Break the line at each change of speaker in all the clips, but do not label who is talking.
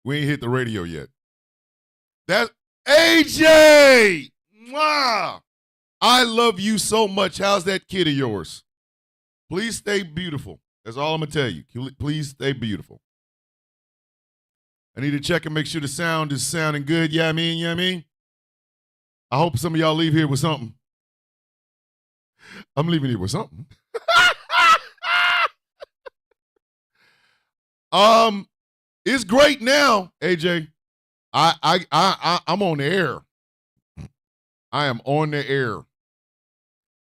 We ain't hit the radio yet. That's AJ! Mwah! I love you so much. How's that kid of yours? Please stay beautiful. That's all I'm going to tell you. Please stay beautiful. I need to check and make sure the sound is sounding good. Yeah, I mean? I hope some of y'all leave here with something. I'm leaving here with something. It's great now, AJ. I'm on the air. I am on the air.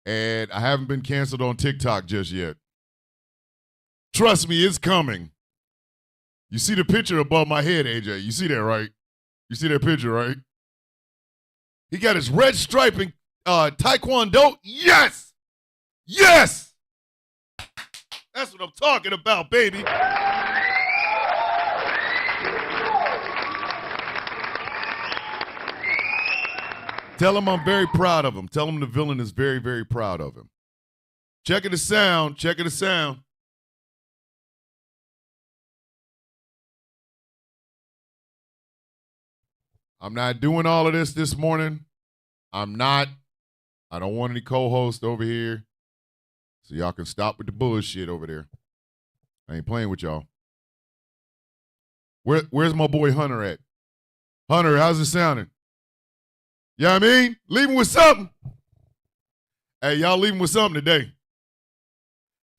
And I haven't been canceled on TikTok just yet. Trust me, it's coming. You see the picture above my head, AJ. You see that, right? You see that picture, right? He got his red striping Taekwondo. Yes! Yes! That's what I'm talking about, baby. Tell him I'm very proud of him. Tell him the villain is very, very proud of him. Checking the sound. Checking the sound. I'm not doing all of this morning. I'm not. I don't want any co-host over here. So y'all can stop with the bullshit over there. I ain't playing with y'all. Where's my boy Hunter at? Hunter, how's it sounding? You know what I mean? Leaving with something. Hey, y'all leaving with something today.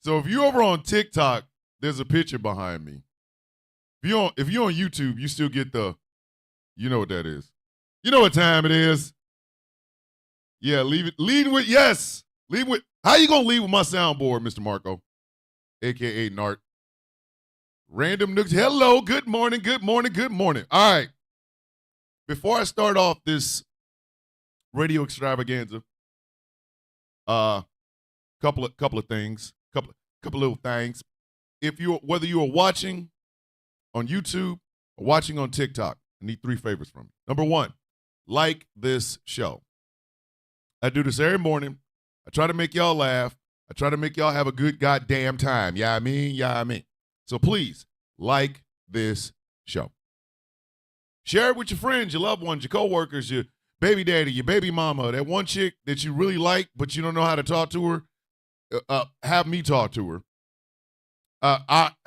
So if you're over on TikTok, there's a picture behind me. If you're on YouTube, you still get you know what that is. You know what time it is. Yeah, lead with, yes. Lead with, how you gonna lead with my soundboard, Mr. Marco? AKA Nart. Random Nooks. Hello, good morning, good morning, good morning. All right. Before I start off this radio extravaganza, couple of things, couple little things. Whether you are watching on YouTube or watching on TikTok, I need 3 favors from you. Number 1, like this show. I do this every morning. I try to make y'all laugh. I try to make y'all have a good goddamn time. Yeah, I mean. So please, like this show. Share it with your friends, your loved ones, your coworkers, your baby daddy, your baby mama, that one chick that you really like, but you don't know how to talk to her. Have me talk to her.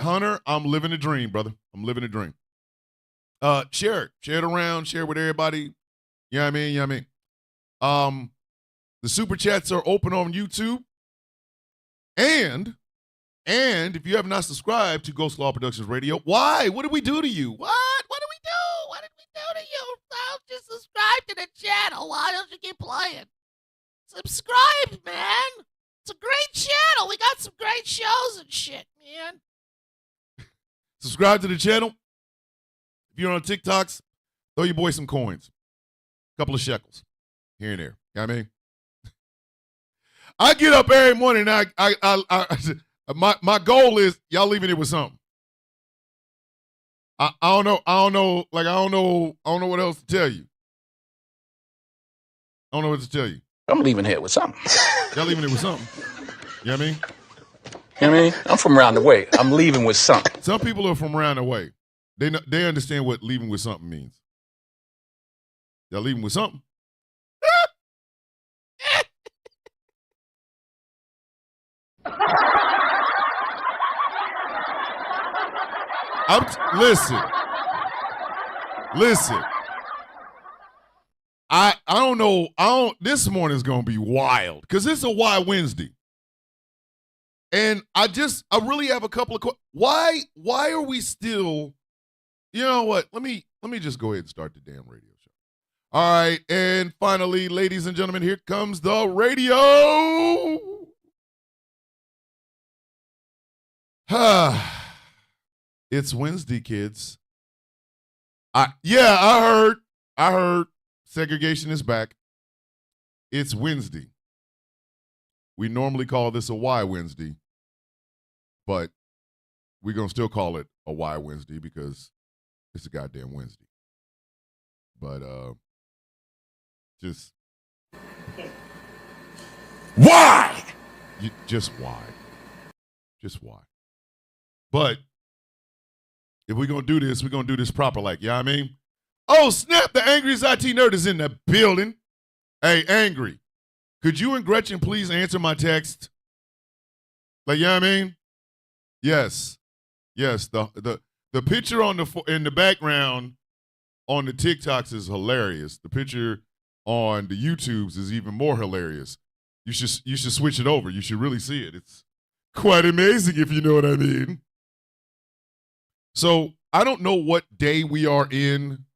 Hunter, I'm living a dream, brother. I'm living a dream. Share it around, share it with everybody. You know what I mean? The super chats are open on YouTube. And if you have not subscribed to Ghost Law Productions Radio, why? What did we do to you? What did we do? What did we do to you? Don't just subscribe to the channel. Why don't you keep playing? Subscribe, man. It's a great channel. We got some great shows and shit, man. Subscribe to the channel. If you're on TikToks, throw your boy some coins. A couple of shekels here and there. You know what I mean? I get up every morning and my goal is y'all leaving it with something. I don't know what else to tell you. I don't know what to tell you.
I'm leaving here with something.
Y'all leaving it with something. You know what I mean?
You know what I mean? I'm from around the way. I'm leaving with something.
Some people are from around the way. They understand what leaving with something means. Y'all leaving with something. Listen. I don't know. This morning's gonna be wild because it's a Why Wednesday, and I really have a couple of why are we still? You know what? Let me just go ahead and start the damn radio show. All right, and finally, ladies and gentlemen, here comes the radio. It's Wednesday, kids. I heard segregation is back. It's Wednesday. We normally call this a Why Wednesday, but we're going to still call it a Why Wednesday because it's a goddamn Wednesday. But just why? Just why? Just why? But if we're going to do this, we're going to do this proper like, you know what I mean? Oh, snap, the angriest IT nerd is in the building. Hey, Angry, could you and Gretchen please answer my text? Like, you know what I mean? Yes. Yes, the picture in the background on the TikToks is hilarious. The picture on the YouTubes is even more hilarious. You should switch it over. You should really see it. It's quite amazing, if you know what I mean. So I don't know what day we are in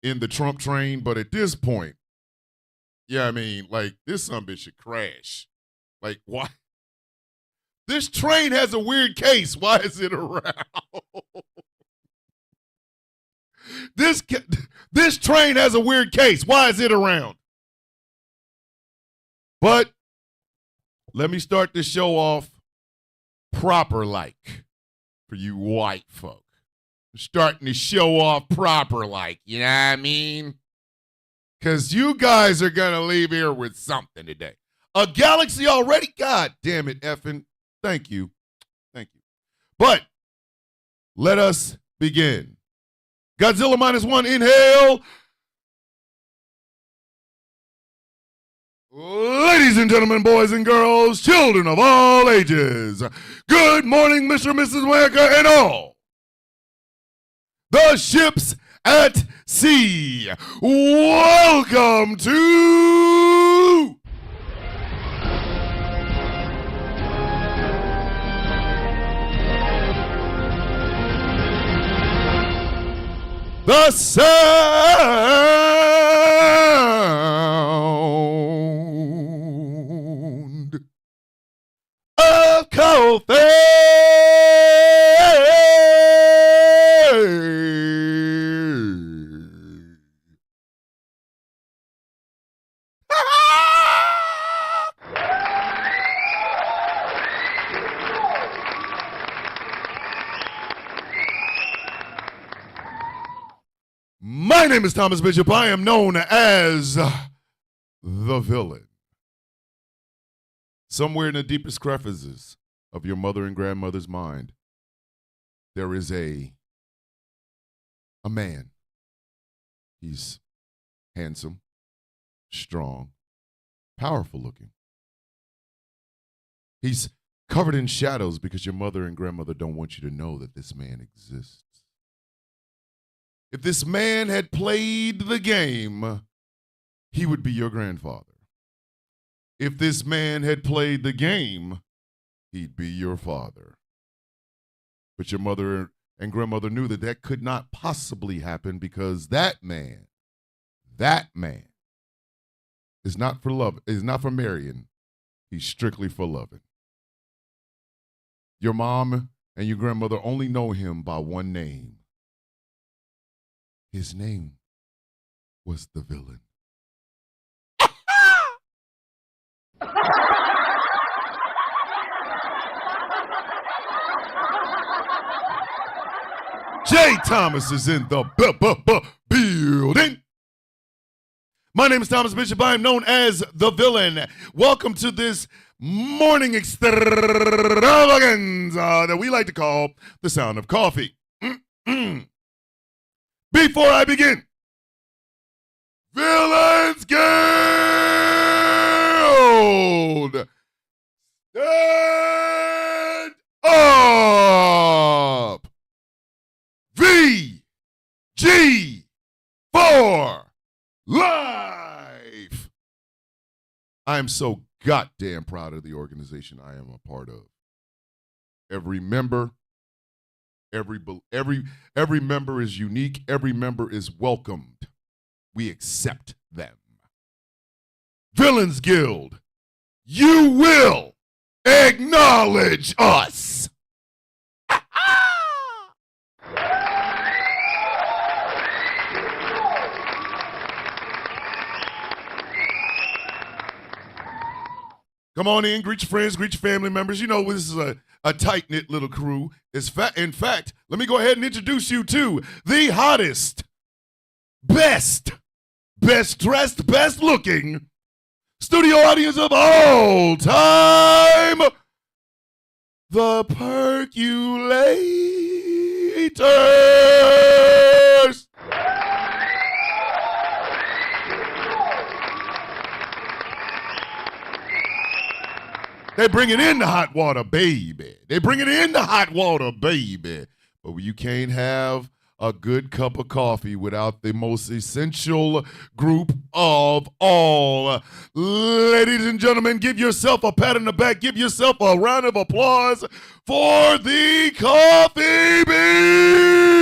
the Trump train, but at this point, yeah, I mean, like, this sumbitch should crash. Like, why? This train has a weird case. Why is it around? This train has a weird case. Why is it around? But let me start this show off proper like for you white folk. I'm starting the show off proper like, you know what I mean? Because you guys are going to leave here with something today. A galaxy already? God damn it, effing. Thank you. Thank you. But let us begin. Godzilla -1, inhale. Ladies and gentlemen, boys and girls, children of all ages, good morning, Mr. and Mrs. Wanker, and all the ships at sea. Welcome to the sound of coffee. My name is Thomas Bishop. I am known as the villain. Somewhere in the deepest crevices of your mother and grandmother's mind, there is a man. He's handsome, strong, powerful looking. He's covered in shadows because your mother and grandmother don't want you to know that this man exists. If this man had played the game, he would be your grandfather. If this man had played the game, he'd be your father. But your mother and grandmother knew that that could not possibly happen because that man is not for love, is not for marrying. He's strictly for loving. Your mom and your grandmother only know him by one name. His name was the villain. Jay Thomas is in the building. My name is Thomas Bishop. I am known as the villain. Welcome to this morning extravaganza that we like to call the sound of coffee. Before I begin, Villains Guild, stand up. VG4 Life. I am so goddamn proud of the organization I am a part of. Every member, every member is unique. Every member is welcomed. We accept them. Villains Guild, you will acknowledge us. Come on in, greet your friends, greet your family members. You know, this is a tight-knit little crew. In fact, let me go ahead and introduce you to the hottest, best dressed, best looking studio audience of all time, the Percolator. haters. They bring it in the hot water, baby. They bring it in the hot water, baby. But you can't have a good cup of coffee without the most essential group of all. Ladies and gentlemen, give yourself a pat on the back. Give yourself a round of applause for the coffee beans.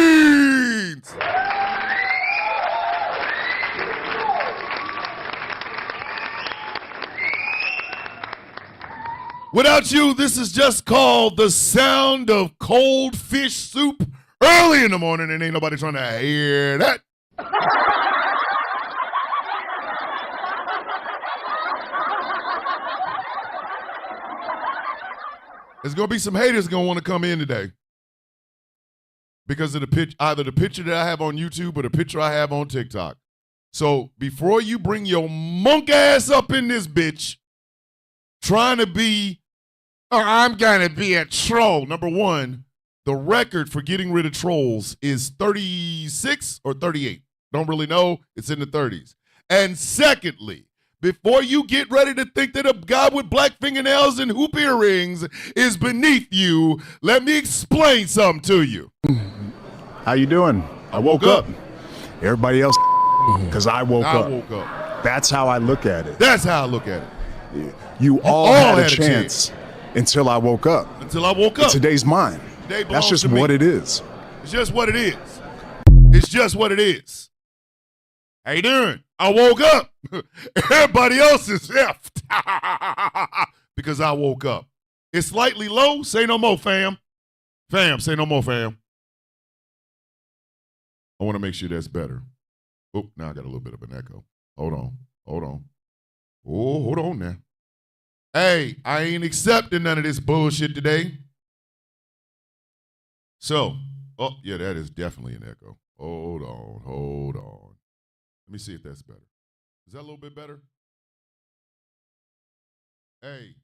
Without you, this is just called the sound of cold fish soup early in the morning, and ain't nobody trying to hear that. There's going to be some haters going to want to come in today because of either the picture that I have on YouTube or the picture I have on TikTok. So before you bring your monk ass up in this bitch trying to be, I'm going to be a troll. Number one, the record for getting rid of trolls is 36 or 38. Don't really know. It's in the 30s. And secondly, before you get ready to think that a guy with black fingernails and hoop earrings is beneath you, let me explain something to you.
How you doing? I woke up. Everybody else, because I woke up. That's how I look at it.
That's how I look at it.
You all had a chance until I woke up.
Until I woke up.
Today's mine. That's just what it is.
It's just what it is. It's just what it is. How you doing? I woke up. Everybody else is effed because I woke up. It's slightly low. Say no more, fam. Fam, say no more, fam. I want to make sure that's better. Oh, now I got a little bit of an echo. Hold on. Oh, hold on now. Hey, I ain't accepting none of this bullshit today. So, oh, yeah, that is definitely an echo. Hold on. Let me see if that's better. Is that a little bit better? Hey,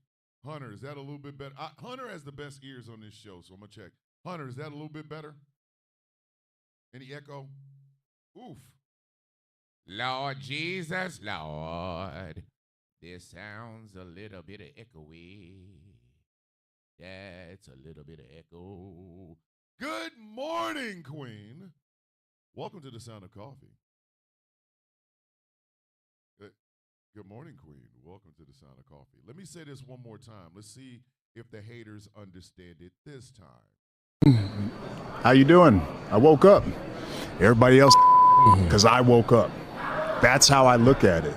Hunter, is that a little bit better? Hunter has the best ears on this show, so I'm going to check. Hunter, is that a little bit better? Any echo? Oof. Lord Jesus, Lord. This sounds a little bit of echoey. That's a little bit of echo. Good morning, Queen. Welcome to the Sound of Coffee. Good morning, Queen. Welcome to the Sound of Coffee. Let me say this one more time. Let's see if the haters understand it this time.
How you doing? I woke up. Everybody else, because I woke up. That's how I look at it.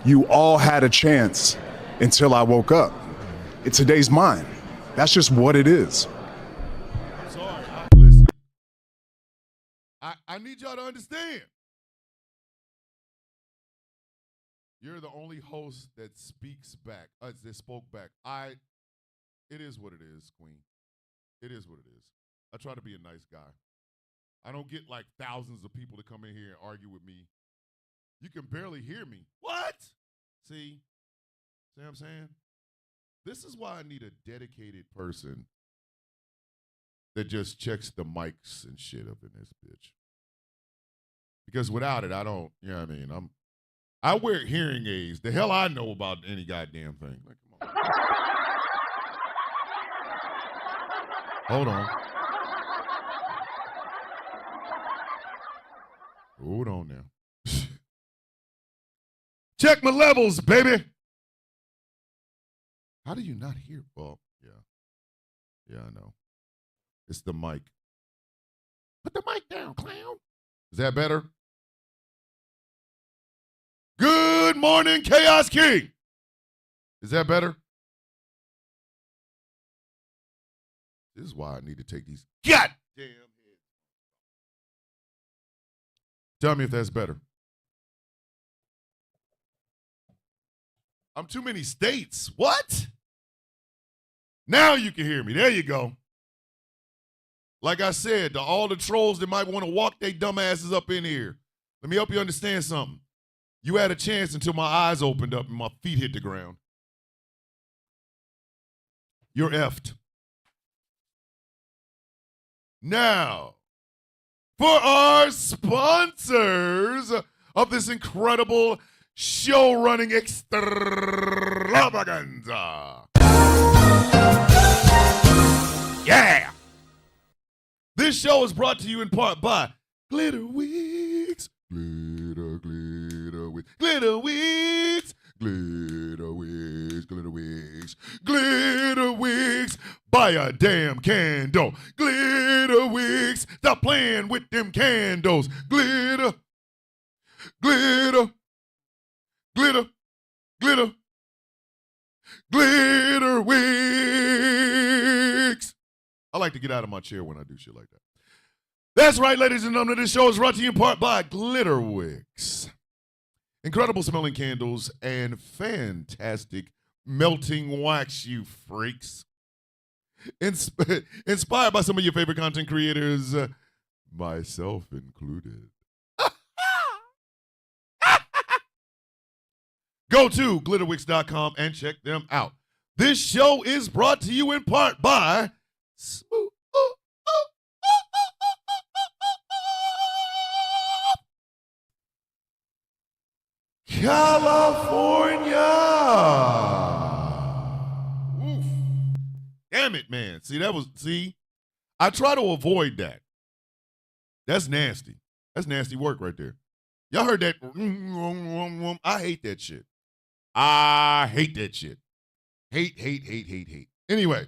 You all had a chance until I woke up. Today's mine. That's just what it is.
I'm sorry. Listen. I need y'all to understand. You're the only host that speaks back, that spoke back. It is what it is, Queen. It is what it is. I try to be a nice guy. I don't get like thousands of people to come in here and argue with me. You can barely hear me. What? See what I'm saying? This is why I need a dedicated person that just checks the mics and shit up in this bitch. Because without it, I don't, you know what I mean? I wear hearing aids. The hell I know about any goddamn thing. Like, come on. Hold on. Hold on now. Check my levels, baby. How do you not hear? Well, yeah. Yeah, I know. It's the mic. Put the mic down, clown. Is that better? Good morning, Chaos King. Is that better? This is why I need to take these goddamn heads. Tell me if that's better. I'm too many states. What? Now you can hear me. There you go. Like I said, to all the trolls that might want to walk their dumb asses up in here, let me help you understand something. You had a chance until my eyes opened up and my feet hit the ground. You're effed. Now, for our sponsors of this incredible show-running extravaganza. Yeah! This show is brought to you in part by Glitter Wigs. Glitter, glitter wigs. Glitter wigs. Glitter wigs. Glitter wigs. Glitter wigs. Buy a damn candle. Glitter wigs. Stop playing with them candles. Glitter. Glitter. Glitter. Glitter. Glitter wigs. I like to get out of my chair when I do shit like that. That's right, ladies and gentlemen. This show is brought to you in part by Glitter Wigs. Incredible smelling candles and fantastic melting wax, you freaks. Inspired by some of your favorite content creators, myself included. Go to glitterwigs.com and check them out. This show is brought to you in part by Smooth. California. Oof. Damn it, man. See, I try to avoid that. That's nasty. That's nasty work right there. Y'all heard that? I hate that shit. I hate that shit. Hate. Anyway,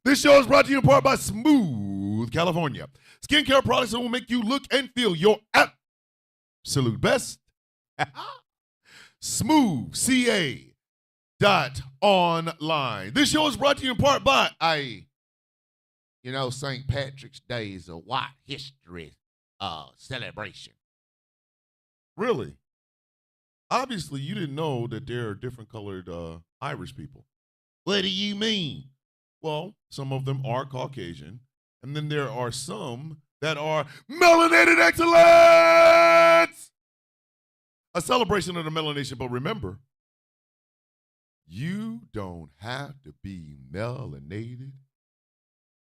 this show is brought to you in part by Smooth California. Skincare products that will make you look and feel your absolute best. smoothca.online. This show is brought to you in part by St. Patrick's Day is a white history celebration. Really? Obviously, you didn't know that there are different colored Irish people. What do you mean? Well, some of them are Caucasian, and then there are some that are melanated excellence. A celebration of the melanation, but remember, you don't have to be melanated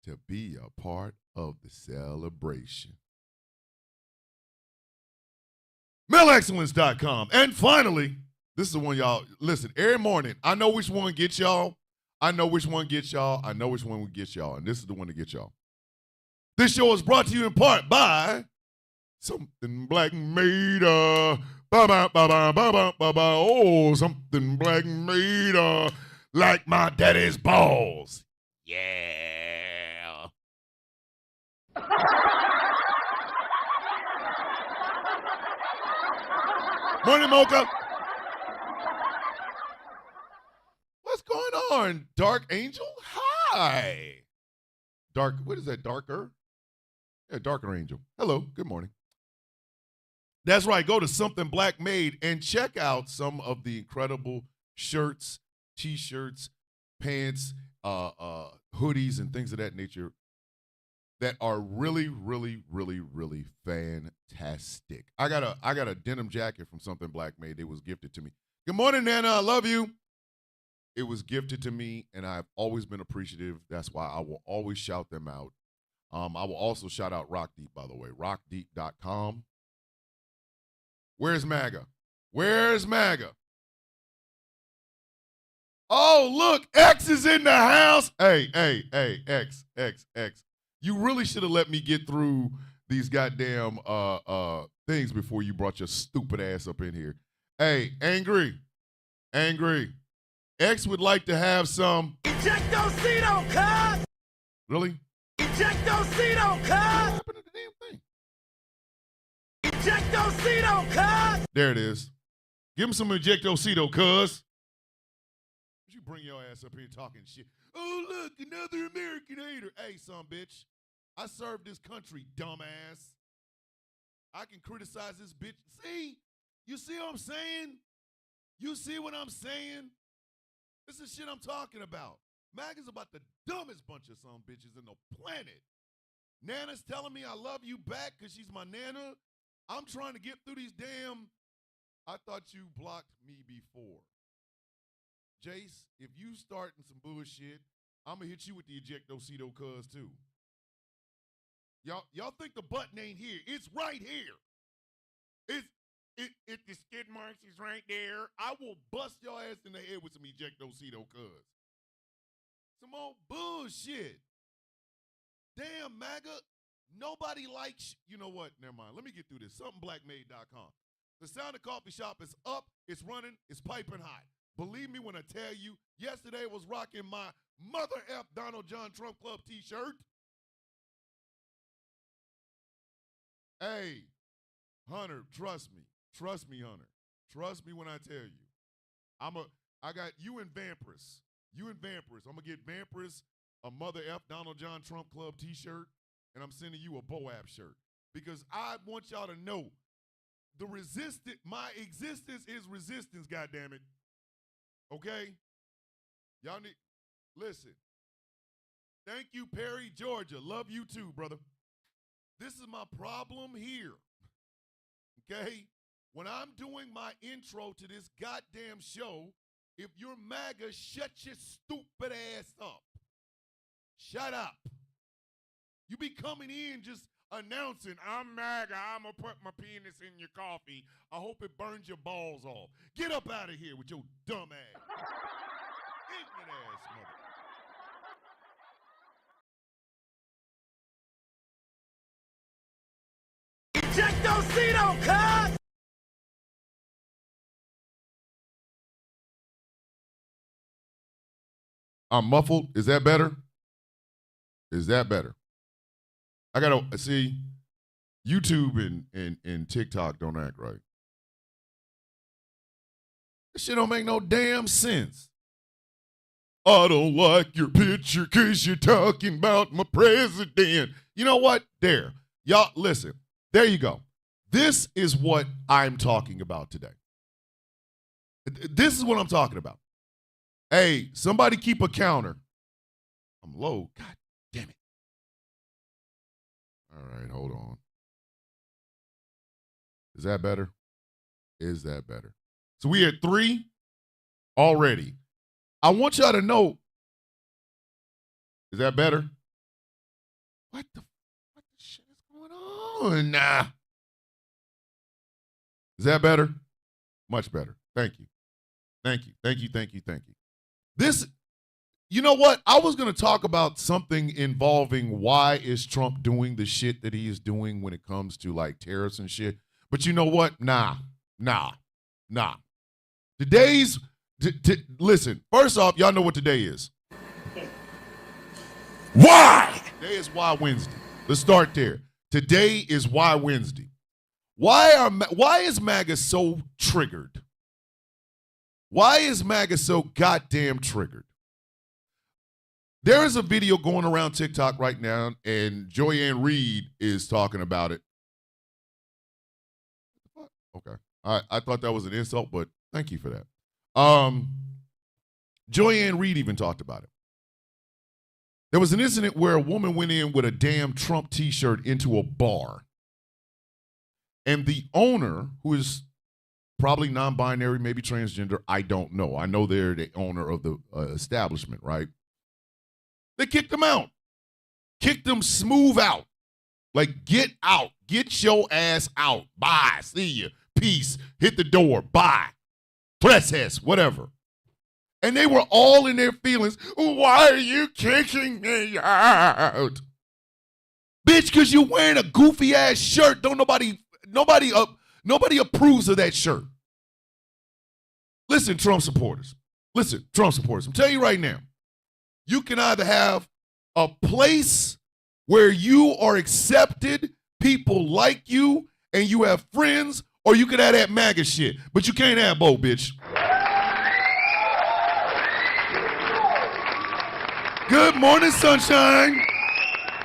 to be a part of the celebration. MelExcellence.com. And finally, this is the one y'all, listen, every morning, I know which one gets y'all. I know which one gets y'all. I know which one will get y'all. And this is the one that gets y'all. This show is brought to you in part by Something Black Made. Oh, something black made like my daddy's balls. Yeah. Morning, Mocha. What's going on, Dark Angel? Hi. What is that, Darker? Yeah, Darker Angel. Hello, good morning. That's right, go to Something Black Made and check out some of the incredible shirts, t-shirts, pants, hoodies, and things of that nature that are really, really, really, really fantastic. I got a denim jacket from Something Black Made. It was gifted to me. Good morning, Nana. I love you. It was gifted to me, and I've always been appreciative. That's why I will always shout them out. I will also shout out Rock Deep, by the way, rockdeep.com. Where's MAGA? Where's MAGA? Oh, look, X is in the house. Hey, X. You really should have let me get through these goddamn things before you brought your stupid ass up in here. Hey, Angry. X would like to have some.
Ejectocito, cuz!
Really?
Ejectocito, cuz!
What happened to the damn thing?
Ejectocito, cuz!
There it is. Give him some Ejectocito, cuz. You bring your ass up here talking shit. Oh, look, another American hater. Hey, son, bitch. I serve this country, dumbass. I can criticize this bitch. See? You see what I'm saying? You see what I'm saying? This is shit I'm talking about. MAGA's about the dumbest bunch of some bitches in the planet. Nana's telling me I love you back because she's my Nana. I'm trying to get through these damn. I thought you blocked me before. Jace, if you starting some bullshit, I'm going to hit you with the Ejectocito cuz too. Y'all think the button ain't here. It's right here. If the skid marks is right there, I will bust your ass in the head with some Ejectocito, cuz. Some old bullshit. Damn, MAGA. Nobody likes, you know what? Never mind. Let me get through this. Somethingblackmade.com. The Sound of Coffee Shop is up. It's running. It's piping hot. Believe me when I tell you, yesterday I was rocking my Mother F Donald John Trump Club t-shirt. Hey, Hunter, trust me. Trust me, Hunter. Trust me when I tell you. I got you and Vampirous. You and Vampirous. I'm going to get Vampirous a Mother F Donald John Trump Club t-shirt, and I'm sending you a Boab shirt. Because I want y'all to know my existence is resistance, goddammit. Okay? Y'all need, listen. Thank you, Perry, Georgia. Love you too, brother. This is my problem here. Okay? When I'm doing my intro to this goddamn show, if you're MAGA, shut your stupid ass up. Shut up. You be coming in just announcing, I'm MAGA, I'm going to put my penis in your coffee. I hope it burns your balls off. Get up out of here with your dumb ass. Ignorant ass mother.
Ejectocito, cuz!
I'm muffled. Is that better? Is that better? I gotta see. YouTube and TikTok don't act right. This shit don't make no damn sense. I don't like your picture because you're talking about my president. You know what? There. Y'all, listen. There you go. This is what I'm talking about today. This is what I'm talking about. Hey, somebody keep a counter. I'm low. God damn it. All right, hold on. Is that better? Is that better? So we at 3 already. I want y'all to know. Is that better? What the shit is going on? Nah. Is that better? Much better. Thank you. Thank you. Thank you. Thank you. Thank you. This, you know what? I was going to talk about something involving why is Trump doing the shit that he is doing when it comes to like tariffs and shit. But you know what? Nah. Today's, listen, first off, y'all know what today is.
Why?
Today is Why Wednesday. Let's start there. Today is Why Wednesday. Why is MAGA so triggered? Why is MAGA so goddamn triggered? There is a video going around TikTok right now, and Joy-Ann Reid is talking about it. Okay. I thought that was an insult, but thank you for that. Joy-Ann Reid even talked about it. There was an incident where a woman went in with a damn Trump t-shirt into a bar. And the owner, who is probably non-binary, maybe transgender, I don't know. I know they're the owner of the establishment, right? They kicked him out. Kicked him smooth out. Like, get out. Get your ass out. Bye. See you. Peace. Hit the door. Bye. Preces. Whatever. And they were all in their feelings. Why are you kicking me out? Bitch, because you're wearing a goofy ass shirt. Nobody approves of that shirt. Listen, Trump supporters. Listen, Trump supporters. I'm telling you right now. You can either have a place where you are accepted, people like you, and you have friends, or you can have that MAGA shit. But you can't have both, bitch. Good morning, sunshine.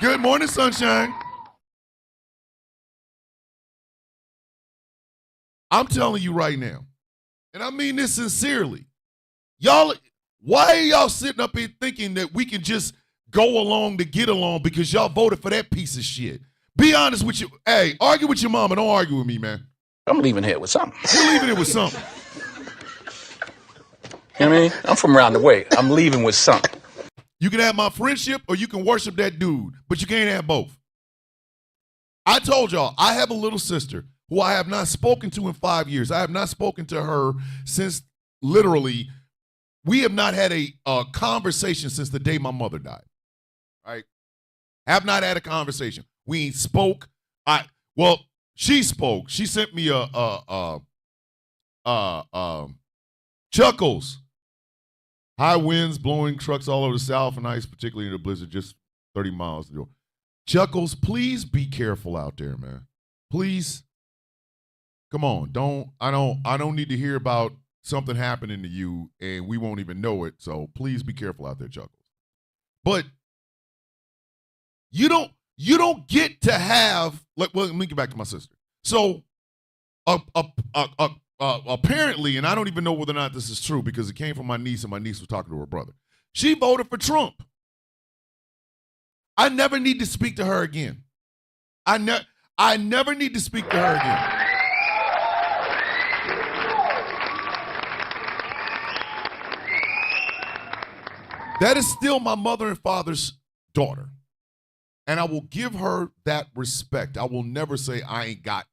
Good morning, sunshine. I'm telling you right now, and I mean this sincerely. Y'all, why are y'all sitting up here thinking that we can just go along to get along because y'all voted for that piece of shit? Be honest with you. Hey, argue with your mama. Don't argue with me, man.
I'm leaving here with something.
You're leaving it with something.
You know what I mean? I'm from around the way. I'm leaving with something.
You can have my friendship or you can worship that dude, but you can't have both. I told y'all, I have a little sister who I have not spoken to in 5 years. I have not spoken to her since literally, we have not had a conversation since the day my mother died. Right? Have not had a conversation. We ain't spoke. She spoke. She sent me Chuckles. High winds blowing trucks all over the South and ice, particularly in the blizzard, just 30 miles to go. Chuckles, please be careful out there, man. Please. Come on. I don't need to hear about something happening to you and we won't even know it. So please be careful out there, Chuckles. But you don't get to have, like, well, let me get back to my sister. So apparently, and I don't even know whether or not this is true because it came from my niece and my niece was talking to her brother. She voted for Trump. I never need to speak to her again. I never need to speak to her again. That is still my mother and father's daughter. And I will give her that respect. I will never say I ain't got,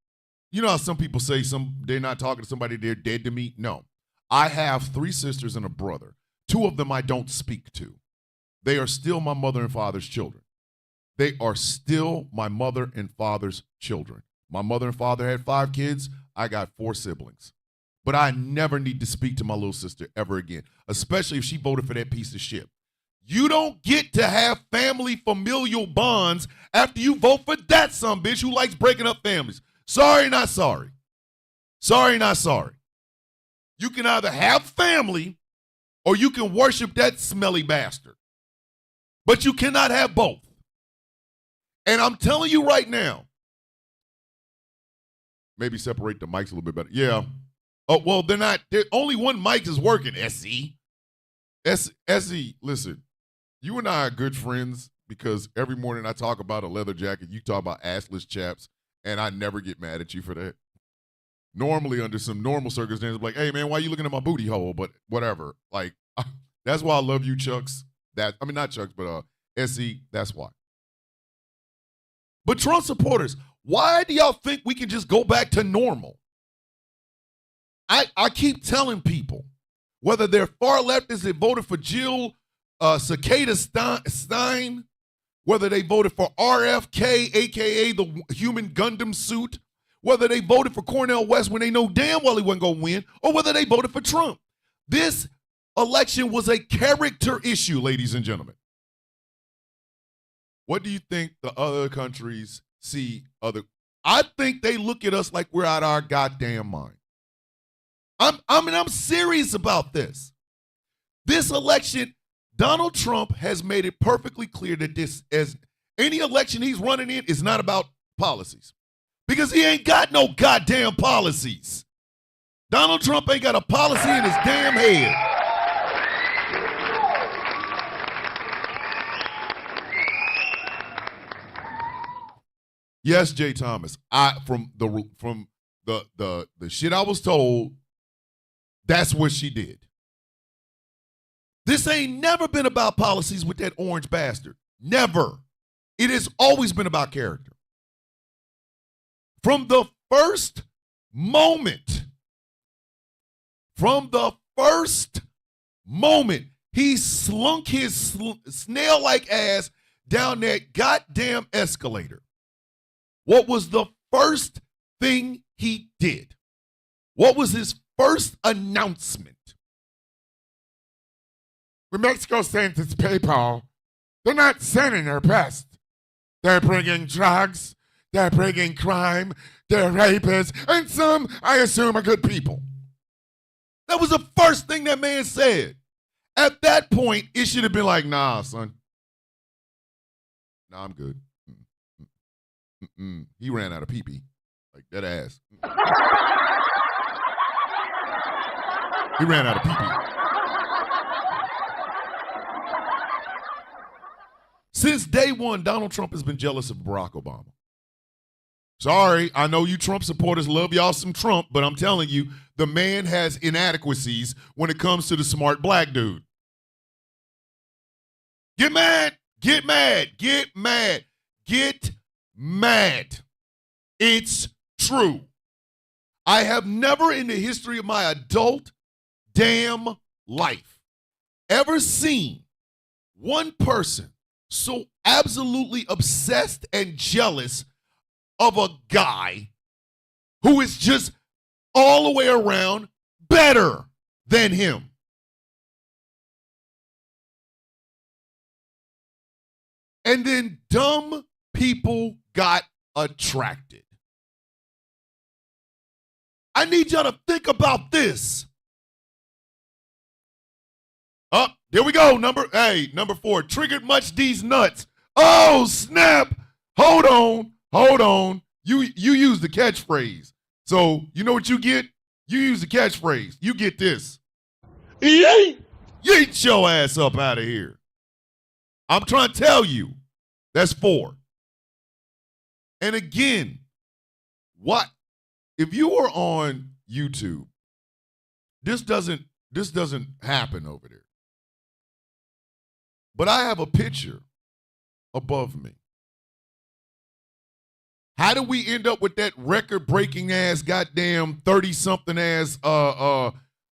you know how some people say they're not talking to somebody, they're dead to me? No. I have 3 sisters and a brother. 2 of them I don't speak to. They are still my mother and father's children. They are still my mother and father's children. My mother and father had 5 kids. I got 4 siblings. But I never need to speak to my little sister ever again, especially if she voted for that piece of shit. You don't get to have family familial bonds after you vote for that sumbitch who likes breaking up families. Sorry, not sorry. Sorry, not sorry. You can either have family or you can worship that smelly bastard. But you cannot have both. And I'm telling you right now, maybe separate the mics a little bit better. Yeah. Oh, well, only one mic is working, SE. SE, listen. You and I are good friends because every morning I talk about a leather jacket, you talk about assless chaps, and I never get mad at you for that. Normally, under some normal circumstances, I'm like, hey, man, why are you looking at my booty hole? But whatever. Like, that's why I love you, Chucks. Not Chucks, but SE, that's why. But Trump supporters, why do y'all think we can just go back to normal? I keep telling people, whether they're far leftists that voted for Jill Cicada Stein, whether they voted for RFK, a.k.a. the human Gundam suit, whether they voted for Cornel West when they know damn well he wasn't going to win, or whether they voted for Trump. This election was a character issue, ladies and gentlemen. What do you think the other countries see I think they look at us like we're out of our goddamn mind. I'm serious about this. This election, Donald Trump has made it perfectly clear that this, as any election he's running in, is not about policies. Because he ain't got no goddamn policies. Donald Trump ain't got a policy in his damn head. Yes, Jay Thomas. From the shit I was told, that's what she did. This ain't never been about policies with that orange bastard. Never. It has always been about character. From the first moment, he slunk his snail-like ass down that goddamn escalator. What was the first thing he did? What was his first announcement? When Mexico sends its PayPal, they're not sending their best. They're bringing drugs, they're bringing crime, they're rapists, and some, I assume, are good people. That was the first thing that man said. At that point, it should have been like, nah, son. Nah, I'm good. He ran out of pee-pee. Like, that ass. He ran out of pee-pee. Since day one, Donald Trump has been jealous of Barack Obama. Sorry, I know you Trump supporters love y'all some Trump, but I'm telling you, the man has inadequacies when it comes to the smart black dude. Get mad, get mad, get mad, get mad. It's true. I have never in the history of my adult damn life ever seen one person so absolutely obsessed and jealous of a guy who is just all the way around better than him. And then dumb people got attracted. I need y'all to think about this. Oh, there we go. Number 4. Triggered much these nuts. Oh, snap. Hold on. You use the catchphrase. So you know what you get? You use the catchphrase. You get this.
Yeet!
Yeet your ass up out of here. I'm trying to tell you. That's 4. And again, what if you were on YouTube? This doesn't happen over there. But I have a picture above me. How did we end up with that record-breaking ass goddamn 30-something ass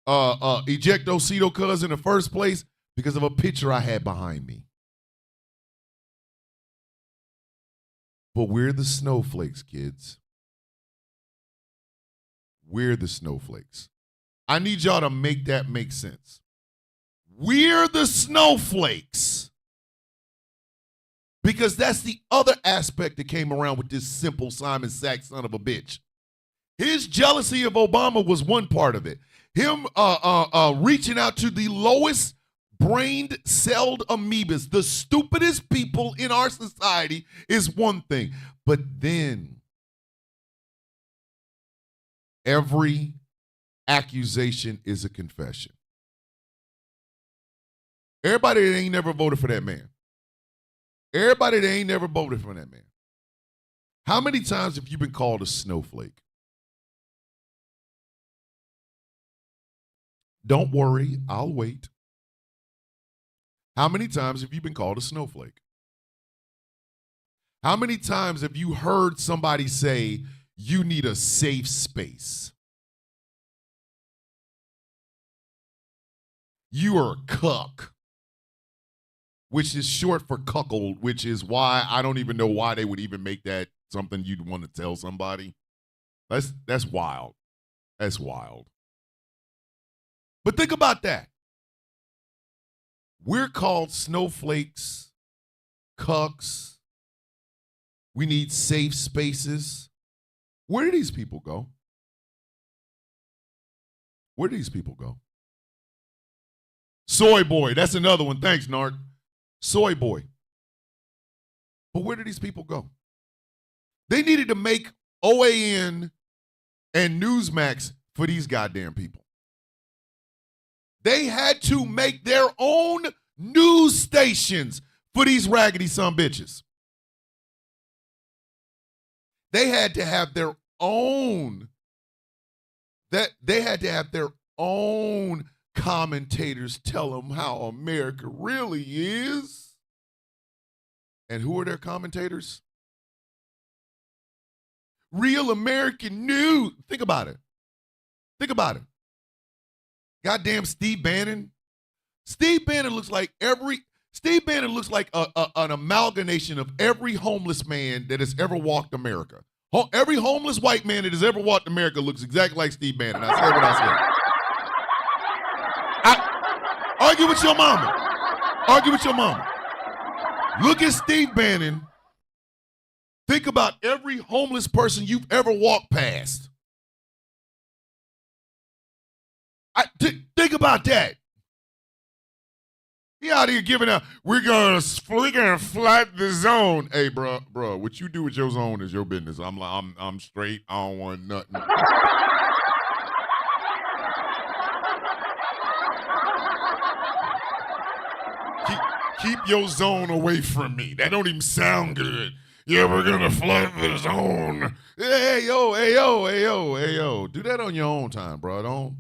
ejectocito cuz in the first place? Because of a picture I had behind me. But we're the snowflakes, kids. We're the snowflakes. I need y'all to make that make sense. We're the snowflakes. Because that's the other aspect that came around with this simple Simon Sack son of a bitch. His jealousy of Obama was one part of it. Him reaching out to the lowest brained celled amoebas, the stupidest people in our society, is one thing. But then every accusation is a confession. Everybody that ain't never voted for that man. Everybody that ain't never voted for that man. How many times have you been called a snowflake? Don't worry, I'll wait. How many times have you been called a snowflake? How many times have you heard somebody say you need a safe space? You are a cuck, which is short for cuckold, which is why I don't even know why they would even make that something you'd want to tell somebody. That's wild. That's wild. But think about that. We're called snowflakes, cucks. We need safe spaces. Where do these people go? Where do these people go? Soy boy, that's another one. Thanks, Nard. Soy boy. But where do these people go? They needed to make OAN and Newsmax for these goddamn people. They had to make their own news stations for these raggedy son bitches. They had to have their own. They had to have their own commentators tell them how America really is. And who are their commentators? Real American News. Think about it. Think about it. Goddamn Steve Bannon. Steve Bannon looks like an amalgamation of every homeless man that has ever walked America. Every homeless white man that has ever walked America looks exactly like Steve Bannon. I said what I said. Argue with your mama. Argue with your mama. Look at Steve Bannon. Think about every homeless person you've ever walked past. Think about that. He out here giving out, we're gonna flatten the zone. Hey, bro, what you do with your zone is your business. I'm straight. I don't want nothing. Keep your zone away from me. That don't even sound good. Yeah, we're gonna flatten the zone. Hey yo. Do that on your own time, bro.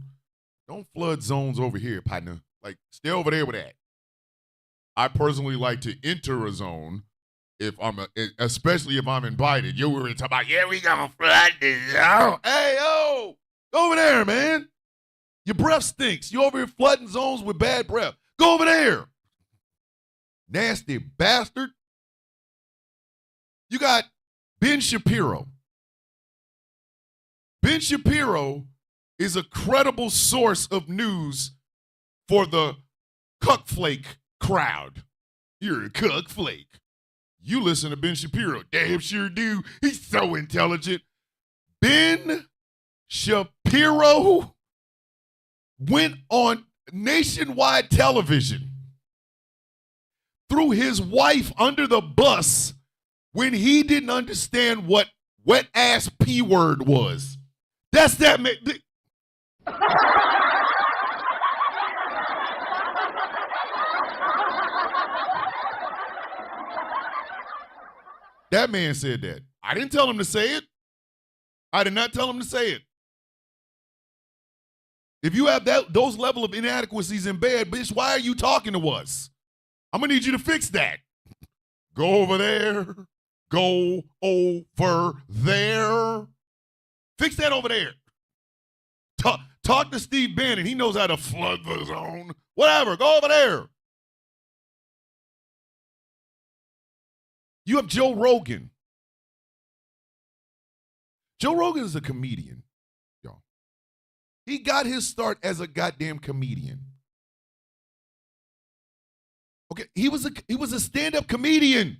Don't flood zones over here, partner. Like, stay over there with that. I personally like to enter a zone especially if I'm invited. You were talking about, yeah, we gonna flood this zone. Hey, yo, go over there, man. Your breath stinks. You over here flooding zones with bad breath. Go over there. Nasty bastard. You got Ben Shapiro. Ben Shapiro is a credible source of news for the cuckflake crowd. You're a cuckflake. You listen to Ben Shapiro. Damn sure do. He's so intelligent. Ben Shapiro went on nationwide television, threw his wife under the bus when he didn't understand what wet ass P word was. That's that man. That man said that. I didn't tell him to say it. I did not tell him to say it. If you have those level of inadequacies in bed, bitch, why are you talking to us? I'm going to need you to fix that. Go over there. Go over there. Fix that over there. Talk to Steve Bannon. He knows how to flood the zone. Whatever. Go over there. You have Joe Rogan. Joe Rogan is a comedian, y'all. He got his start as a goddamn comedian. Okay, he was a stand-up comedian.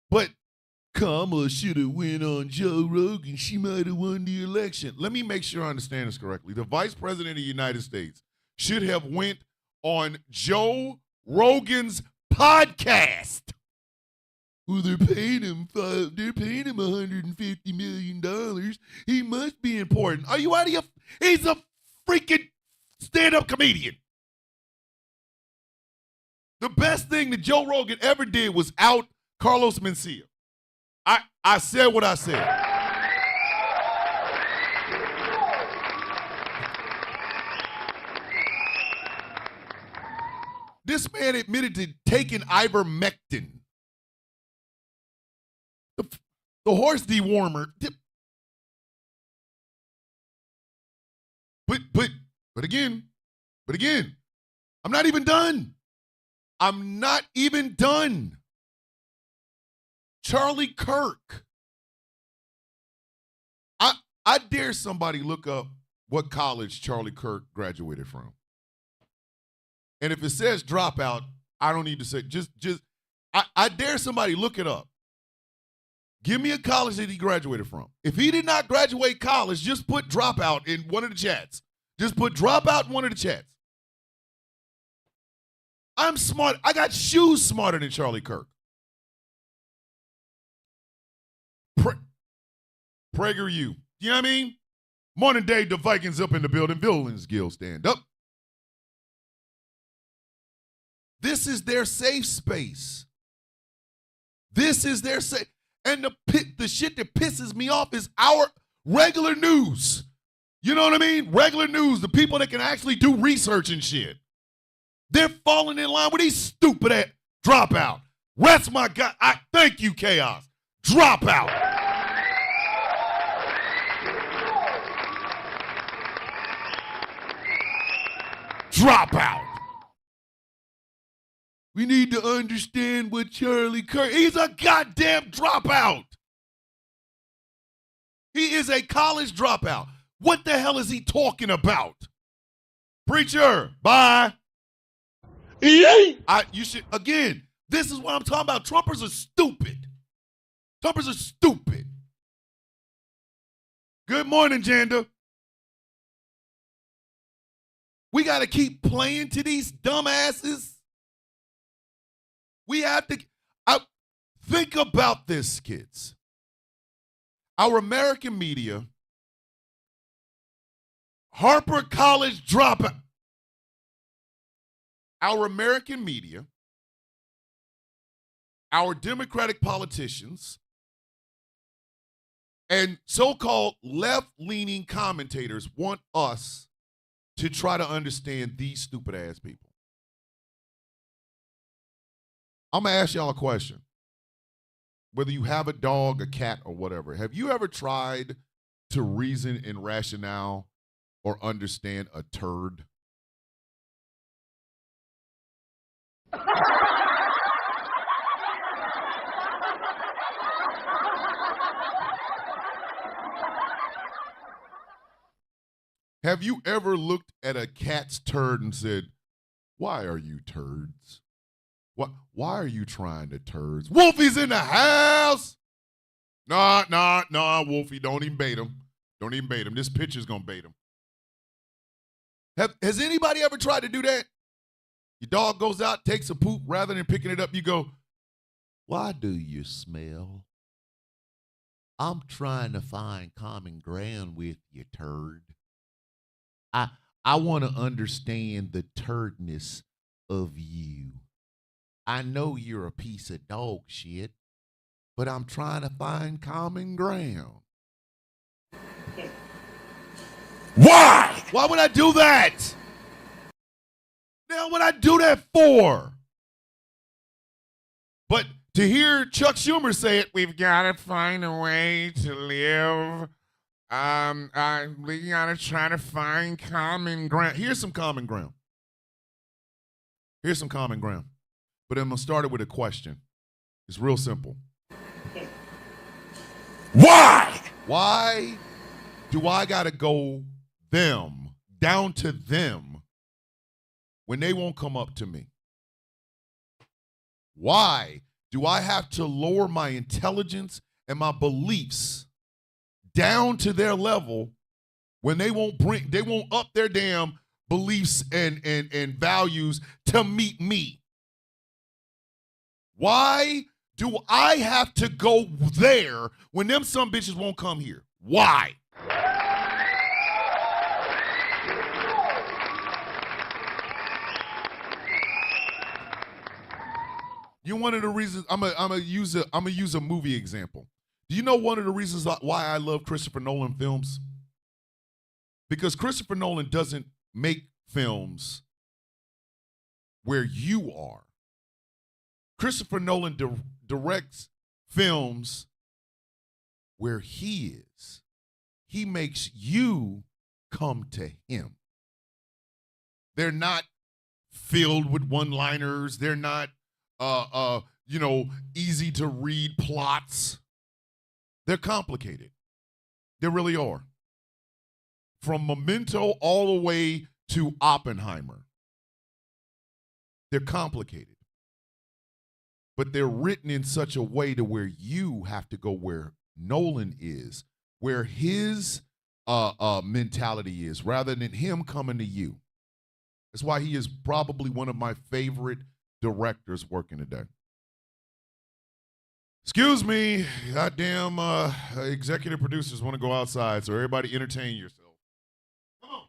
But Kamala should have went on Joe Rogan. She might have won the election. Let me make sure I understand this correctly. The vice president of the United States should have went on Joe Rogan's podcast. Well, they're paying him $150 million. He must be important. Are you out of your? He's a freaking stand-up comedian. The best thing that Joe Rogan ever did was out Carlos Mencia. I said what I said. This man admitted to taking ivermectin, the horse dewormer. But again, I'm not even done. I'm not even done. Charlie Kirk. I dare somebody look up what college Charlie Kirk graduated from. And if it says dropout, I don't need to say, I dare somebody look it up. Give me a college that he graduated from. If he did not graduate college, just put dropout in one of the chats. Just put dropout in one of the chats. I'm smart. I got shoes smarter than Charlie Kirk. Prager you. You know what I mean? Morning day, the Vikings up in the building. Villains Guild stand up. This is their safe space. This is their safe. And the shit that pisses me off is our regular news. You know what I mean? Regular news, the people that can actually do research and shit. They're falling in line with these stupid ass dropout. Rest my God. I thank you, Chaos. Dropout. Dropout. We need to understand what Charlie Kirk. He's a goddamn dropout. He is a college dropout. What the hell is he talking about? Preacher, bye.
Yay!
You should, again, this is what I'm talking about. Trumpers are stupid. Trumpers are stupid. Good morning, Janda. We got to keep playing to these dumbasses. We have to think about this, kids. Our American media, Harper College dropout. Our American media, our Democratic politicians, and so-called left-leaning commentators want us to try to understand these stupid ass people. I'm going to ask y'all a question. Whether you have a dog, a cat, or whatever, have you ever tried to reason and rationale or understand a turd? Have you ever looked at a cat's turd and said, why are you turds? Why are you trying to turds? Wolfie's in the house. Nah, Wolfie, don't even bait him. Don't even bait him. This picture's going to bait him. Has anybody ever tried to do that? Your dog goes out, takes a poop, rather than picking it up, you go, why do you smell? I'm trying to find common ground with you, turd. I want to understand the turdness of you. I know you're a piece of dog shit, but I'm trying to find common ground.
Why?
Why would I do that? Now, what I do that for? But to hear Chuck Schumer say it, we've got to find a way to live. We got to try to find common ground. Here's some common ground. Here's some common ground. But I'm going to start it with a question. It's real simple.
Why?
Why do I got to go them, down to them, when they won't come up to me? Why do I have to lower my intelligence and my beliefs down to their level when they won't up their damn beliefs and values to meet me? Why do I have to go there when them some bitches won't come here? Why? You one of the reasons I'm gonna use a movie example. Do you know one of the reasons why I love Christopher Nolan films? Because Christopher Nolan doesn't make films where you are. Christopher Nolan directs films where he is. He makes you come to him. They're not filled with one-liners. They're not easy to read plots. They're complicated. They really are. From Memento all the way to Oppenheimer. They're complicated. But they're written in such a way to where you have to go where Nolan is, where his mentality is, rather than him coming to you. That's why he is probably one of my favorite directors working today. Excuse me, goddamn executive producers want to go outside, so everybody entertain yourself. Come on.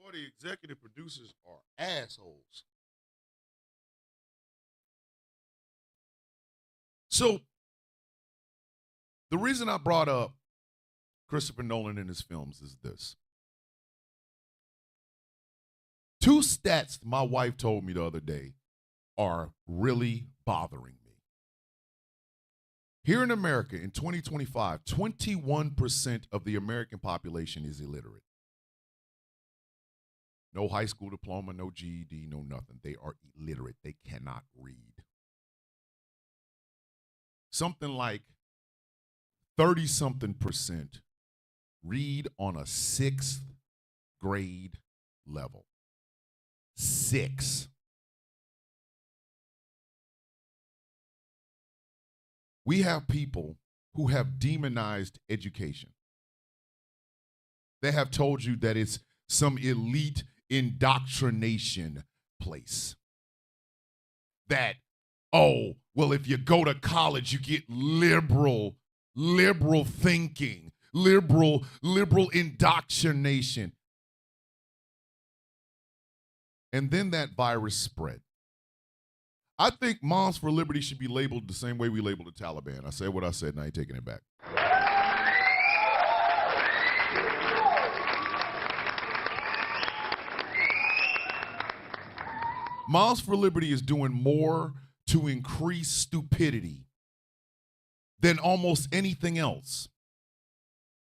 Boy, the executive producers are assholes. So, the reason I brought up Christopher Nolan in his films is this. Two stats my wife told me the other day are really bothering me. Here in America in 2025, 21% of the American population is illiterate. No high school diploma, no GED, no nothing. They are illiterate. They cannot read. Something like 30-something% read on a 6th grade level. 6. We have people who have demonized education. They have told you that it's some elite indoctrination place. That, oh, well, if you go to college, you get liberal thinking, liberal indoctrination. And then that virus spread. I think Moms for Liberty should be labeled the same way we label the Taliban. I said what I said, and I ain't taking it back. Moms for Liberty is doing more to increase stupidity than almost anything else.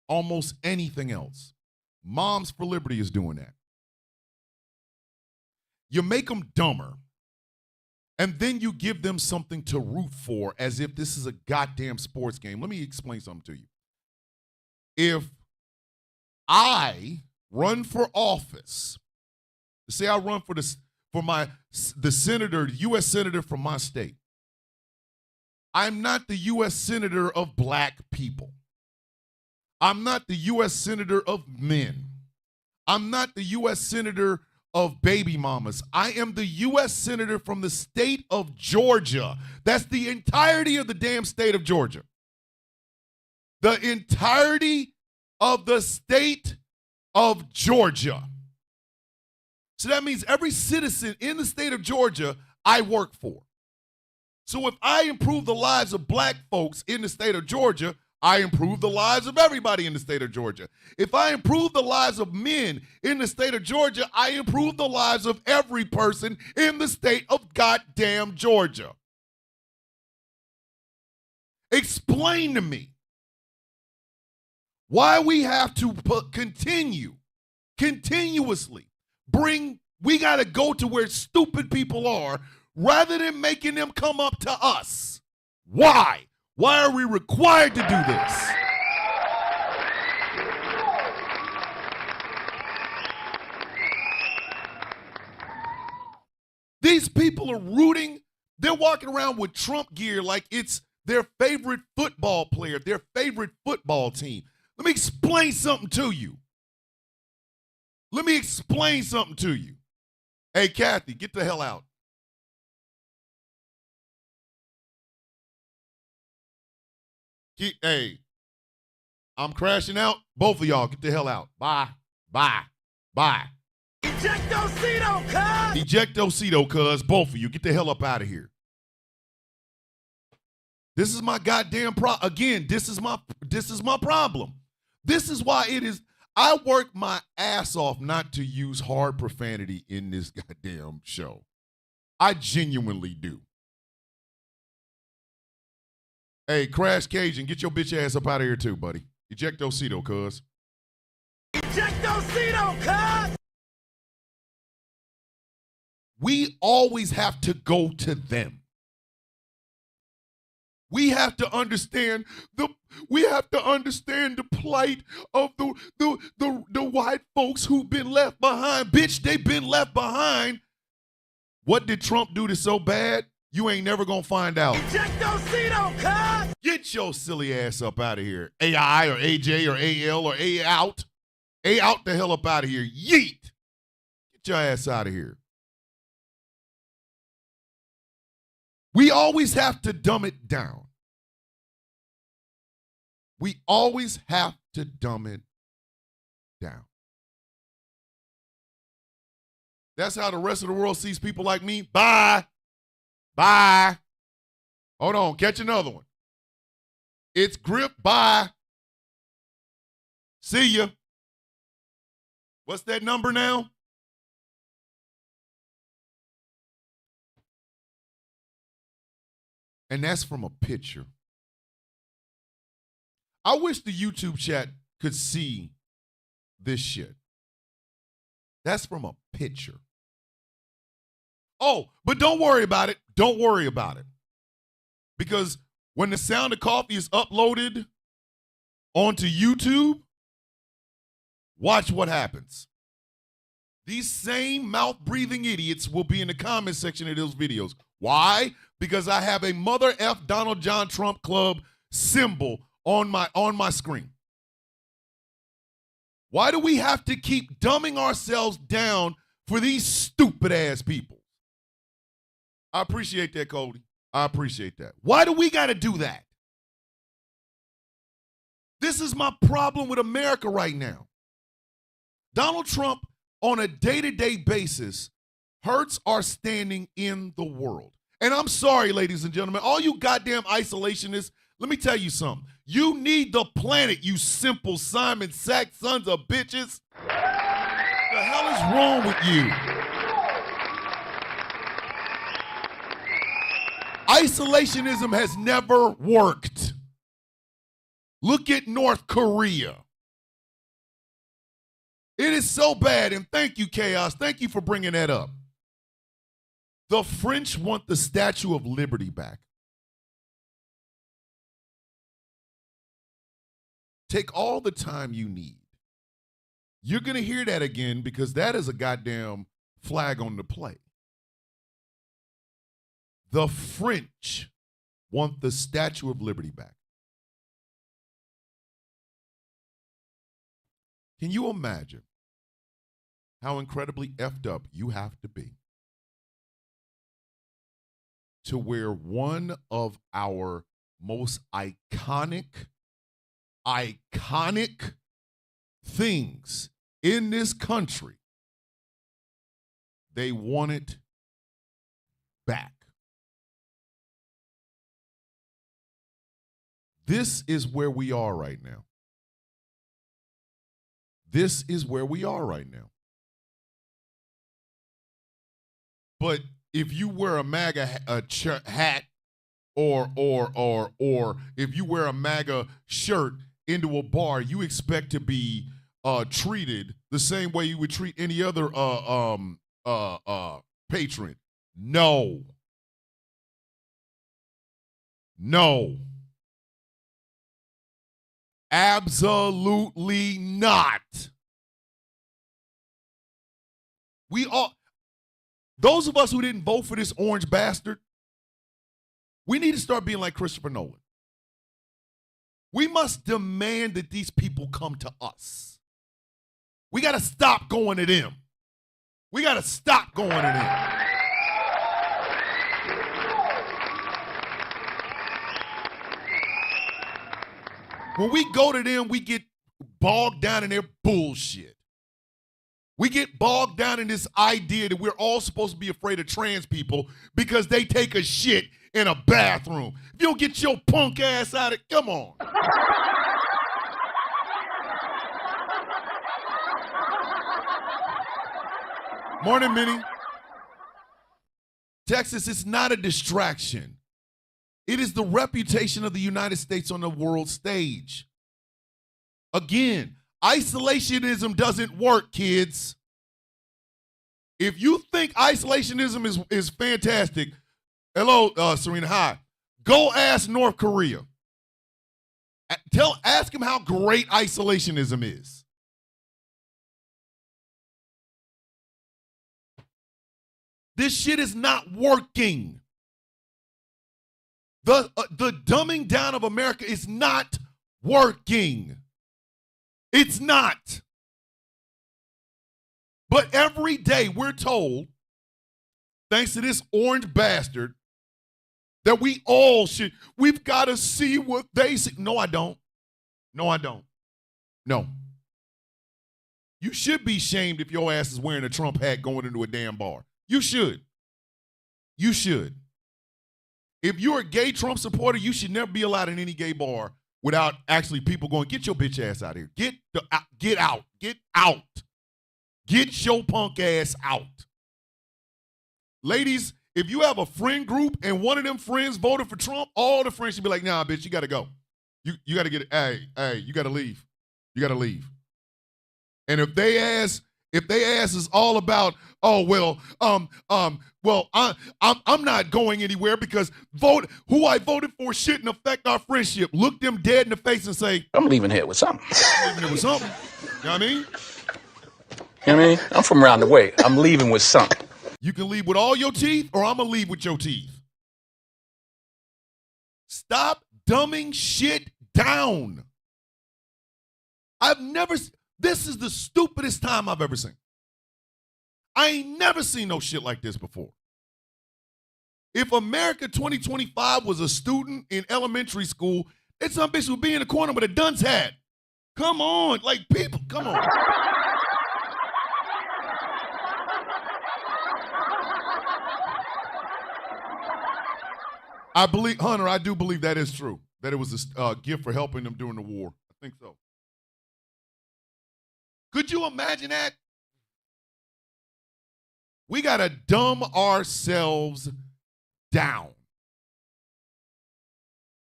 Almost anything else. Moms for Liberty is doing that. You make them dumber, and then you give them something to root for as if this is a goddamn sports game. Let me explain something to you. If I run for office, say I run for the senator, the U.S. senator from my state, I'm not the U.S. senator of black people. I'm not the U.S. senator of men. I'm not the U.S. senator of baby mamas. I am the U.S. senator from the state of Georgia. That's the entirety of the damn state of Georgia. The entirety of the state of Georgia. So that means every citizen in the state of Georgia I work for. So if I improve the lives of black folks in the state of Georgia, I improve the lives of everybody in the state of Georgia. If I improve the lives of men in the state of Georgia, I improve the lives of every person in the state of goddamn Georgia. Explain to me why we have to continuously we got to go to where stupid people are rather than making them come up to us. Why? Why are we required to do this? These people are rooting. They're walking around with Trump gear like it's their favorite football player, their favorite football team. Let me explain something to you. Hey, Kathy, get the hell out. Hey, I'm crashing out. Both of y'all, get the hell out. Bye. Ejectocito, cuz. Both of you, get the hell up out of here. This is my goddamn problem. Again, this is my problem. This is why it is. I work my ass off not to use hard profanity in this goddamn show. I genuinely do. Hey, Crash Cajun, get your bitch ass up out of here too, buddy. Ejectocito, cuz. We always have to go to them. We have to understand the plight of the white folks who've been left behind. Bitch, they've been left behind. What did Trump do that's so bad? You ain't never gonna find out. Get your silly ass up out of here. AI or AJ or AL or A out. A out the hell up out of here. Yeet. Get your ass out of here. We always have to dumb it down. We always have to dumb it down. That's how the rest of the world sees people like me. Bye. Hold on, catch another one. It's grip. Bye. See ya. What's that number now? And that's from a picture I wish the YouTube chat could see this shit. That's from a picture. Oh, but don't worry about it. Don't worry about it. Because when the Sound of Coffee is uploaded onto YouTube, watch what happens. These same mouth-breathing idiots will be in the comment section of those videos. Why? Because I have a Mother F Donald John Trump Club symbol on my screen. Why do we have to keep dumbing ourselves down for these stupid-ass people? I appreciate that, Cody. I appreciate that. Why do we got to do that? This is my problem with America right now. Donald Trump, on a day-to-day basis, hurts our standing in the world. And I'm sorry, ladies and gentlemen, all you goddamn isolationists, let me tell you something. You need the planet, you simple Simon Sack sons of bitches. What the hell is wrong with you? Isolationism has never worked. Look at North Korea. It is so bad, and thank you, Chaos. Thank you for bringing that up. The French want the Statue of Liberty back. Take all the time you need. You're going to hear that again because that is a goddamn flag on the play. The French want the Statue of Liberty back. Can you imagine how incredibly effed up you have to be to where one of our most iconic things in this country, they want it back? This is where we are right now. This is where we are right now. But if you wear a MAGA hat or if you wear a MAGA shirt into a bar, you expect to be treated the same way you would treat any other patron. No. No. Absolutely not. We all, those of us who didn't vote for this orange bastard, we need to start being like Christopher Nolan. We must demand that these people come to us. We got to stop going to them. We got to stop going to them. When we go to them, we get bogged down in their bullshit. We get bogged down in this idea that we're all supposed to be afraid of trans people because they take a shit in a bathroom. If you don't get your punk ass out of it, come on. Morning, Minnie. Texas is not a distraction. It is the reputation of the United States on the world stage. Again, isolationism doesn't work, kids. If you think isolationism is fantastic, hello, Serena, hi. Go ask North Korea. Ask them how great isolationism is. This shit is not working. The dumbing down of America is not working. It's not. But every day we're told, thanks to this orange bastard, that we all should, we've got to see what they see. No, I don't. No, I don't. No. You should be shamed if your ass is wearing a Trump hat going into a damn bar. You should. You should. If you're a gay Trump supporter, you should never be allowed in any gay bar without actually people going, get your bitch ass out of here. Get out. Get out. Get your punk ass out. Ladies, if you have a friend group and one of them friends voted for Trump, all the friends should be like, nah, bitch, you got to go. You got to get hey, you got to leave. You got to leave. And if they ask is all about, oh well, I'm not going anywhere because who I voted for shouldn't affect our friendship. Look them dead in the face and say,
I'm leaving here with something.
I'm leaving it with something. You know what I mean?
You know what I mean? I'm from around the way. I'm leaving with something.
You can leave with all your teeth, or I'm gonna leave with your teeth. Stop dumbing shit down. This is the stupidest time I've ever seen. I ain't never seen no shit like this before. If America 2025 was a student in elementary school, that some bitch would be in the corner with a dunce hat. Come on, like people, come on. Hunter, I do believe that is true. That it was a gift for helping them during the war. I think so. Could you imagine that? We got to dumb ourselves down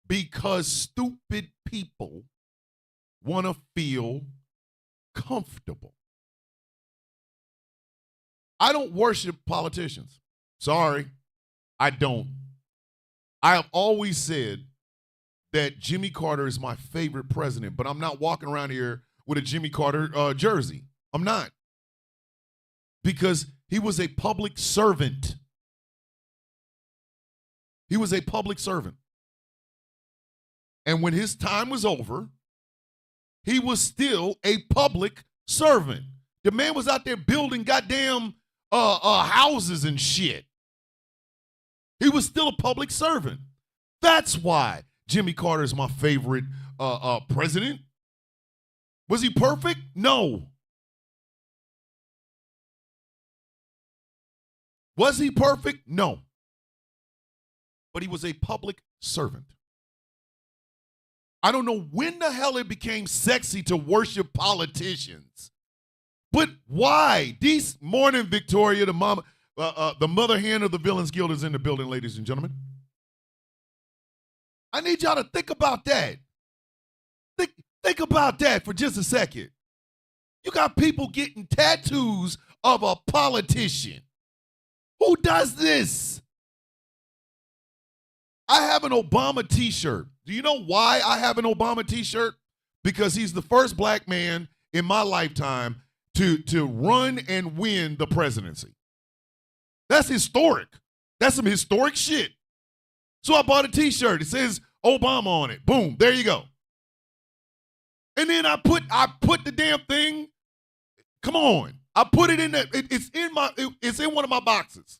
because stupid people want to feel comfortable. I don't worship politicians. Sorry, I don't. I have always said that Jimmy Carter is my favorite president, but I'm not walking around here with a Jimmy Carter jersey. I'm not. Because he was a public servant. He was a public servant. And when his time was over, he was still a public servant. The man was out there building goddamn houses and shit. He was still a public servant. That's why Jimmy Carter is my favorite president. Was he perfect? No. Was he perfect? No. But he was a public servant. I don't know when the hell it became sexy to worship politicians. But why? This morning, Victoria, the mother hen of the Villains Guild is in the building, ladies and gentlemen. I need y'all to think about that. Think about that for just a second. You got people getting tattoos of a politician. Who does this? I have an Obama t-shirt. Do you know why I have an Obama t-shirt? Because he's the first black man in my lifetime to run and win the presidency. That's historic. That's some historic shit. So I bought a t-shirt. It says Obama on it. Boom, there you go. And then I put the damn thing. Come on. I put it in there. It's in one of my boxes.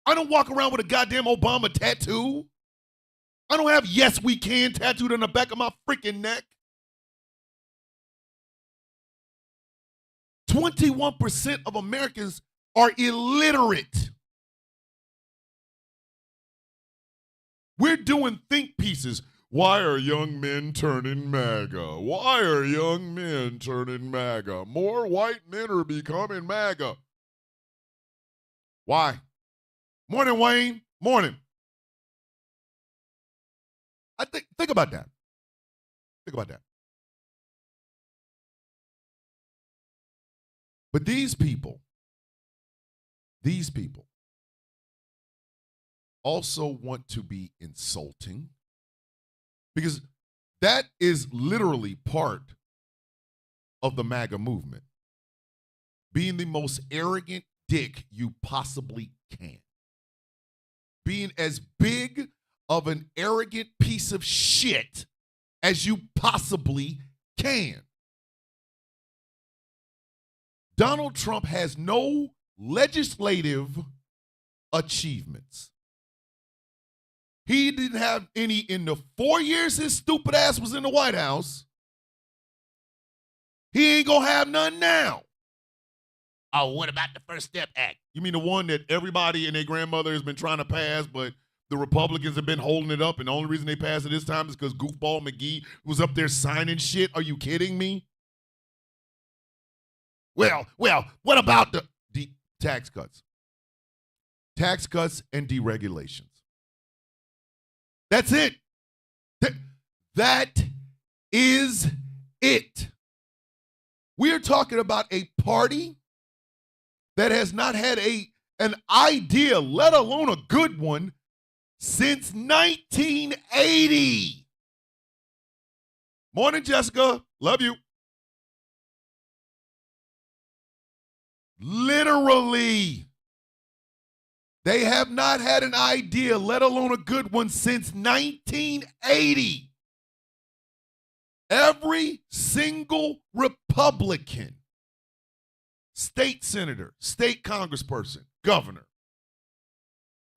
I don't walk around with a goddamn Obama tattoo. I don't have "Yes, we can" tattooed on the back of my freaking neck. 21% of Americans are illiterate. We're doing think pieces. Why are young men turning MAGA? Why are young men turning MAGA? More white men are becoming MAGA. Why? Morning, Wayne. Morning. Think about that. Think about that. But these people also want to be insulting, because that is literally part of the MAGA movement. Being the most arrogant dick you possibly can. Being as big of an arrogant piece of shit as you possibly can. Donald Trump has no legislative achievements. He didn't have any in the 4 years his stupid ass was in the White House. He ain't gonna have none now. Oh, what about the First Step Act? You mean the one that everybody and their grandmother has been trying to pass, but the Republicans have been holding it up, and the only reason they passed it this time is because Goofball McGee was up there signing shit? Are you kidding me? Well, what about the tax cuts? Tax cuts and deregulations. That's it. That is it. We're talking about a party that has not had an idea, let alone a good one, since 1980. Morning, Jessica. Love you. Literally. They have not had an idea, let alone a good one, since 1980. Every single Republican, state senator, state congressperson, governor,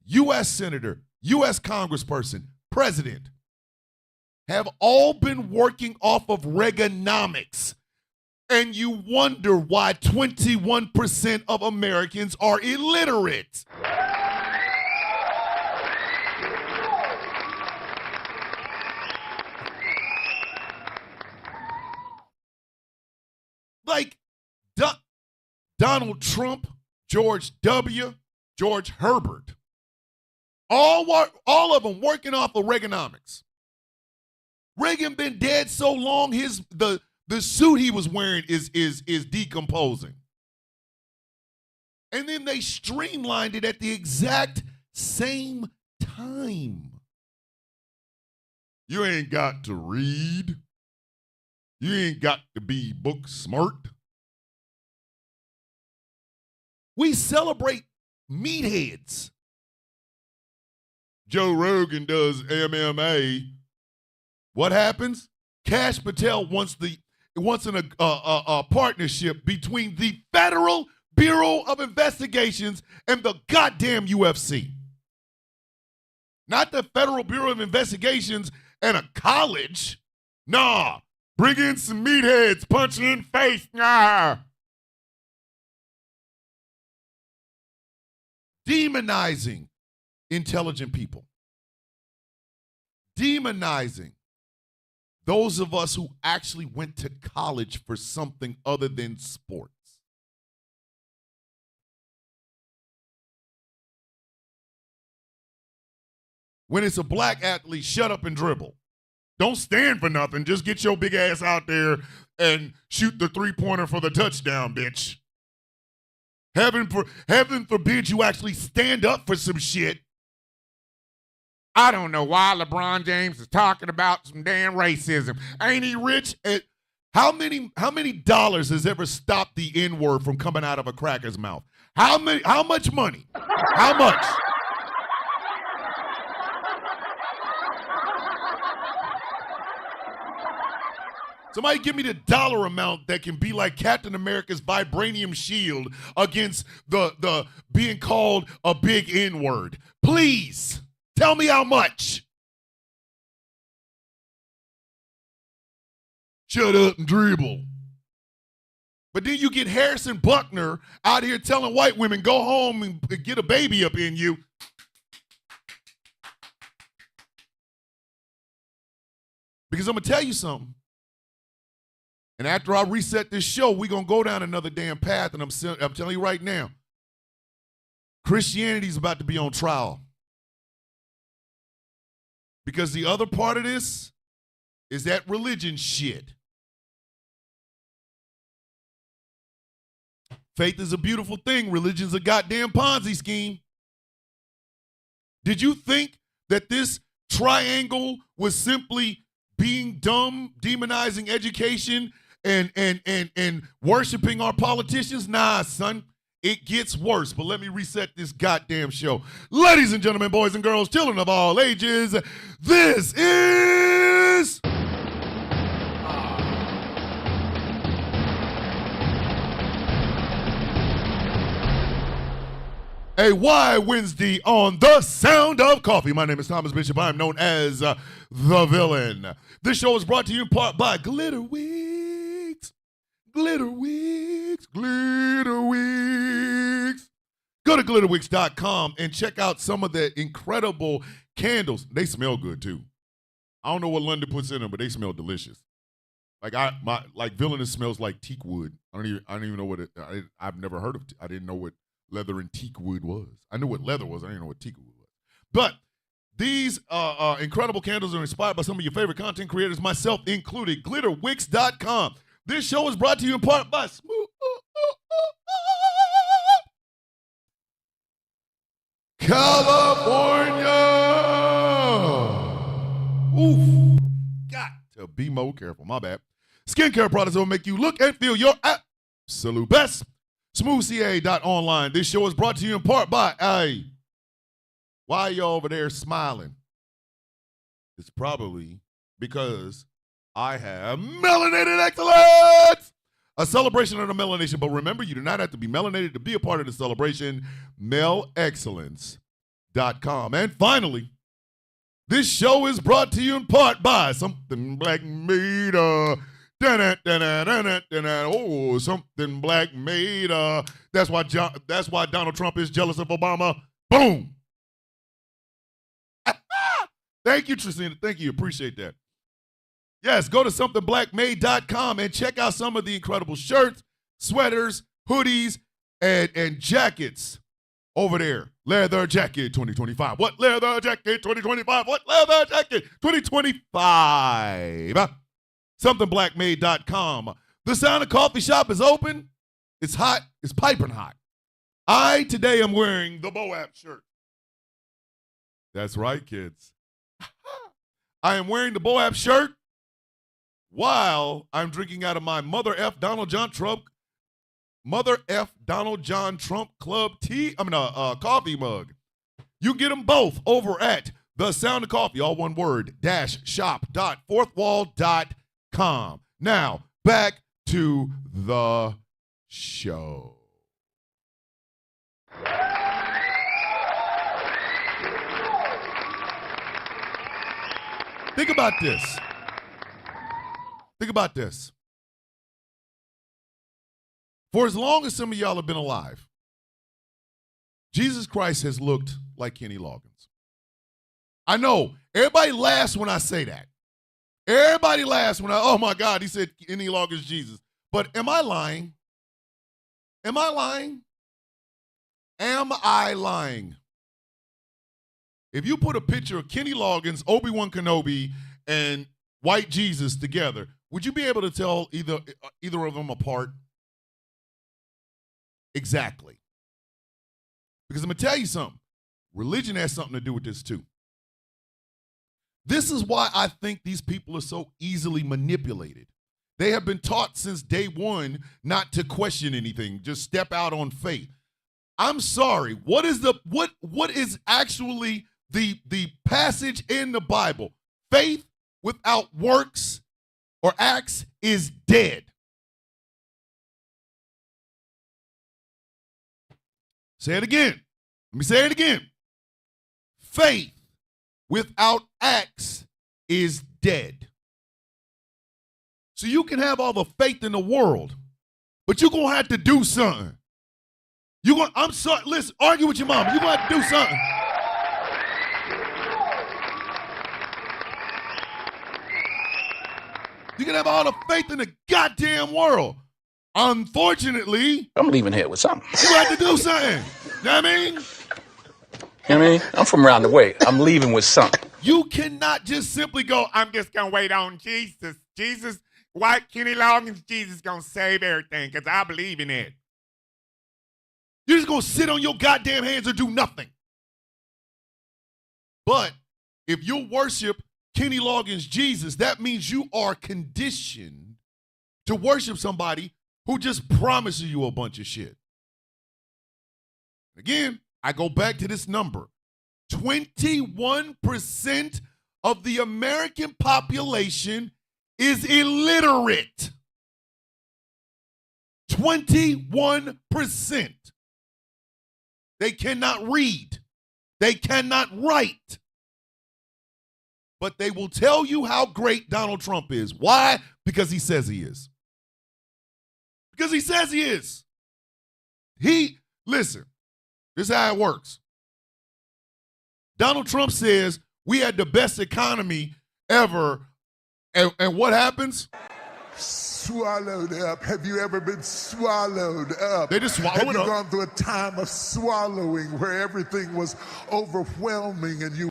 U.S. senator, U.S. congressperson, president, have all been working off of Reaganomics. And you wonder why 21% of Americans are illiterate. Like Donald Trump, George W., George Herbert, all of them working off of Reaganomics. Reagan been dead so long, the suit he was wearing is decomposing. And then they streamlined it at the exact same time. You ain't got to read. You ain't got to be book smart. We celebrate meatheads. Joe Rogan does MMA. What happens? Kash Patel wants a partnership between the Federal Bureau of Investigations and the goddamn UFC. Not the Federal Bureau of Investigations and a college. Nah. Bring in some meatheads, punch in face. Nah. Demonizing intelligent people. Demonizing those of us who actually went to college for something other than sports. When it's a black athlete, shut up and dribble. Don't stand for nothing. Just get your big ass out there and shoot the three-pointer for the touchdown, bitch. Heaven forbid you actually stand up for some shit. I don't know why LeBron James is talking about some damn racism. Ain't he rich? How many dollars has ever stopped the N-word from coming out of a cracker's mouth? How much money? How much? Somebody give me the dollar amount that can be like Captain America's vibranium shield against the being called a big N-word. Please, tell me how much. Shut up and dribble. But then you get Harrison Buckner out here telling white women, go home and get a baby up in you. Because I'm going to tell you something. And after I reset this show, we're going to go down another damn path. And I'm telling you right now, Christianity's about to be on trial. Because the other part of this is that religion shit. Faith is a beautiful thing. Religion's a goddamn Ponzi scheme. Did you think that this triangle was simply being dumb, demonizing education, and worshiping our politicians? Nah, son. It gets worse, but let me reset this goddamn show. Ladies and gentlemen, boys and girls, children of all ages, this is... a Y Wednesday on The Sound of Coffee. My name is Thomas Bishop. I am known as The Villain. This show is brought to you in part by Glitter Wigs. Glitter Wigs. Glitter Wigs. Go to glitterwigs.com and check out some of the incredible candles. They smell good, too. I don't know what London puts in them, but they smell delicious. Like Villainous smells like teak wood. I don't even know what it. I've never heard of. I didn't know what leather and teak wood was. I knew what leather was. I didn't know what teak wood was. But These incredible candles are inspired by some of your favorite content creators, myself included. Glitterwix.com. This show is brought to you in part by Smooth California. Oof. Got to be more careful. My bad. Skincare products that will make you look and feel your absolute best. SmoothCA.online. This show is brought to you in part by, why are you over there smiling? It's probably because I have melanated excellence. A celebration of the melanation. But remember, you do not have to be melanated to be a part of the celebration. MELExcellence.com. And finally, this show is brought to you in part by Something Black Made. Oh, Something Black Made. That's why Donald Trump is jealous of Obama. Boom. Thank you, Tristina. Thank you. Appreciate that. Yes, go to somethingblackmade.com and check out some of the incredible shirts, sweaters, hoodies, and jackets over there. Leather jacket 2025. What leather jacket 2025? What leather jacket 2025? Somethingblackmade.com. The Sound of Coffee Shop is open. It's hot. It's piping hot. Today am wearing the Boab shirt. That's right, kids. I am wearing the Boab shirt while I'm drinking out of my Mother F. Donald John Trump Club coffee mug. You get them both over at The Sound of Coffee, all one word, -shop.fourthwall.com. Now, back to the show. Think about this. Think about this. For as long as some of y'all have been alive, Jesus Christ has looked like Kenny Loggins. I know. Everybody laughs when I say that. Everybody laughs when oh my God, he said Kenny Loggins Jesus. But am I lying? Am I lying? Am I lying? If you put a picture of Kenny Loggins, Obi-Wan Kenobi, and White Jesus together, would you be able to tell either of them apart? Exactly. Because I'm going to tell you something. Religion has something to do with this too. This is why I think these people are so easily manipulated. They have been taught since day one not to question anything, just step out on faith. I'm sorry. What is actually the passage in the Bible? Faith without works or acts is dead. Say it again. Let me say it again. Faith without acts is dead. So you can have all the faith in the world, but you're going to have to do something. I'm sorry, listen, argue with your mama. You're going to have to do something. You can have all the faith in the goddamn world. Unfortunately,
I'm leaving here with something.
you have to do something. You know what I mean?
You know what I mean? I'm from around the way. I'm leaving with something.
You cannot just simply go, I'm just going to wait on Jesus. Jesus, White Kenny Loggins, Jesus going to save everything because I believe in it. You're just going to sit on your goddamn hands or do nothing. But if you worship Kenny Loggins, Jesus, that means you are conditioned to worship somebody who just promises you a bunch of shit. Again, I go back to this number. 21% of the American population is illiterate. 21%. They cannot read. They cannot write. But they will tell you how great Donald Trump is. Why? Because he says he is. Because he says he is. Listen, this is how it works. Donald Trump says we had the best economy ever. And what happens?
Swallowed up. Have you ever been swallowed up?
They just swallow
Have
it
you
up.
gone through a time of swallowing where everything was overwhelming and you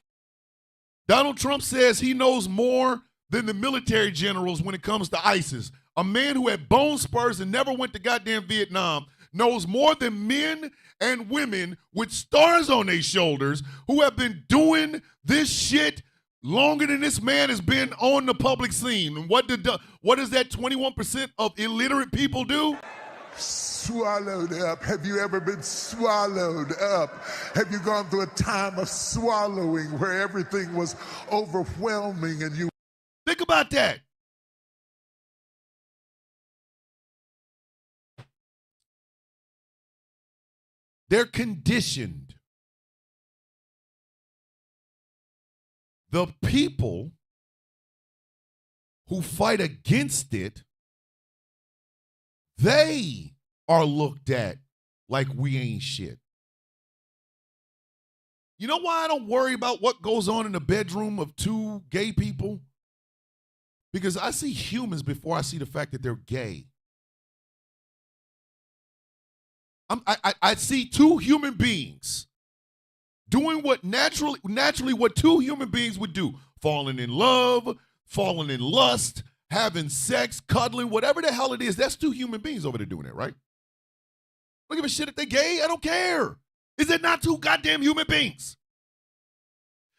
Donald Trump says he knows more than the military generals when it comes to ISIS. A man who had bone spurs and never went to goddamn Vietnam knows more than men and women with stars on their shoulders who have been doing this shit longer than this man has been on the public scene. And what does that 21% of illiterate people do?
Swallowed up. Have you ever been swallowed up? Have you gone through a time of swallowing where everything was overwhelming and you...
Think about that. They're conditioned. The people who fight against it, they are looked at like we ain't shit. You know why I don't worry about what goes on in the bedroom of two gay people? Because I see humans before I see the fact that they're gay. I see two human beings doing what naturally what two human beings would do. Falling in love, falling in lust, having sex, cuddling, whatever the hell it is. That's two human beings over there doing it, right? I don't give a shit if they're gay. I don't care. Is it not two goddamn human beings?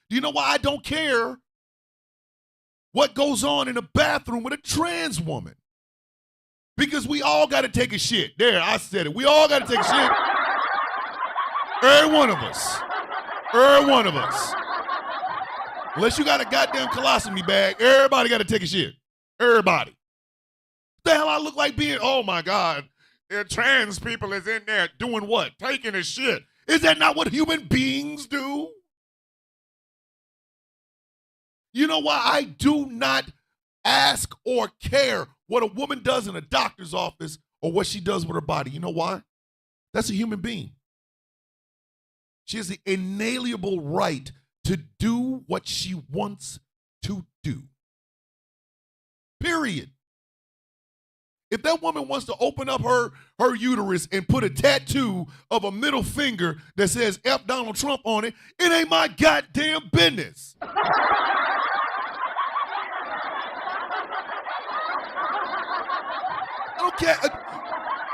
Do you know why I don't care what goes on in a bathroom with a trans woman? Because we all got to take a shit. There, I said it. We all got to take a shit. Every one of us. Every one of us. Unless you got a goddamn colostomy bag, everybody got to take a shit. Everybody. What the hell I look like being, oh my God, trans people is in there doing what? Taking a shit. Is that not what human beings do? You know why I do not ask or care what a woman does in a doctor's office or what she does with her body? You know why? That's a human being. She has the inalienable right to do what she wants to do. Period. If that woman wants to open up her uterus and put a tattoo of a middle finger that says F Donald Trump on it, it ain't my goddamn business. Okay.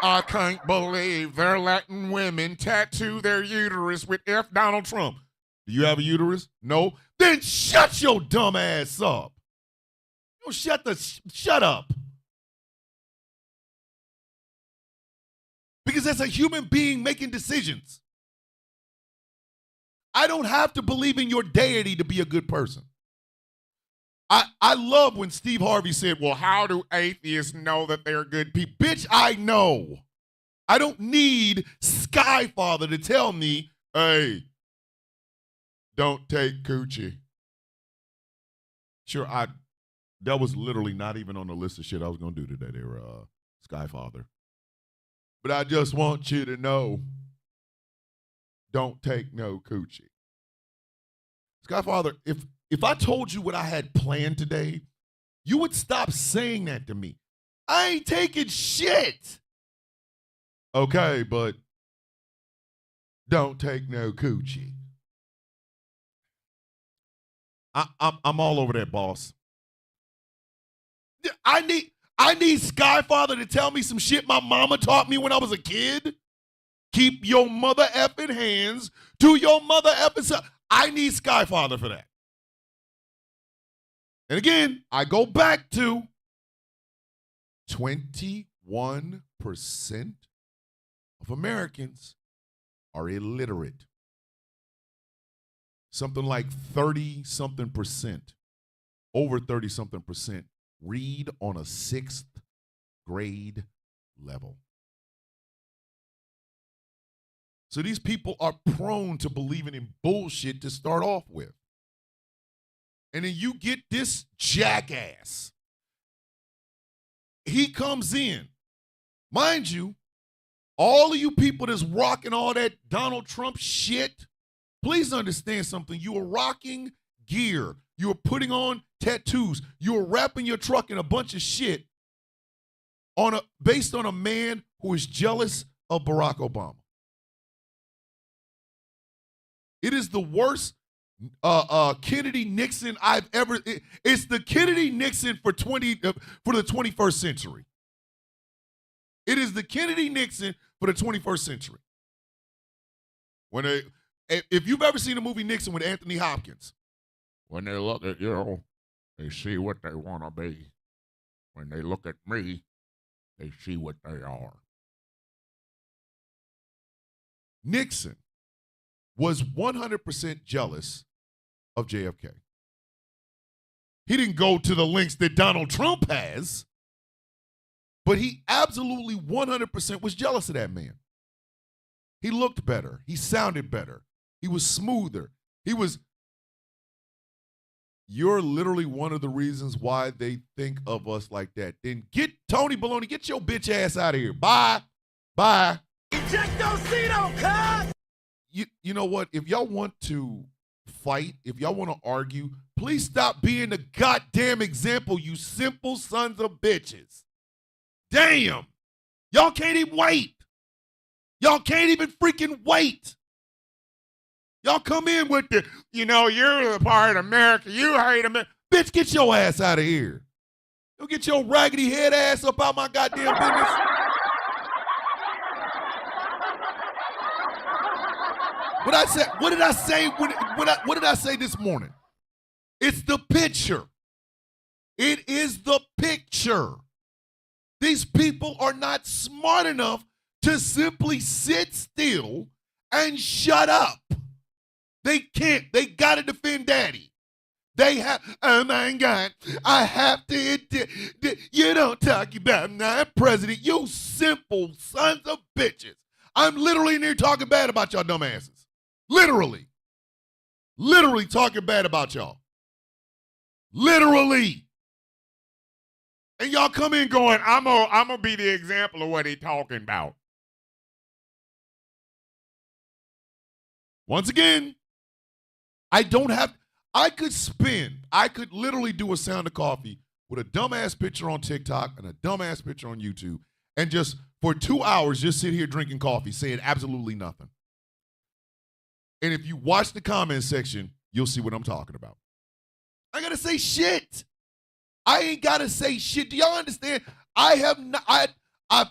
I can't believe they're letting women tattoo their uterus with F Donald Trump. Do you have a uterus? No. Then shut your dumb ass up. You shut up. Because that's a human being making decisions. I don't have to believe in your deity to be a good person. I love when Steve Harvey said, well, how do atheists know that they're good people? Bitch, I know. I don't need Skyfather to tell me, hey, don't take coochie. Sure, that was literally not even on the list of shit I was going to do today. They were Skyfather. But I just want you to know, don't take no coochie. Skyfather, if I told you what I had planned today, you would stop saying that to me. I ain't taking shit. Okay, but don't take no coochie. I'm all over that, boss. I need Skyfather to tell me some shit my mama taught me when I was a kid. Keep your mother effing hands to your mother effing son. I need Skyfather for that. And again, I go back to 21% of Americans are illiterate. Something like 30-something%, over 30-something% read on a 6th grade level. So these people are prone to believing in bullshit to start off with. And then you get this jackass. He comes in. Mind you, all of you people that's rocking all that Donald Trump shit, please understand something. You are rocking gear. You are putting on tattoos. You are wrapping your truck in a bunch of shit based on a man who is jealous of Barack Obama. It is the worst Kennedy Nixon I've ever. It's the Kennedy Nixon for the 21st century. It is the Kennedy Nixon for the 21st century. If you've ever seen the movie Nixon with Anthony Hopkins,
When they look at you, they see what they want to be. When they look at me, they see what they are.
Nixon was 100% jealous of JFK. He didn't go to the lengths that Donald Trump has, but he absolutely 100% was jealous of that man. He looked better. He sounded better. He was smoother. You're literally one of the reasons why they think of us like that. Then get Tony Baloney, get your bitch ass out of here. Bye. Bye.
Ejectocito, cut!
You know what? If y'all want to fight, if y'all want to argue, please stop being the goddamn example, you simple sons of bitches. Damn. Y'all can't even wait. Y'all can't even freaking wait. Y'all come in with the, you're a part of America. You hate America. Bitch, get your ass out of here. You'll get your raggedy head ass up out my goddamn business. What did I say? What did I say this morning? It's the picture. It is the picture. These people are not smart enough to simply sit still and shut up. They can't. They got to defend daddy. They have, oh my God, I have to, you don't talk about my president, you simple sons of bitches. I'm literally in here talking bad about y'all dumbasses. Literally talking bad about y'all. Literally. And y'all come in going, I'm gonna be the example of what he talking about. Once again, I could literally do a sound of coffee with a dumbass picture on TikTok and a dumbass picture on YouTube and just for 2 hours just sit here drinking coffee saying absolutely nothing. And if you watch the comment section, you'll see what I'm talking about. I gotta say shit. I ain't gotta say shit. Do y'all understand? I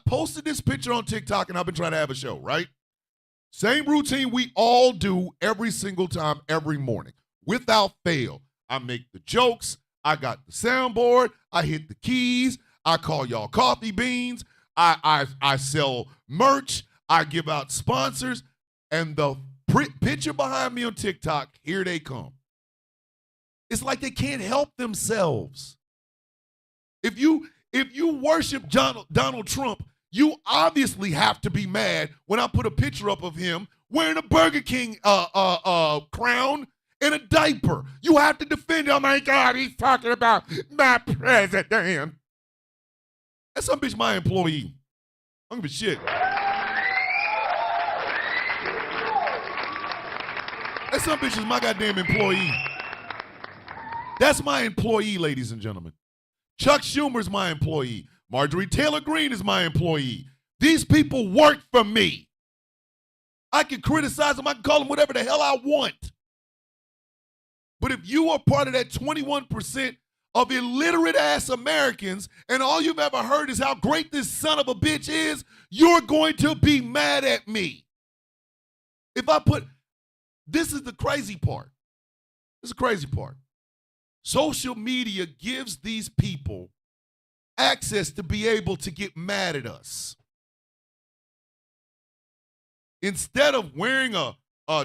posted this picture on TikTok and I've been trying to have a show, right? Same routine we all do every single time, every morning, without fail. I make the jokes. I got the soundboard. I hit the keys. I call y'all coffee beans. I sell merch. I give out sponsors. And the picture behind me on TikTok, here they come. It's like they can't help themselves. If you worship Donald Trump, you obviously have to be mad when I put a picture up of him wearing a Burger King crown and a diaper. You have to defend him. Oh my God, he's talking about my president. That's some bitch my employee. I don't give a shit. That some bitch is my goddamn employee. That's my employee, ladies and gentlemen. Chuck Schumer's my employee. Marjorie Taylor Greene is my employee. These people work for me. I can criticize them. I can call them whatever the hell I want. But if you are part of that 21% of illiterate-ass Americans and all you've ever heard is how great this son of a bitch is, you're going to be mad at me. This is the crazy part. This is the crazy part. Social media gives these people access to be able to get mad at us. Instead of wearing a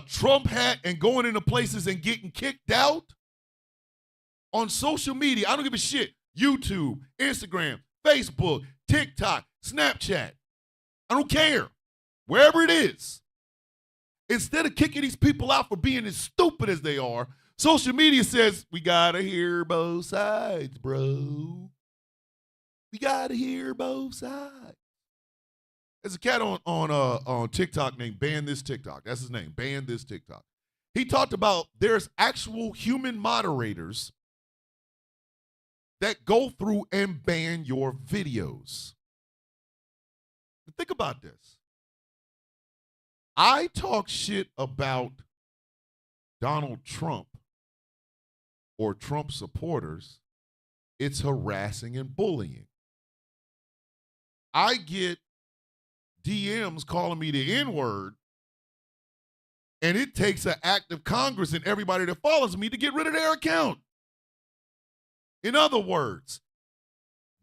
Trump hat and going into places and getting kicked out, on social media, I don't give a shit. YouTube, Instagram, Facebook, TikTok, Snapchat. I don't care. Wherever it is. Instead of kicking these people out for being as stupid as they are, social media says, we gotta hear both sides, bro. We gotta hear both sides. There's a cat on TikTok named Ban This TikTok. That's his name, Ban This TikTok. He talked about there's actual human moderators that go through and ban your videos. Think about this. I talk shit about Donald Trump or Trump supporters, it's harassing and bullying. I get DMs calling me the N-word, and it takes an act of Congress and everybody that follows me to get rid of their account. In other words,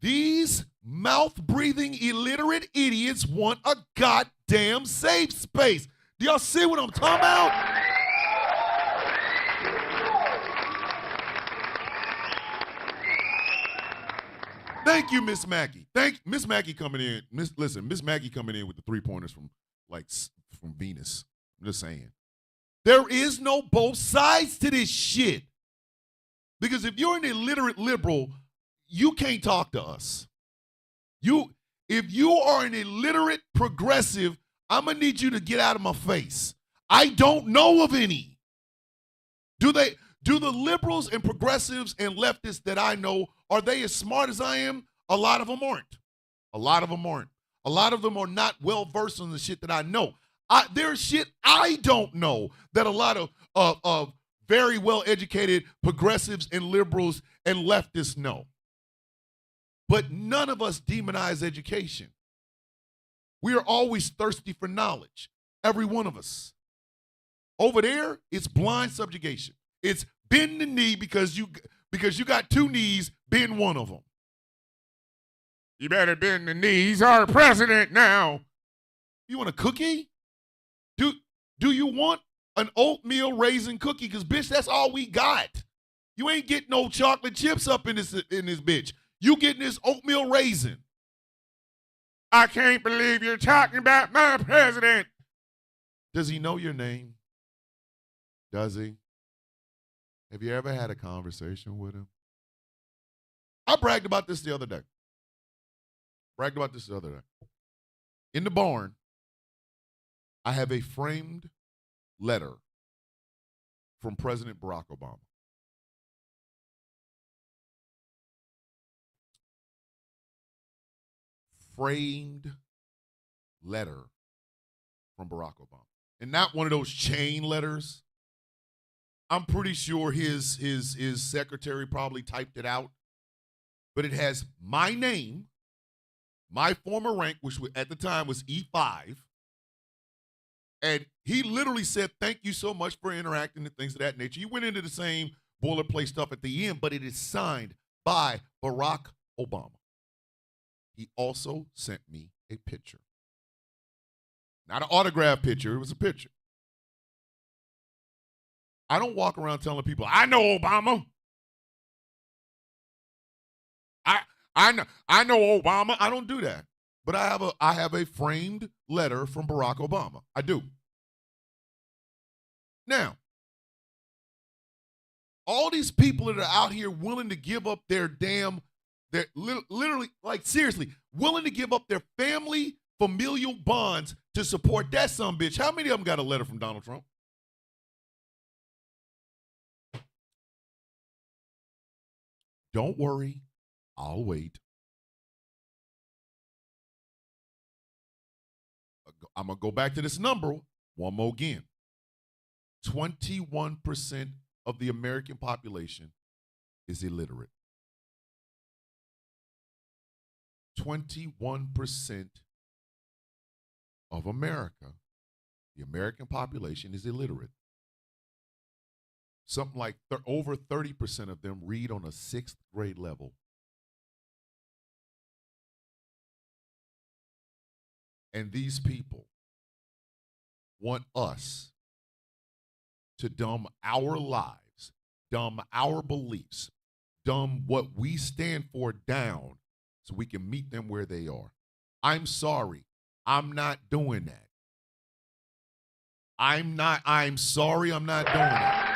these mouth-breathing, illiterate idiots want a goddamn safe space. Do y'all see what I'm talking about? Thank you, Miss Mackey. Miss Mackey coming in. Miss Mackey coming in with the 3-pointers from Venus. I'm just saying. There is no both sides to this shit. Because if you're an illiterate liberal, you can't talk to us. If you are an illiterate progressive, I'm gonna need you to get out of my face. I don't know of any. Do the liberals and progressives and leftists that I know, are they as smart as I am? A lot of them aren't. A lot of them aren't. A lot of them are not well versed on the shit that I know. There's shit I don't know that a lot of very well educated progressives and liberals and leftists know. But none of us demonize education. We are always thirsty for knowledge. Every one of us. Over there, it's blind subjugation. It's bend the knee because you got 2 knees, bend one of them.
You better bend the knee. He's our president now.
You want a cookie? Do you want an oatmeal raisin cookie? Because, bitch, that's all we got. You ain't getting no chocolate chips up in this bitch. You getting this oatmeal raisin.
I can't believe you're talking about my president.
Does he know your name? Does he? Have you ever had a conversation with him? I bragged about this the other day. In the barn, I have a framed letter from President Barack Obama. Framed letter from Barack Obama. And not one of those chain letters. I'm pretty sure his secretary probably typed it out. But it has my name, my former rank, which at the time was E5. And he literally said, thank you so much for interacting and things of that nature. He went into the same boilerplate stuff at the end, but it is signed by Barack Obama. He also sent me a picture. Not an autographed picture, it was a picture. I don't walk around telling people, I know Obama. I know Obama. I don't do that. But I have a framed letter from Barack Obama. I do. Now, all these people that are out here willing to give up their literally, like seriously, willing to give up their family, familial bonds to support that sumbitch. How many of them got a letter from Donald Trump? Don't worry, I'll wait. I'm going to go back to this number one more again. 21% of the American population is illiterate. 21% of America, the American population, is illiterate. Something like over 30% of them read on a 6th grade level. And these people want us to dumb our lives, dumb our beliefs, dumb what we stand for down so we can meet them where they are. I'm sorry. I'm not doing that. I'm sorry, I'm not doing that.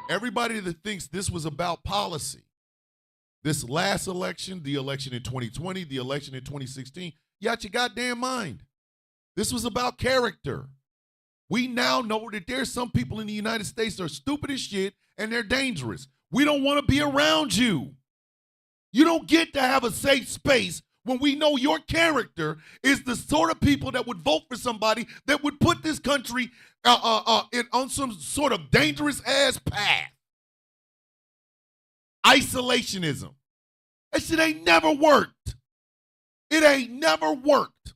Everybody that thinks this was about policy, this last election, the election in 2020, the election in 2016, you out your goddamn mind. This was about character. We now know that there's some people in the United States that are stupid as shit and they're dangerous. We don't want to be around you. You don't get to have a safe space when we know your character is the sort of people that would vote for somebody that would put this country on some sort of dangerous ass path. Isolationism. That shit ain't never worked. It ain't never worked.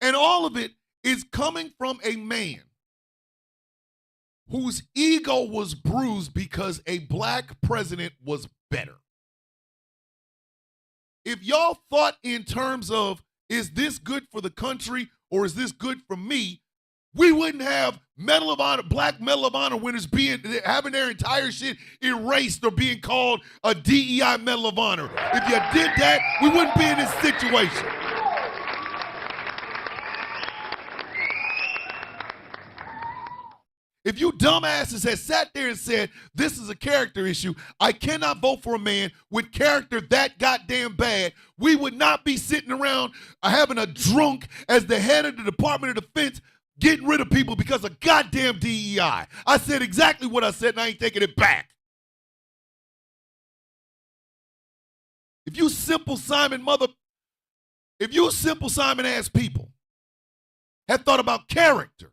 And all of it is coming from a man whose ego was bruised because a black president was better. If y'all thought in terms of, is this good for the country or is this good for me, we wouldn't have Medal of Honor, Black Medal of Honor winners having their entire shit erased or being called a DEI Medal of Honor. If you did that, we wouldn't be in this situation. If you dumbasses had sat there and said, this is a character issue, I cannot vote for a man with character that goddamn bad, we would not be sitting around having a drunk as the head of the Department of Defense getting rid of people because of goddamn DEI. I said exactly what I said and I ain't taking it back. If you simple Simon ass people had thought about character,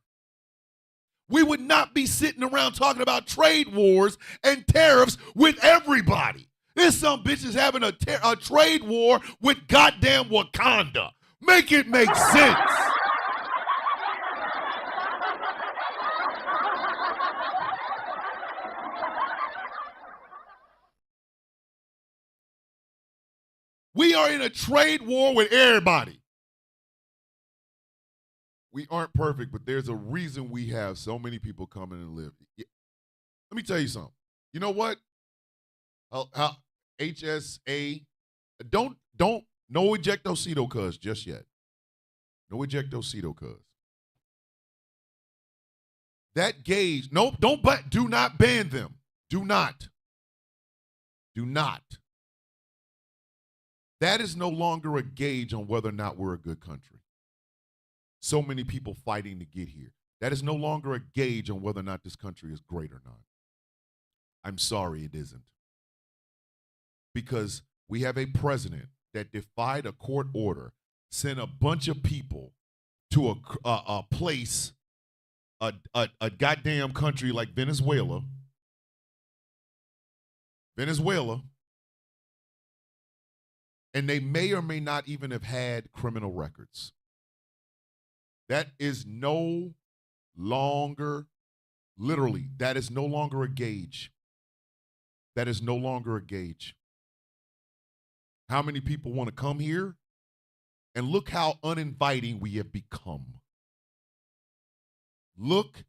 we would not be sitting around talking about trade wars and tariffs with everybody. There's some bitches having a trade war with goddamn Wakanda. Make it make sense. We are in a trade war with everybody. We aren't perfect, but there's a reason we have so many people coming and live. Let me tell you something. You know what? How HSA, don't no ejectocito cuz just yet. No ejectocito cuz. That gauge, no, do not ban them. Do not. Do not. That is no longer a gauge on whether or not we're a good country. So many people fighting to get here. That is no longer a gauge on whether or not this country is great or not. I'm sorry, it isn't. Because we have a president that defied a court order, sent a bunch of people to a place, a goddamn country like Venezuela. And they may or may not even have had criminal records. That is no longer, literally, that is no longer a gauge. That is no longer a gauge. How many people want to come here? And look how uninviting we have become. Look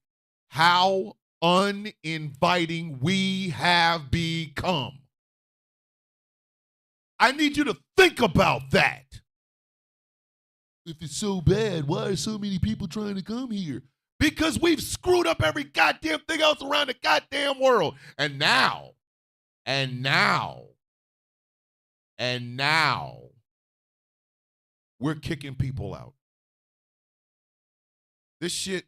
how uninviting we have become. I need you to think about that. If it's so bad, why are so many people trying to come here? Because we've screwed up every goddamn thing else around the goddamn world. And now, we're kicking people out. This shit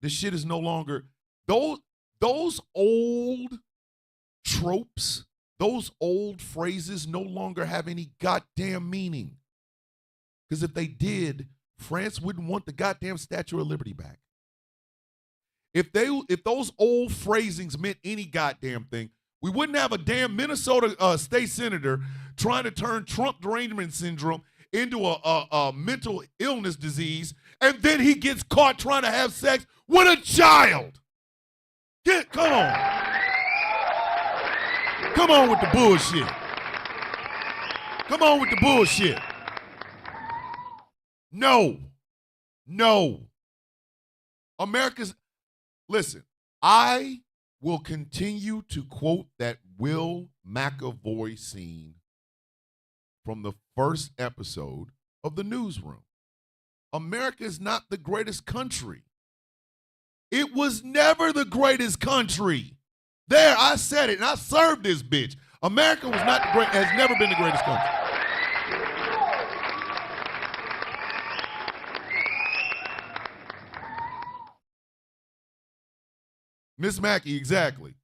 is no longer, those old tropes, those old phrases no longer have any goddamn meaning. Because if they did, France wouldn't want the goddamn Statue of Liberty back. If those old phrasings meant any goddamn thing, we wouldn't have a damn Minnesota state senator trying to turn Trump derangement syndrome into a mental illness disease, and then he gets caught trying to have sex with a child. Come on. Come on with the bullshit. Come on with the bullshit. No. Listen, I will continue to quote that Will McAvoy scene from the first episode of The Newsroom. America is not the greatest country. It was never the greatest country. There, I said it, and I served this bitch. America was not has never been the greatest country. Miss Mackey, exactly.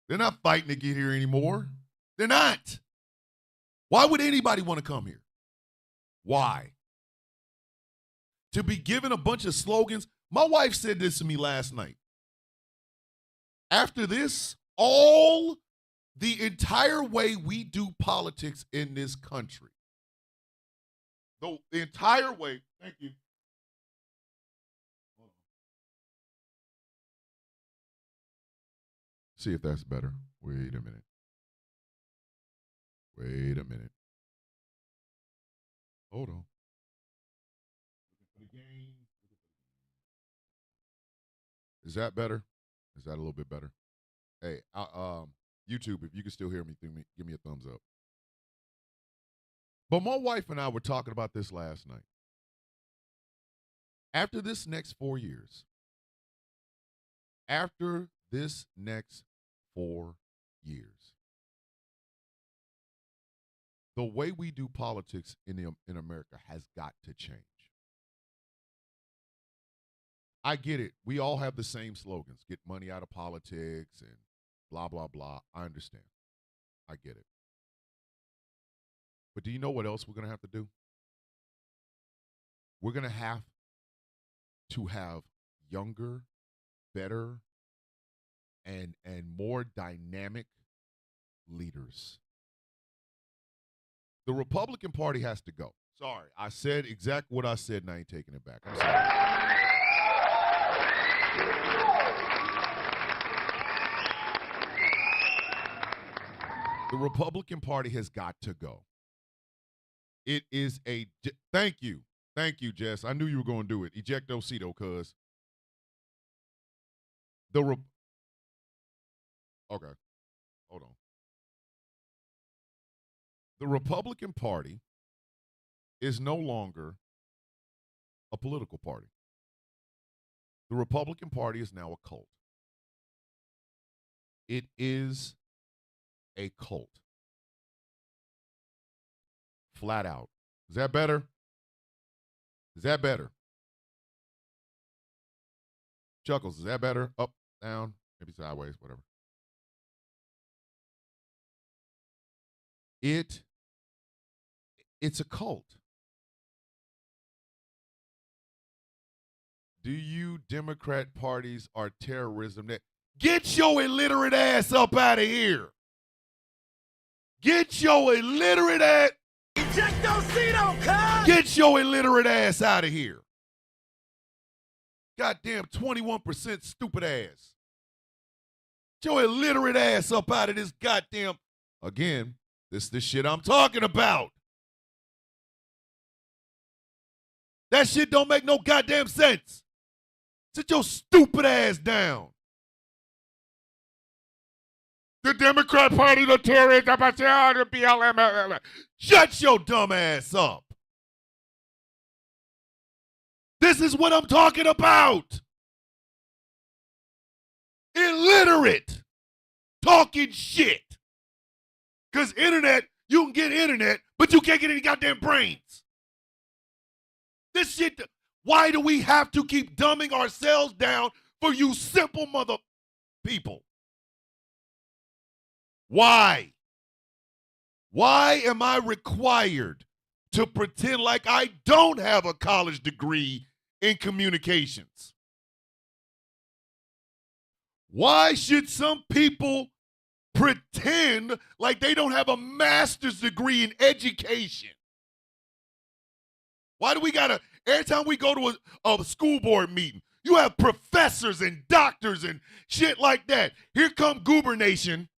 They're not fighting to get here anymore. They're not. Why would anybody want to come here? Why? To be given a bunch of slogans. My wife said this to me last night. After this, the entire way we do politics in this country, the entire way, thank you. See if that's better. Wait a minute. Hold on. Is that better? Is that a little bit better? Hey, YouTube, if you can still hear me, give me a thumbs up. But my wife and I were talking about this last night. After this next 4 years, the way we do politics in America has got to change. I get it. We all have the same slogans. Get money out of politics and blah, blah, blah. I understand. I get it. But do you know what else we're going to have to do? We're going to have younger, better, and more dynamic leaders. The Republican Party has to go. Sorry, I said exactly what I said and I ain't taking it back. I'm sorry. The Republican Party has got to go. It is thank you, Jess. I knew you were going to do it. Ejectocito, cuz. Okay, hold on. The Republican Party is no longer a political party. The Republican Party is now a cult. It is a cult. Flat out. Is that better? Chuckles, is that better? Up, down, maybe sideways, whatever. It's a cult. Do you Democrat parties are terrorism? Get your illiterate ass up out of here. Get your illiterate ass.
Ejectocito, cuz!
Get your illiterate ass out of here. Goddamn 21% stupid ass. Get your illiterate ass up out of this goddamn. Again, this is the shit I'm talking about. That shit don't make no goddamn sense. Sit your stupid ass down. The Democrat Party, the terrorists, the BLM. Shut your dumb ass up. This is what I'm talking about. Illiterate. Talking shit. Because internet, you can get internet, but you can't get any goddamn brains. This shit, why do we have to keep dumbing ourselves down for you simple mother people? Why? Why am I required to pretend like I don't have a college degree in communications? Why should some people pretend like they don't have a master's degree in education? Why do we gotta, every time we go to a school board meeting, you have professors and doctors and shit like that. Here come Goober Nation.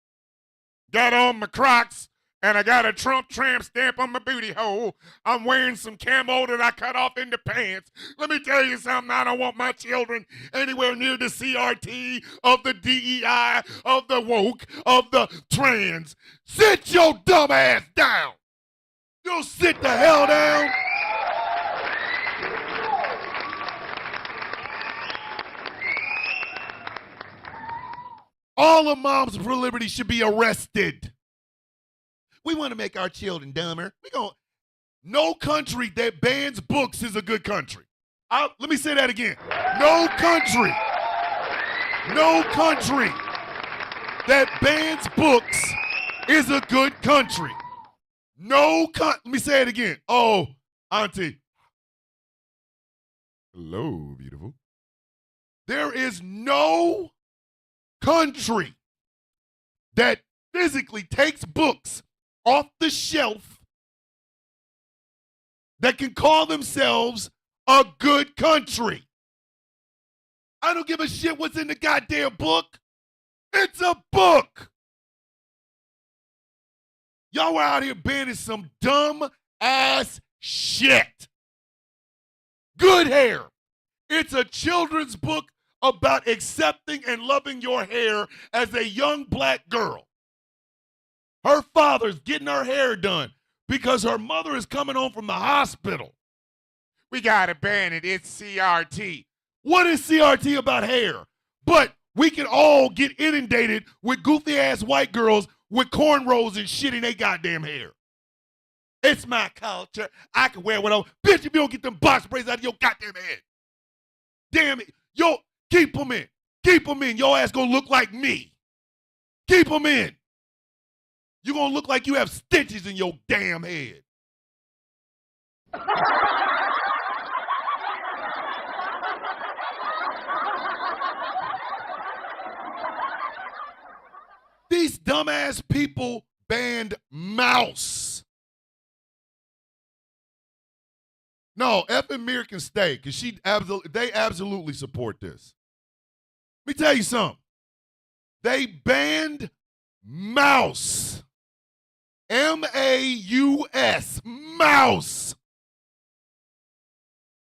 Got on my Crocs, and I got a Trump tramp stamp on my booty hole. I'm wearing some camo that I cut off in the pants. Let me tell you something, I don't want my children anywhere near the CRT, of the DEI, of the woke, of the trans. Sit your dumb ass down. You sit the hell down. All the moms for liberty should be arrested. We want to make our children dumber. No country that bans books is a good country. Let me say that again. No country that bans books is a good country. Let me say it again. Oh, Auntie. Hello, beautiful. There is no country that physically takes books off the shelf that can call themselves a good country. I don't give a shit what's in the goddamn book. It's a book. Y'all were out here banning some dumb ass shit. Good Hair. It's a children's book about accepting and loving your hair as a young black girl. Her father's getting her hair done because her mother is coming home from the hospital. We gotta ban it. It's CRT. What is CRT about hair? But we can all get inundated with goofy ass white girls with cornrows and shit in their goddamn hair. It's my culture. I can wear whatever. Bitch, if you don't get them box braids out of your goddamn head. Damn it. Yo, keep them in. Keep them in. Your ass gonna look like me. Keep them in. You gonna look like you have stitches in your damn head. These dumbass people banned Mouse. No, F and Mir can stay because they absolutely support this. Let me tell you something. They banned Mouse. M-A-U-S. Mouse.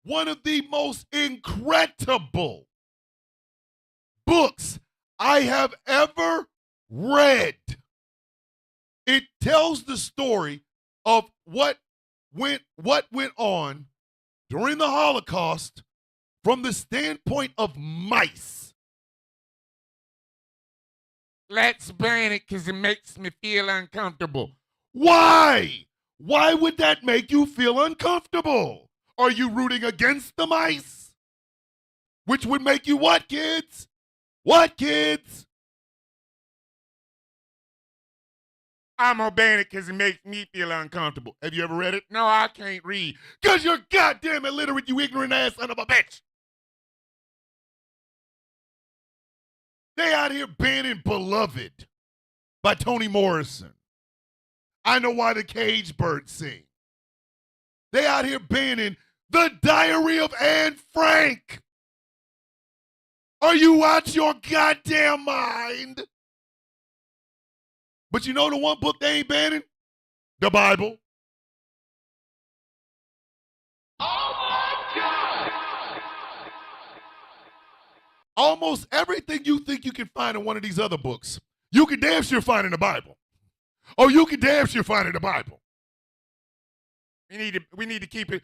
One of the most incredible books I have ever read. It tells the story of what went on during the Holocaust from the standpoint of mice. Let's ban it because it makes me feel uncomfortable. Why? Why would that make you feel uncomfortable? Are you rooting against the mice? Which would make you what, kids? What, kids? I'm gonna ban it because it makes me feel uncomfortable. Have you ever read it? No, I can't read. Because you're goddamn illiterate, you ignorant ass son of a bitch. They out here banning Beloved by Toni Morrison. I Know Why the Cage Bird Sing. They out here banning The Diary of Anne Frank. Are you out your goddamn mind? But you know the one book they ain't banning? The Bible. Oh my God! Almost everything you think you can find in one of these other books, you can damn sure find in the Bible. Or you can damn sure find in the Bible. We need to keep it.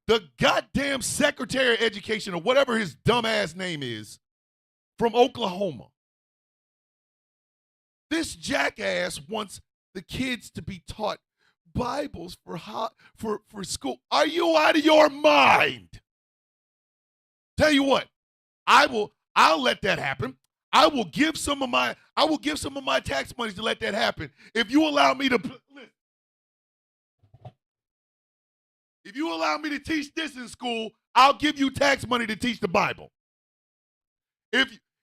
The goddamn Secretary of Education, or whatever his dumbass name is, from Oklahoma. This jackass wants the kids to be taught Bibles for school. Are you out of your mind? Tell you what, I'll let that happen. I will give some of my tax money to let that happen. If you allow me to listen, if you allow me to teach this in school, I'll give you tax money to teach the Bible.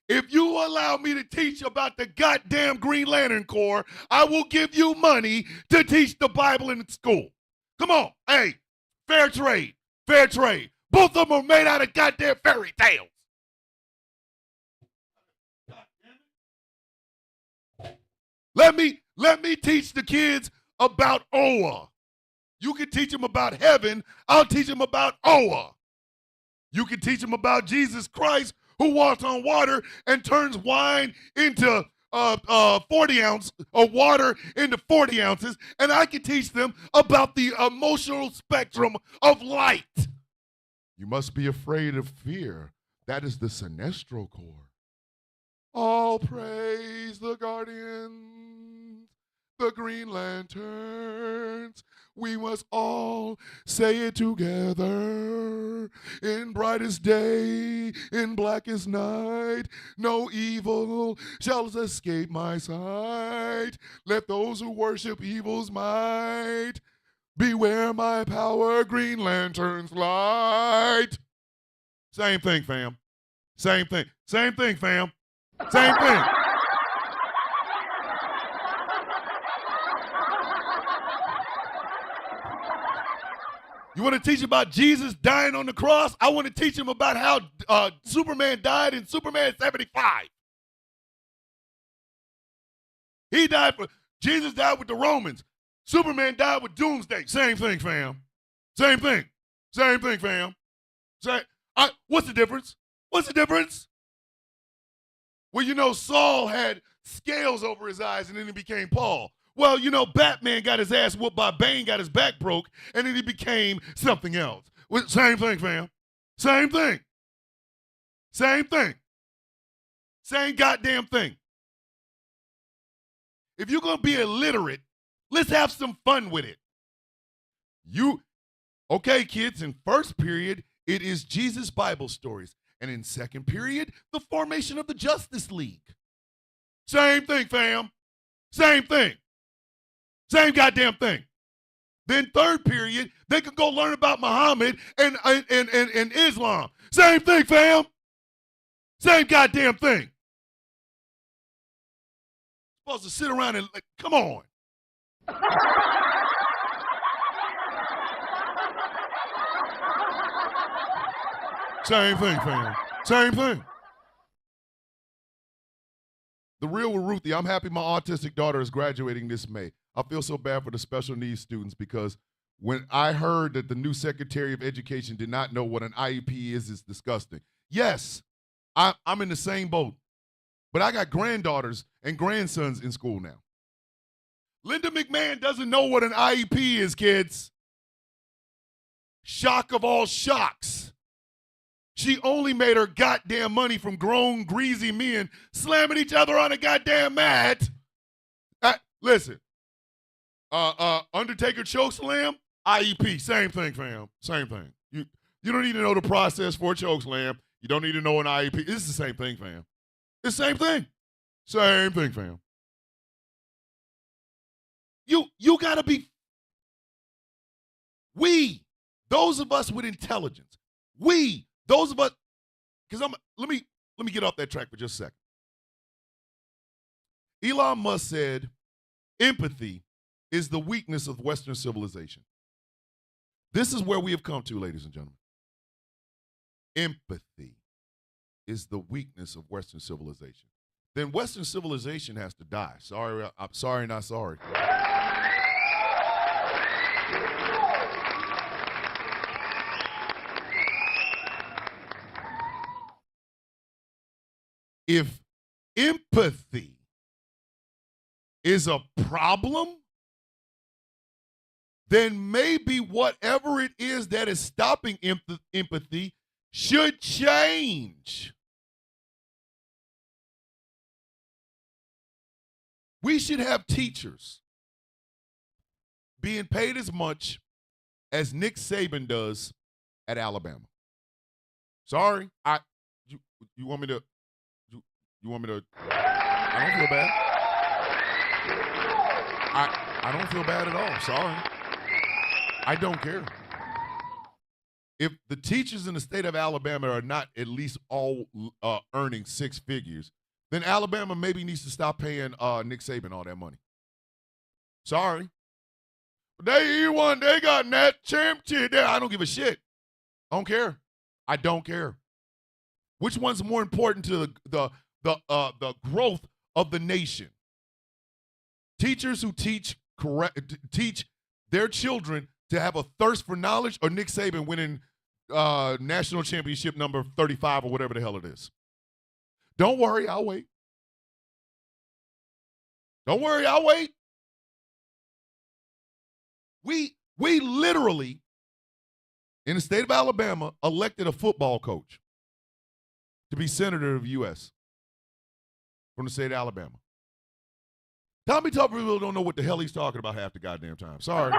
If you allow me to teach about the goddamn Green Lantern Corps, I will give you money to teach the Bible in school. Come on. Hey, fair trade. Fair trade. Both of them are made out of goddamn fairy tales. Let me teach the kids about Oa. You can teach them about heaven. I'll teach them about Oa. You can teach them about Jesus Christ, who walks on water and turns wine into 40 ounces, or water into 40 ounces, and I can teach them about the emotional spectrum of light. You must be afraid of fear. That is the Sinestro Corps. All praise the guardians, the Green Lanterns. We must all say it together. In brightest day, in blackest night, no evil shall escape my sight. Let those who worship evil's might Beware my power, Green Lantern's light. Same thing, fam. Same thing. Same thing, fam. Same thing. You want to teach about Jesus dying on the cross? I want to teach him about how Superman died in Superman 75. Jesus died with the Romans. Superman died with Doomsday. Same thing, fam. Same thing. Same thing, fam. What's the difference? What's the difference? Well, you know, Saul had scales over his eyes and then he became Paul. Well, you know, Batman got his ass whooped by Bane, got his back broke, and then he became something else. Same thing, fam. Same thing. Same thing. Same goddamn thing. If you're going to be illiterate, let's have some fun with it. Okay, kids, in first period, it is Jesus' Bible stories. And in second period, the formation of the Justice League. Same thing, fam. Same thing. Same goddamn thing. Then third period, they could go learn about Muhammad and Islam. Same thing, fam. Same goddamn thing. Supposed to sit around and, come on. Same thing, fam. Same thing. The Real with Ruthie. I'm happy my autistic daughter is graduating this May. I feel so bad for the special needs students because when I heard that the new Secretary of Education did not know what an IEP is, it's disgusting. Yes, I'm in the same boat, but I got granddaughters and grandsons in school now. Linda McMahon doesn't know what an IEP is, kids. Shock of all shocks. She only made her goddamn money from grown, greasy men slamming each other on a goddamn mat. Listen, Undertaker chokeslam, IEP, same thing, fam. Same thing. You don't need to know the process for a chokeslam. You don't need to know an IEP. It's the same thing, fam. It's the same thing. Same thing, fam. You gotta be. Those of us with intelligence, those of us, because let me get off that track for just a second. Elon Musk said, empathy is the weakness of Western civilization. This is where we have come to, ladies and gentlemen. Empathy is the weakness of Western civilization. Then Western civilization has to die. Sorry, I'm sorry, not sorry. If empathy is a problem, then maybe whatever it is that is stopping empathy should change. We should have teachers being paid as much as Nick Saban does at Alabama. Sorry, you want me to? You want me to? I don't feel bad. I don't feel bad at all. Sorry. I don't care. If the teachers in the state of Alabama are not at least all earning six figures, then Alabama maybe needs to stop paying Nick Saban all that money. Sorry. They got that championship there. I don't give a shit. I don't care. I don't care. Which one's more important to the growth of the nation? Teachers who teach their children to have a thirst for knowledge, or Nick Saban winning national championship number 35 or whatever the hell it is. Don't worry, I'll wait. Don't worry, I'll wait. We literally, in the state of Alabama, elected a football coach to be senator of the U.S. from the state of Alabama. Tommy Tuberville don't know what the hell he's talking about half the goddamn time. Sorry.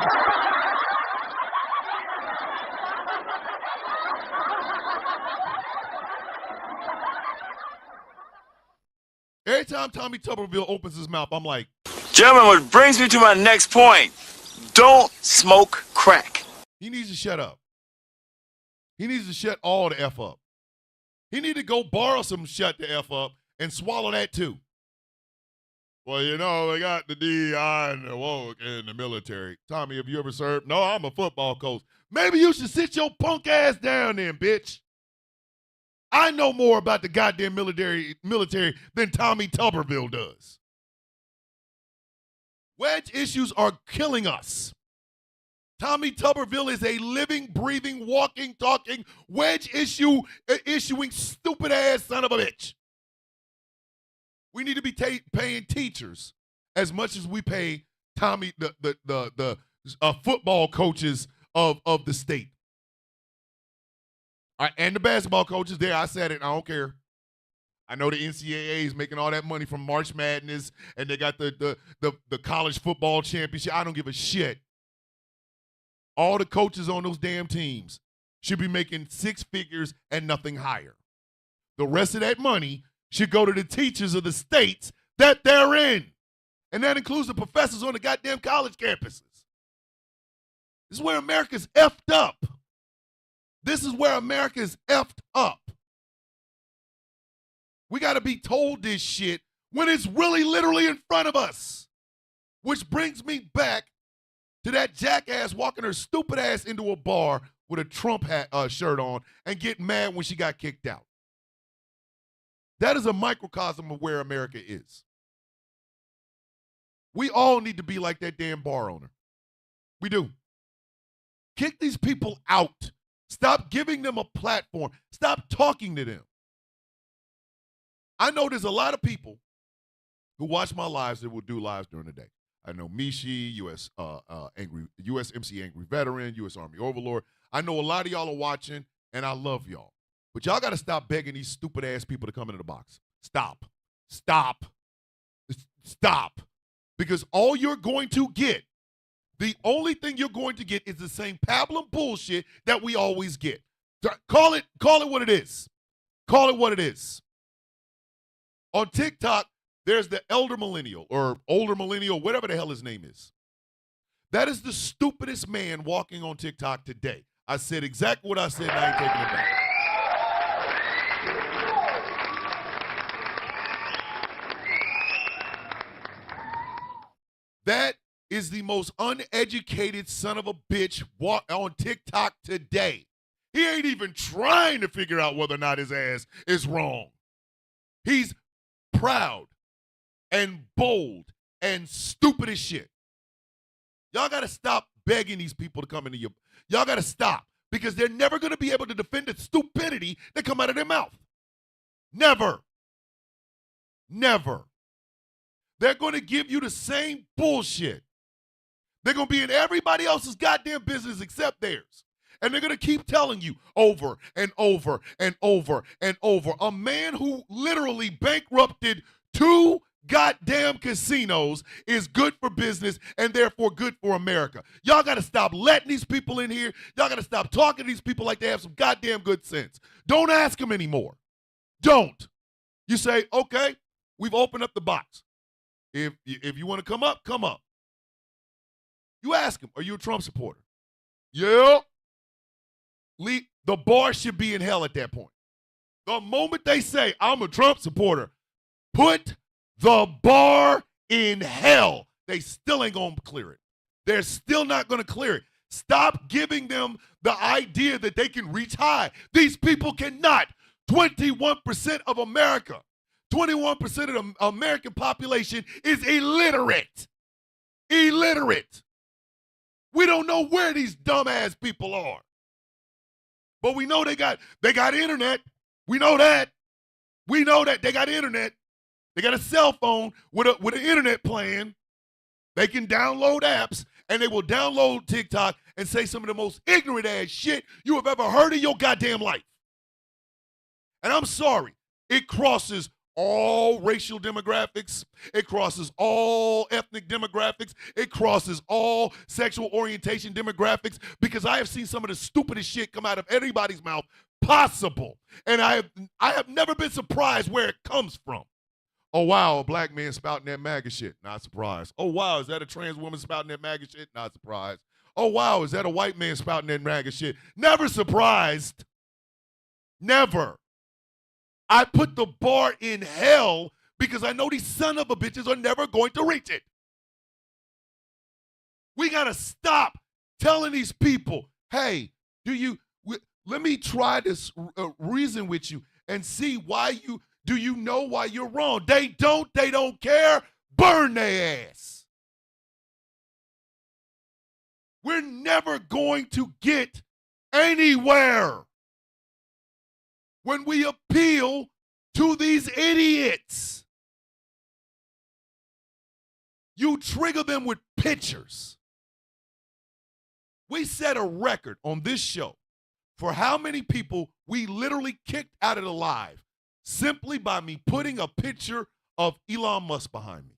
Every time Tommy Tuberville opens his mouth, I'm like,
gentlemen, what brings me to my next point.
don't smoke crack.
He needs to shut up. He needs to shut all the F up. He need to go borrow some shut the F up and swallow that too. Well, you know, they got the DEI and the woke in the military. Tommy, have you ever served? No, I'm a football coach. Maybe you should sit your punk ass down then, bitch. I know more about the goddamn military than Tommy Tuberville does. Wedge issues are killing us. Tommy Tuberville is a living, breathing, walking, talking, wedge issuing stupid ass son of a bitch. We need to be paying teachers as much as we pay Tommy the football coaches of the state. All right, and the basketball coaches there. I said it. I don't care. I know the NCAA is making all that money from March Madness, and they got the college football championship. I don't give a shit. All the coaches on those damn teams should be making six figures and nothing higher. The rest of that money should go to the teachers of the states that they're in. And that includes the professors on the goddamn college campuses. This is where America's effed up. This is where America's effed up. We got to be told this shit when it's really literally in front of us. Which brings me back to that jackass walking her stupid ass into a bar with a Trump shirt on and getting mad when she got kicked out. That is a microcosm of where America is. We all need to be like that damn bar owner. We do. Kick these people out. Stop giving them a platform. Stop talking to them. I know there's a lot of people who watch my lives that will do lives during the day. I know Mishi, USMC Angry Veteran, U.S. Army Overlord. I know a lot of y'all are watching, and I love y'all. But y'all got to stop begging these stupid-ass people to come into the box. Stop. Stop. Stop. Because all you're going to get, the only thing you're going to get is the same pablum bullshit that we always get. Call it what it is. Call it what it is. On TikTok, there's the elder millennial or older millennial, whatever the hell his name is. That is the stupidest man walking on TikTok today. I said exactly what I said, and I ain't taking it back. That is the most uneducated son of a bitch on TikTok today. He ain't even trying to figure out whether or not his ass is wrong. He's proud and bold and stupid as shit. Y'all got to stop begging these people to come into your... Y'all got to stop because they're never going to be able to defend the stupidity that come out of their mouth. Never. Never. They're going to give you the same bullshit. They're going to be in everybody else's goddamn business except theirs. And they're going to keep telling you over and over and over and over. A man who literally bankrupted 2 goddamn casinos is good for business and therefore good for America. Y'all got to stop letting these people in here. Y'all got to stop talking to these people like they have some goddamn good sense. Don't ask them anymore. Don't. You say, okay, we've opened up the box. If you want to come up, come up. You ask him, are you a Trump supporter? Yeah. The bar should be in hell at that point. The moment they say, I'm a Trump supporter, put the bar in hell. They still ain't going to clear it. They're still not going to clear it. Stop giving them the idea that they can reach high. These people cannot. 21% of America, 21% of the American population is illiterate. Illiterate. We don't know where these dumbass people are. But we know they got internet. We know that. We know that they got internet. They got a cell phone with an internet plan. They can download apps, and they will download TikTok and say some of the most ignorant ass shit you have ever heard in your goddamn life. And I'm sorry, it crosses all racial demographics. It crosses all ethnic demographics. It crosses all sexual orientation demographics because I have seen some of the stupidest shit come out of anybody's mouth possible. And I have never been surprised where it comes from. Oh, wow, a black man spouting that MAGA shit. Not surprised. Oh, wow, is that a trans woman spouting that MAGA shit? Not surprised. Oh, wow, is that a white man spouting that MAGA shit? Never surprised. Never. I put the bar in hell because I know these son of a bitches are never going to reach it. We got to stop telling these people, hey, let me try this reason with you and see do you know why you're wrong? They don't care. Burn their ass. We're never going to get anywhere when we appeal to these idiots. You trigger them with pictures. We set a record on this show for how many people we literally kicked out of the live simply by me putting a picture of Elon Musk behind me.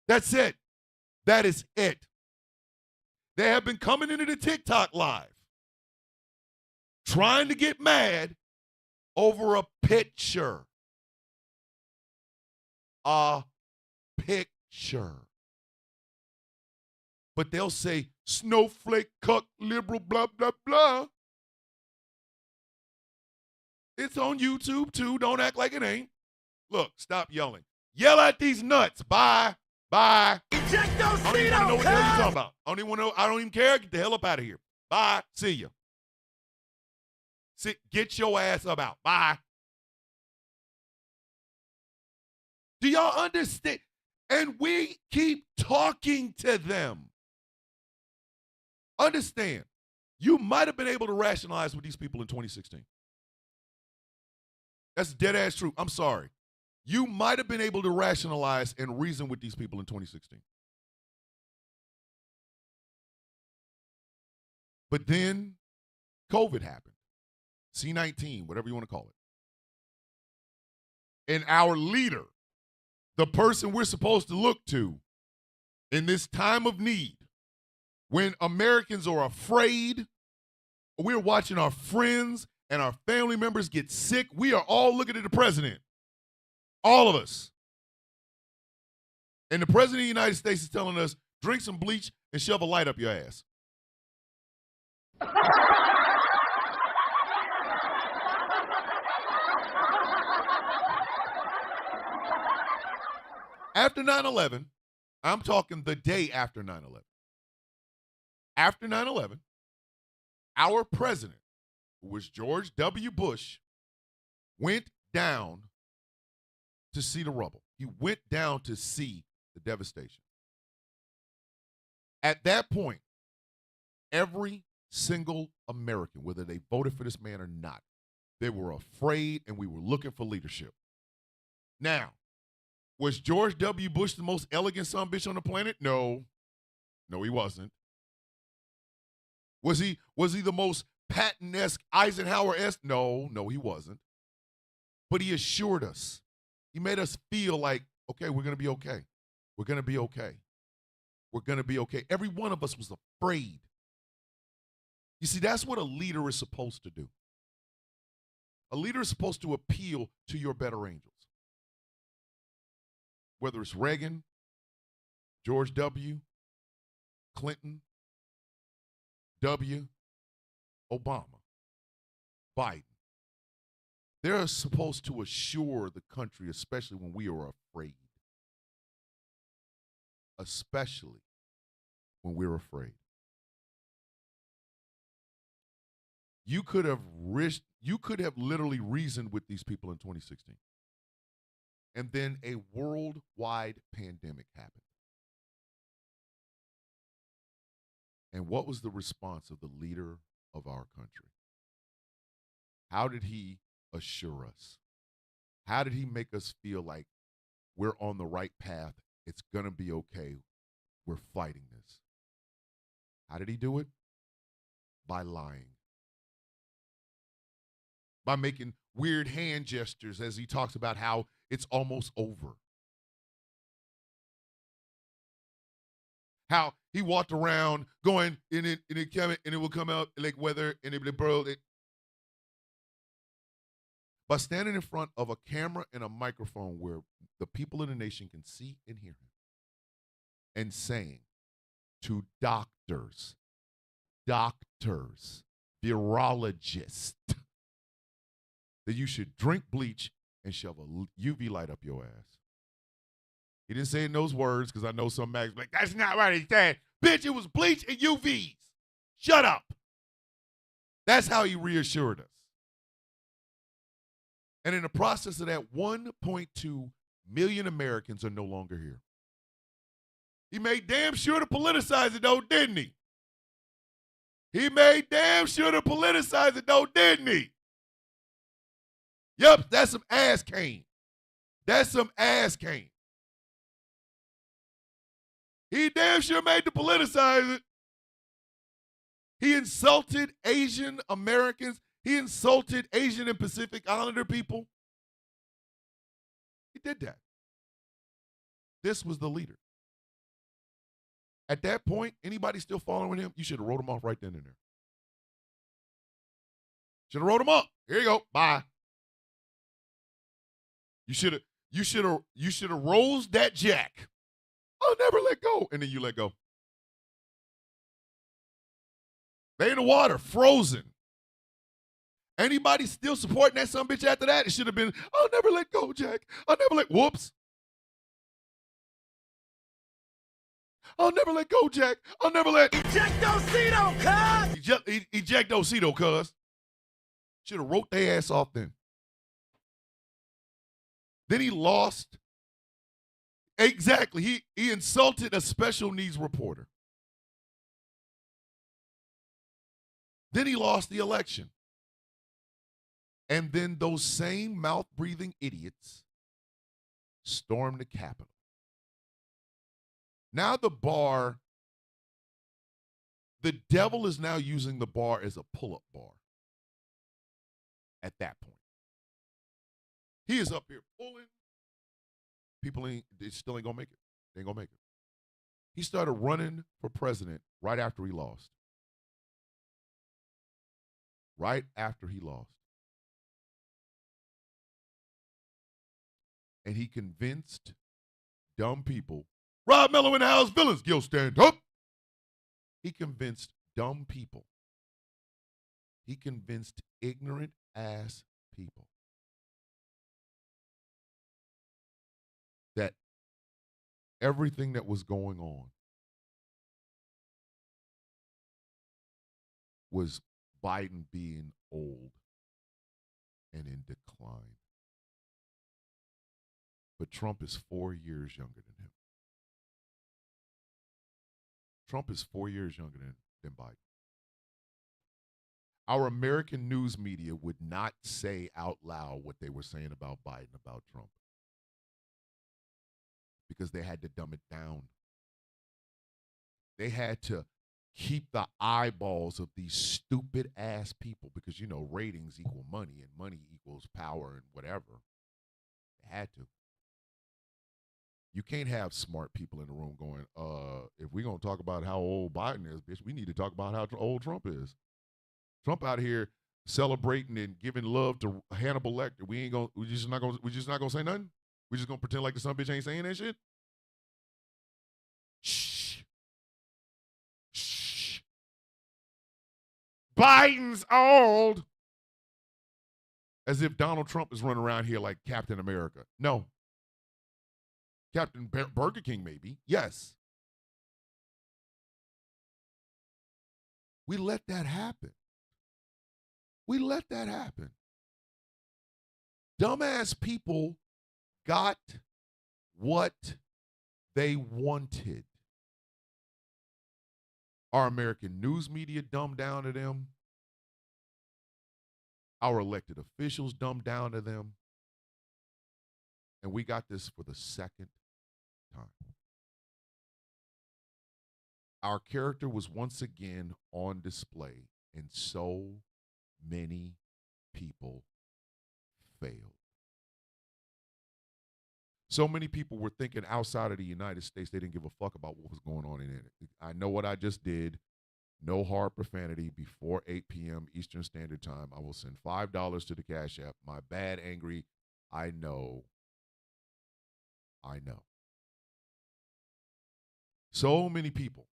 That's it. That is it. They have been coming into the TikTok live trying to get mad over a picture. A picture. But they'll say, snowflake, cuck, liberal, blah, blah, blah. It's on YouTube, too. Don't act like it ain't. Look, stop yelling. Yell at these nuts. Bye. Bye.
Eject those
I don't even know what the hell you're talking about. I don't even care. Get the hell up out of here. Bye. See ya. Get your ass up out. Bye. Do y'all understand? And we keep talking to them. Understand, you might have been able to rationalize with these people in 2016. That's dead ass true. I'm sorry. You might have been able to rationalize and reason with these people in 2016. But then COVID happened. C-19, whatever you want to call it. And our leader, the person we're supposed to look to in this time of need, when Americans are afraid, we're watching our friends and our family members get sick, we are all looking at the president. All of us. And the president of the United States is telling us, drink some bleach and shove a light up your ass. After 9/11, I'm talking the day after 9/11. After 9/11, our president, who was George W. Bush, went down to see the rubble. He went down to see the devastation. At that point, every single American, whether they voted for this man or not, they were afraid and we were looking for leadership. Now, was George W. Bush the most elegant son of a bitch on the planet? No. No, he wasn't. Was he the most Patton-esque, Eisenhower-esque? No, he wasn't. But he assured us. He made us feel like, okay, we're going to be okay. We're going to be okay. We're going to be okay. Every one of us was afraid. You see, that's what a leader is supposed to do. A leader is supposed to appeal to your better angels. Whether it's Reagan, George W., Clinton, W., Obama, Biden. They're supposed to assure the country, especially when we are afraid. Especially when we're afraid. You could have literally reasoned with these people in 2016. And then a worldwide pandemic happened. And what was the response of the leader of our country? How did he assure us? How did he make us feel like we're on the right path? It's going to be okay. We're fighting this. How did he do it? By lying. By making weird hand gestures as he talks about how it's almost over. How he walked around going, and it will come out like weather, and it will burl it. by standing in front of a camera and a microphone where the people in the nation can see and hear him and saying to doctors, virologists, that you should drink bleach and shove a UV light up your ass. He didn't say it in those words because I know some mags like, that's not what he said. Bitch, it was bleach and UVs. Shut up. That's how he reassured us. And in the process of that, 1.2 million Americans are no longer here. He made damn sure to politicize it, though, didn't he? He made damn sure to politicize it, though, didn't he? Yep, that's some ass cane. That's some ass cane. He damn sure made to politicize it. He insulted Asian Americans. He insulted Asian and Pacific Islander people. He did that. This was the leader. At that point, anybody still following him, you should have wrote him off right then and there. Should have wrote him up. Here you go. Bye. You should have rose that jack. I'll never let go. And then you let go. They in the water, frozen. Anybody still supporting that son bitch after that? It should have been, I'll never let go, Jack. I'll never let, whoops. I'll never let go, Jack. I'll never let.
Ejectocito, cuz!
Ejectocito, cuz. Should have wrote their ass off then. Then he lost. Exactly. He insulted a special needs reporter. Then he lost the election. And then those same mouth-breathing idiots stormed the Capitol. Now the devil is now using the bar as a pull-up bar at that point. He is up here pulling. People still ain't gonna make it. They ain't gonna make it. He started running for president right after he lost. Right after he lost. And he convinced dumb people, Rob Mello in the house, villains, Gil, stand up. He convinced dumb people. He convinced ignorant ass people that everything that was going on was Biden being old and in decline. But Trump is 4 years younger than him. Trump is 4 years younger than Biden. Our American news media would not say out loud what they were saying about Biden, about Trump, because they had to dumb it down. They had to keep the eyeballs of these stupid ass people because, you know, ratings equal money and money equals power and whatever. They had to. You can't have smart people in the room going, if we're going to talk about how old Biden is, bitch, we need to talk about how old Trump is. Trump out here celebrating and giving love to Hannibal Lecter. We're just not gonna say nothing? We're just gonna pretend like the son bitch ain't saying that shit? Shh. Shh. Biden's old. As if Donald Trump is running around here like Captain America. No. Captain Burger King, maybe. Yes. We let that happen. We let that happen. Dumbass people got what they wanted. Our American news media dumbed down to them. Our elected officials dumbed down to them. And we got this for the second time. Our character was once again on display, and so many people failed. So many people were thinking outside of the United States, they didn't give a fuck about what was going on in it. I know what I just did. No hard profanity before 8 p.m. Eastern Standard Time. I will send $5 to the Cash App. My bad, angry. I know. So many people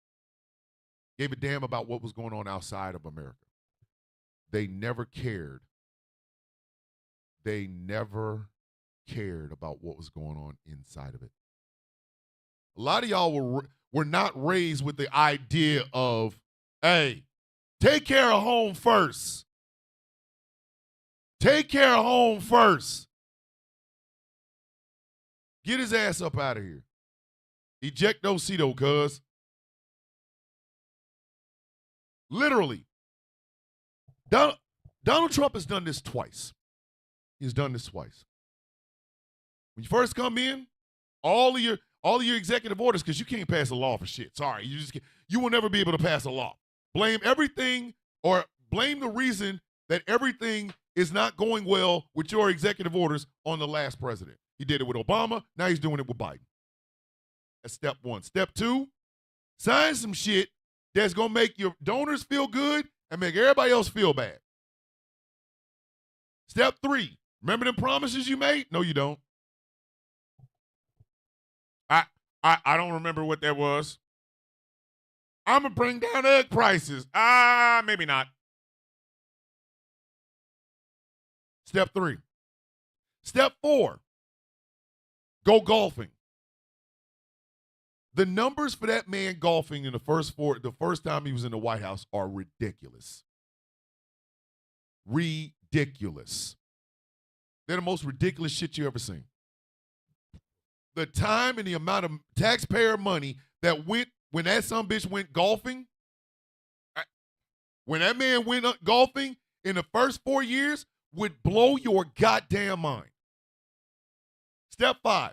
gave a damn about what was going on outside of America. They never cared. They never cared about what was going on inside of it. A lot of y'all were not raised with the idea of, hey, take care of home first. Take care of home first. Get his ass up out of here. Ejectocito, cuz. Literally. Donald Trump has done this twice. He's done this twice. When you first come in, all of your executive orders, because you can't pass a law for shit. Sorry, you will never be able to pass a law. Blame everything or blame the reason that everything is not going well with your executive orders on the last president. He did it with Obama. Now he's doing it with Biden. That's step one. Step two, sign some shit that's going to make your donors feel good and make everybody else feel bad. Step three, remember the promises you made? No, you don't. I don't remember what that was. I'm going to bring down egg prices. Maybe not. Step three. Step four, go golfing. The numbers for that man golfing in the first time he was in the White House are ridiculous. Ridiculous. They're the most ridiculous shit you ever seen. The time and the amount of taxpayer money that went when that sumbitch went golfing, when that man went golfing in the first 4 years would blow your goddamn mind. Step five.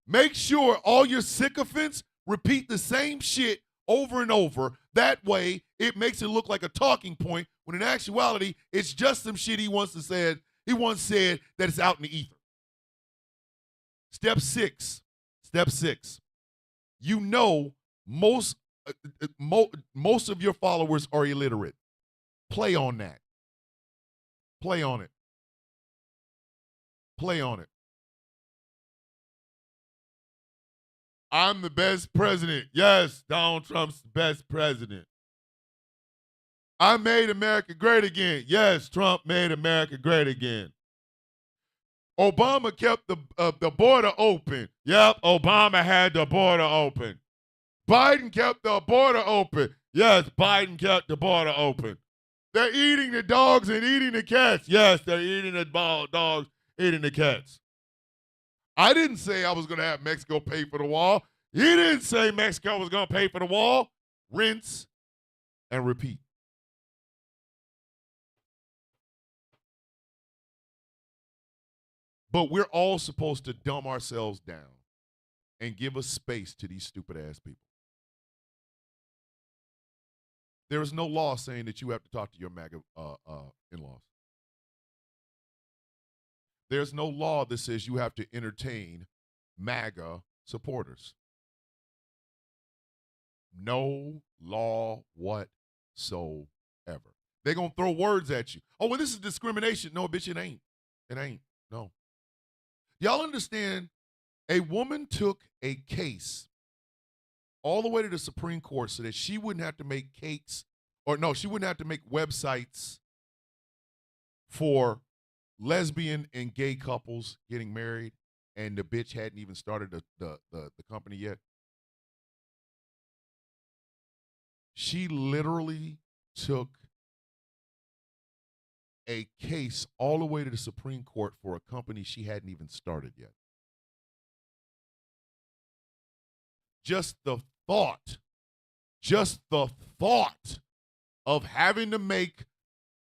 Make sure all your sycophants repeat the same shit over and over. That way, it makes it look like a talking point, when in actuality, it's just some shit he once said that it's out in the ether. Step six. You know most of your followers are illiterate. Play on that. Play on it. I'm the best president. Yes, Donald Trump's the best president. I made America great again. Yes, Trump made America great again. Obama kept the border open. Yep, Obama had the border open. Biden kept the border open. Yes, Biden kept the border open. They're eating the dogs and eating the cats. Yes, they're eating the dogs, eating the cats. I didn't say I was going to have Mexico pay for the wall. He didn't say Mexico was going to pay for the wall. Rinse and repeat. But we're all supposed to dumb ourselves down and give us space to these stupid-ass people. There is no law saying that you have to talk to your MAGA in-laws. There's no law that says you have to entertain MAGA supporters. No law whatsoever. They're going to throw words at you. Oh, well, this is discrimination. No, bitch, it ain't. It ain't. No. Y'all understand, a woman took a case all the way to the Supreme Court so that she wouldn't have to make she wouldn't have to make websites for lesbian and gay couples getting married, and the bitch hadn't even started the company yet. She literally took a case all the way to the Supreme Court for a company she hadn't even started yet. Just the thought of having to make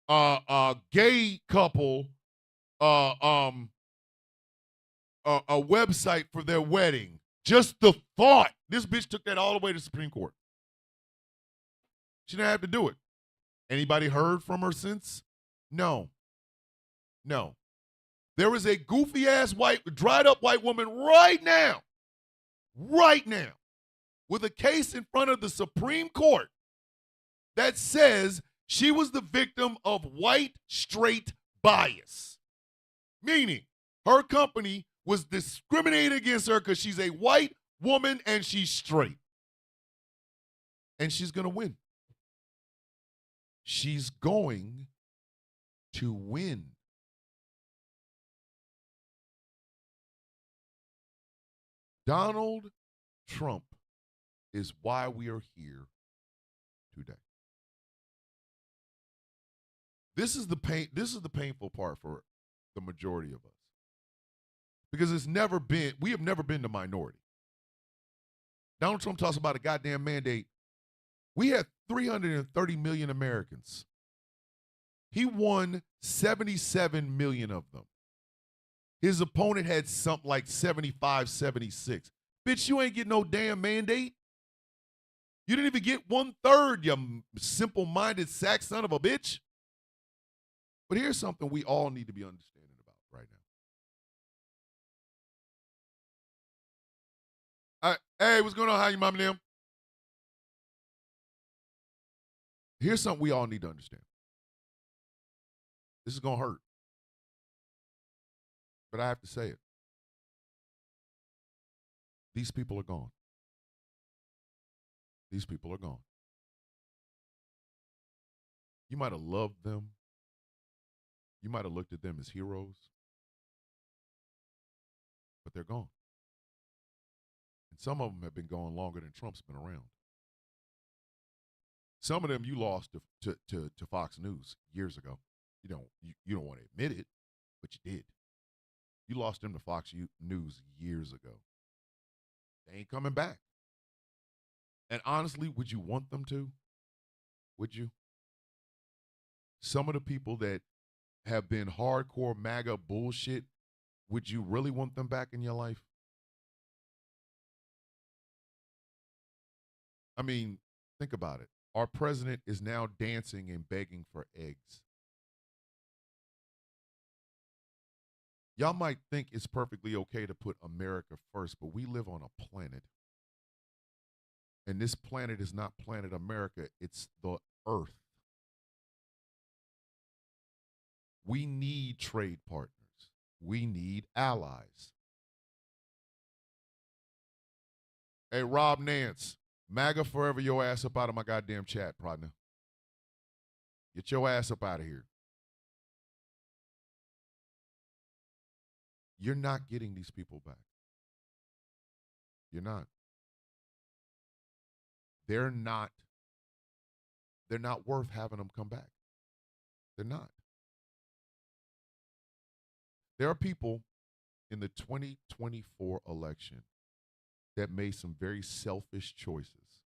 a gay couple a website for their wedding. Just the thought. This bitch took that all the way to the Supreme Court. She didn't have to do it. Anybody heard from her since? No. There is a goofy ass dried up white woman right now, with a case in front of the Supreme Court that says she was the victim of white straight bias. Meaning, her company was discriminating against her because she's a white woman and she's straight. And she's going to win. She's going to win. Donald Trump is why we are here today. This is the painful part for the majority of us. Because we have never been the minority. Donald Trump talks about a goddamn mandate. We had 330 million Americans. He won 77 million of them. His opponent had something like 75, 76. Bitch, you ain't get no damn mandate. You didn't even get 1/3, you simple-minded sack son of a bitch. But here's something we all need to be understanding about right now. Hey, what's going on? How you, mom and them? Here's something we all need to understand. This is going to hurt. But I have to say it. These people are gone. These people are gone. You might have loved them. You might have looked at them as heroes. But they're gone. And some of them have been gone longer than Trump's been around. Some of them you lost to Fox News years ago. You don't want to admit it, but you did. You lost them to Fox News years ago. They ain't coming back. And honestly, would you want them to? Would you? Some of the people that have been hardcore MAGA bullshit, would you really want them back in your life? I mean, think about it. Our president is now dancing and begging for eggs. Y'all might think it's perfectly okay to put America first, but we live on a planet. And this planet is not planet America, it's the earth. We need trade partners. We need allies. Hey, Rob Nance, MAGA forever your ass up out of my goddamn chat, partner. Get your ass up out of here. You're not getting these people back. You're not. They're not worth having them come back. They're not. There are people in the 2024 election that made some very selfish choices,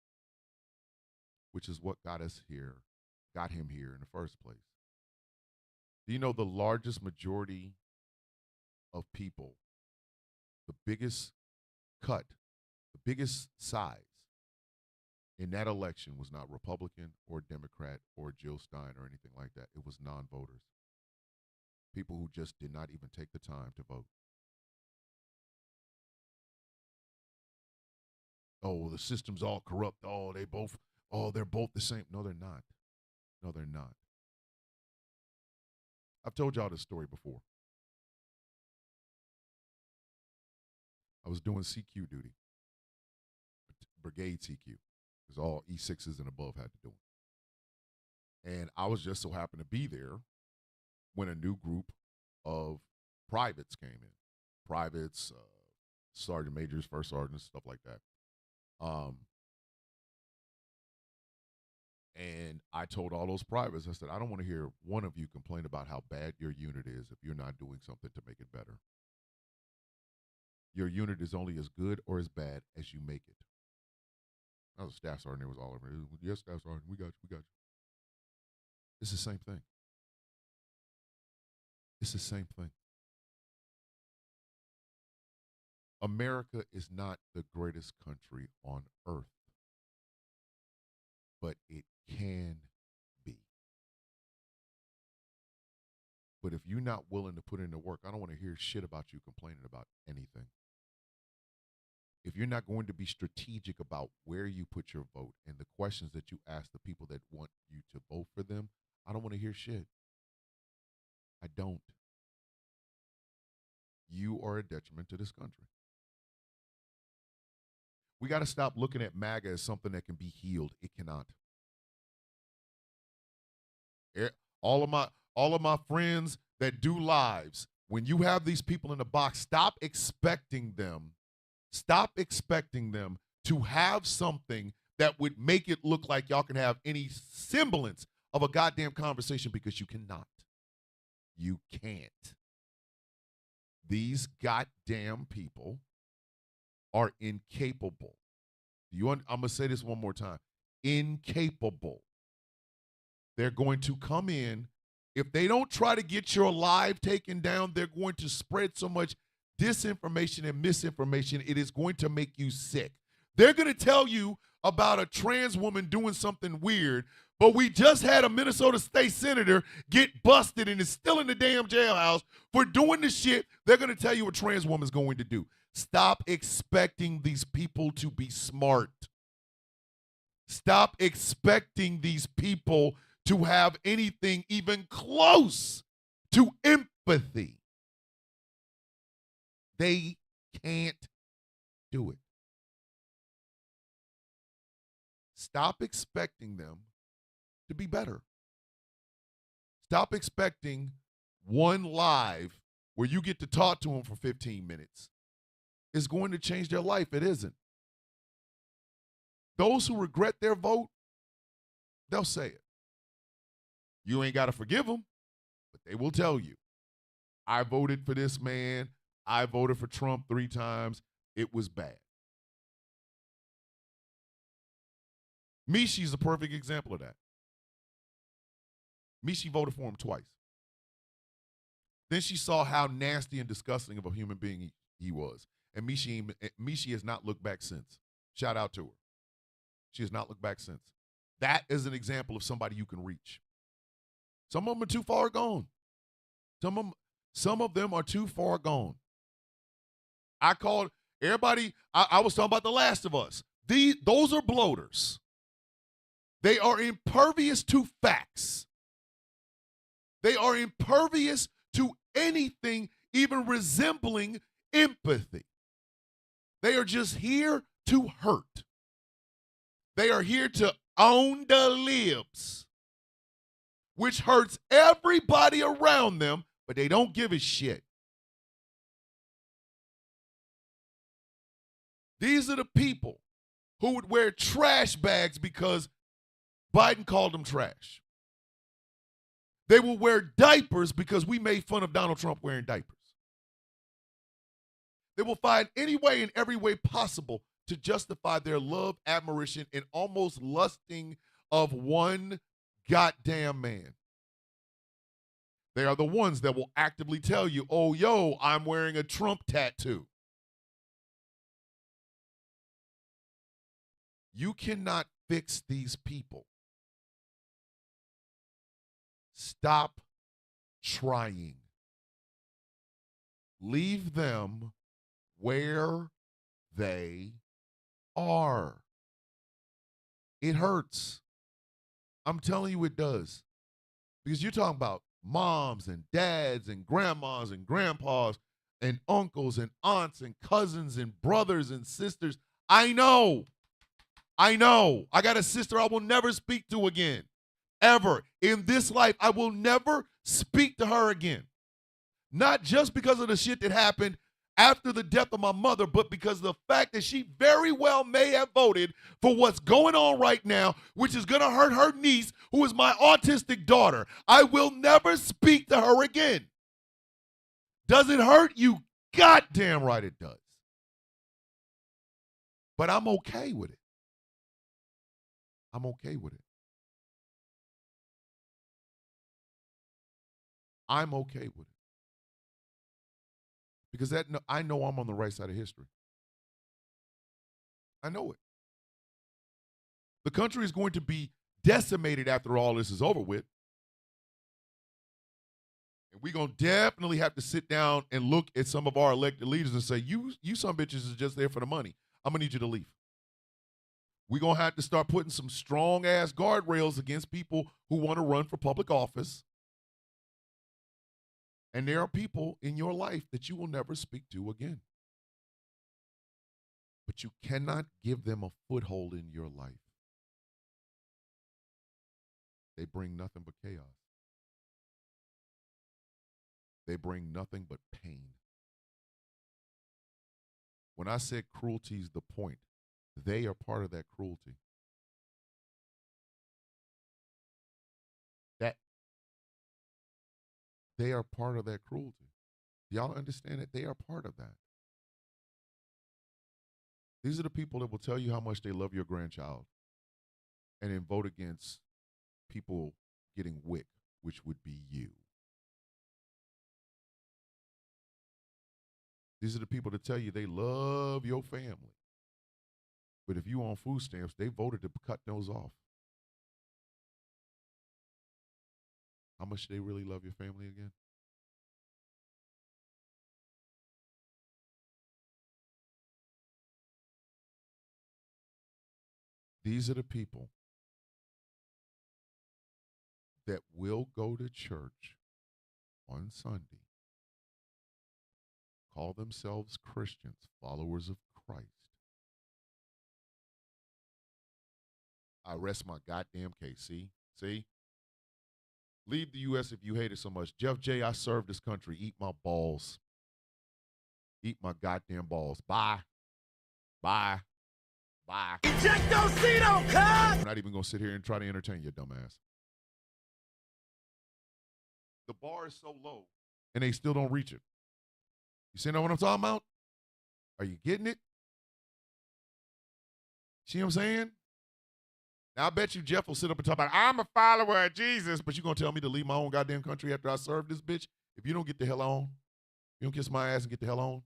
which is what got him here in the first place. Do you know the largest majority of people, the biggest cut, the biggest size in that election was not Republican or Democrat or Jill Stein or anything like that. It was non-voters. People who just did not even take the time to vote. Oh, the system's all corrupt. They're both the same. No, they're not. No, they're not. I've told y'all this story before. I was doing CQ duty, brigade CQ, because all E6s and above had to do it. And I was just so happened to be there when a new group of privates came in. Privates, sergeant majors, first sergeants, stuff like that. And I told all those privates, I said, I don't want to hear one of you complain about how bad your unit is if you're not doing something to make it better. Your unit is only as good or as bad as you make it. I was a staff sergeant, it was all over. Yes, staff sergeant, we got you. It's the same thing. It's the same thing. America is not the greatest country on earth, but it can be. But if you're not willing to put in the work, I don't want to hear shit about you complaining about anything. if you're not going to be strategic about where you put your vote and the questions that you ask the people that want you to vote for them, I don't want to hear shit. I don't. You are a detriment to this country. We got to stop looking at MAGA as something that can be healed. It cannot. All of my friends that do lives, when you have these people in the box, stop expecting them to have something that would make it look like y'all can have any semblance of a goddamn conversation, because you cannot. You can't. These goddamn people are incapable. I'm going to say this one more time. Incapable. They're going to come in. If they don't try to get your live taken down, they're going to spread so much disinformation and misinformation, it is going to make you sick. They're going to tell you about a trans woman doing something weird, but we just had a Minnesota state senator get busted and is still in the damn jailhouse for doing the shit they're going to tell you a trans woman's going to do. Stop expecting these people to be smart. Stop expecting these people to have anything even close to empathy. They can't do it. Stop expecting them to be better. Stop expecting one live where you get to talk to them for 15 minutes is going to change their life. It isn't. Those who regret their vote, they'll say it. You ain't got to forgive them, but they will tell you, I voted for this man. I voted for Trump 3 times. It was bad. Mishi's a perfect example of that. Mishi voted for him twice. Then she saw how nasty and disgusting of a human being he was. And Mishi has not looked back since. Shout out to her. She has not looked back since. That is an example of somebody you can reach. Some of them are too far gone. Some of them are too far gone. I called everybody, I was talking about The Last of Us. Those are bloaters. They are impervious to facts. They are impervious to anything even resembling empathy. They are just here to hurt. They are here to own the libs, which hurts everybody around them, but they don't give a shit. These are the people who would wear trash bags because Biden called them trash. They will wear diapers because we made fun of Donald Trump wearing diapers. They will find any way and every way possible to justify their love, admiration, and almost lusting of one goddamn man. They are the ones that will actively tell you, oh, yo, I'm wearing a Trump tattoo. You cannot fix these people. Stop trying. Leave them where they are. It hurts. I'm telling you it does. Because you're talking about moms and dads and grandmas and grandpas and uncles and aunts and cousins and brothers and sisters. I know. I got a sister I will never speak to again. Ever. In this life, I will never speak to her again. Not just because of the shit that happened after the death of my mother, but because of the fact that she very well may have voted for what's going on right now, which is going to hurt her niece, who is my autistic daughter. I will never speak to her again. Does it hurt? You goddamn right it does. But I'm okay with it. I'm okay with it. I'm okay with it. Because I know I'm on the right side of history. I know it. The country is going to be decimated after all this is over with. And we're going to definitely have to sit down and look at some of our elected leaders and say, you some bitches is just there for the money. I'm going to need you to leave. We're going to have to start putting some strong-ass guardrails against people who want to run for public office. And there are people in your life that you will never speak to again. But you cannot give them a foothold in your life. They bring nothing but chaos. They bring nothing but pain. When I said cruelty is the point, they are part of that cruelty. That they are part of that cruelty. Do y'all understand that? They are part of that. These are the people that will tell you how much they love your grandchild and then vote against people getting WIC, which would be you. These are the people that tell you they love your family. But if you on food stamps, they voted to cut those off. How much do they really love your family again? These are the people that will go to church on Sunday, call themselves Christians, followers of Christ. I rest my goddamn case. See? Leave the U.S. if you hate it so much. Jeff J., I serve this country. Eat my balls. Eat my goddamn balls. Bye. Bye. Bye.
Ejectocito, cuz!
I'm not even going to sit here and try to entertain you, dumbass. The bar is so low, and they still don't reach it. You see what I'm talking about? Are you getting it? See what I'm saying? Now, I bet you Jeff will sit up and talk about, I'm a follower of Jesus, but you're going to tell me to leave my own goddamn country after I serve this bitch? If you don't get the hell on, you don't kiss my ass and get the hell on,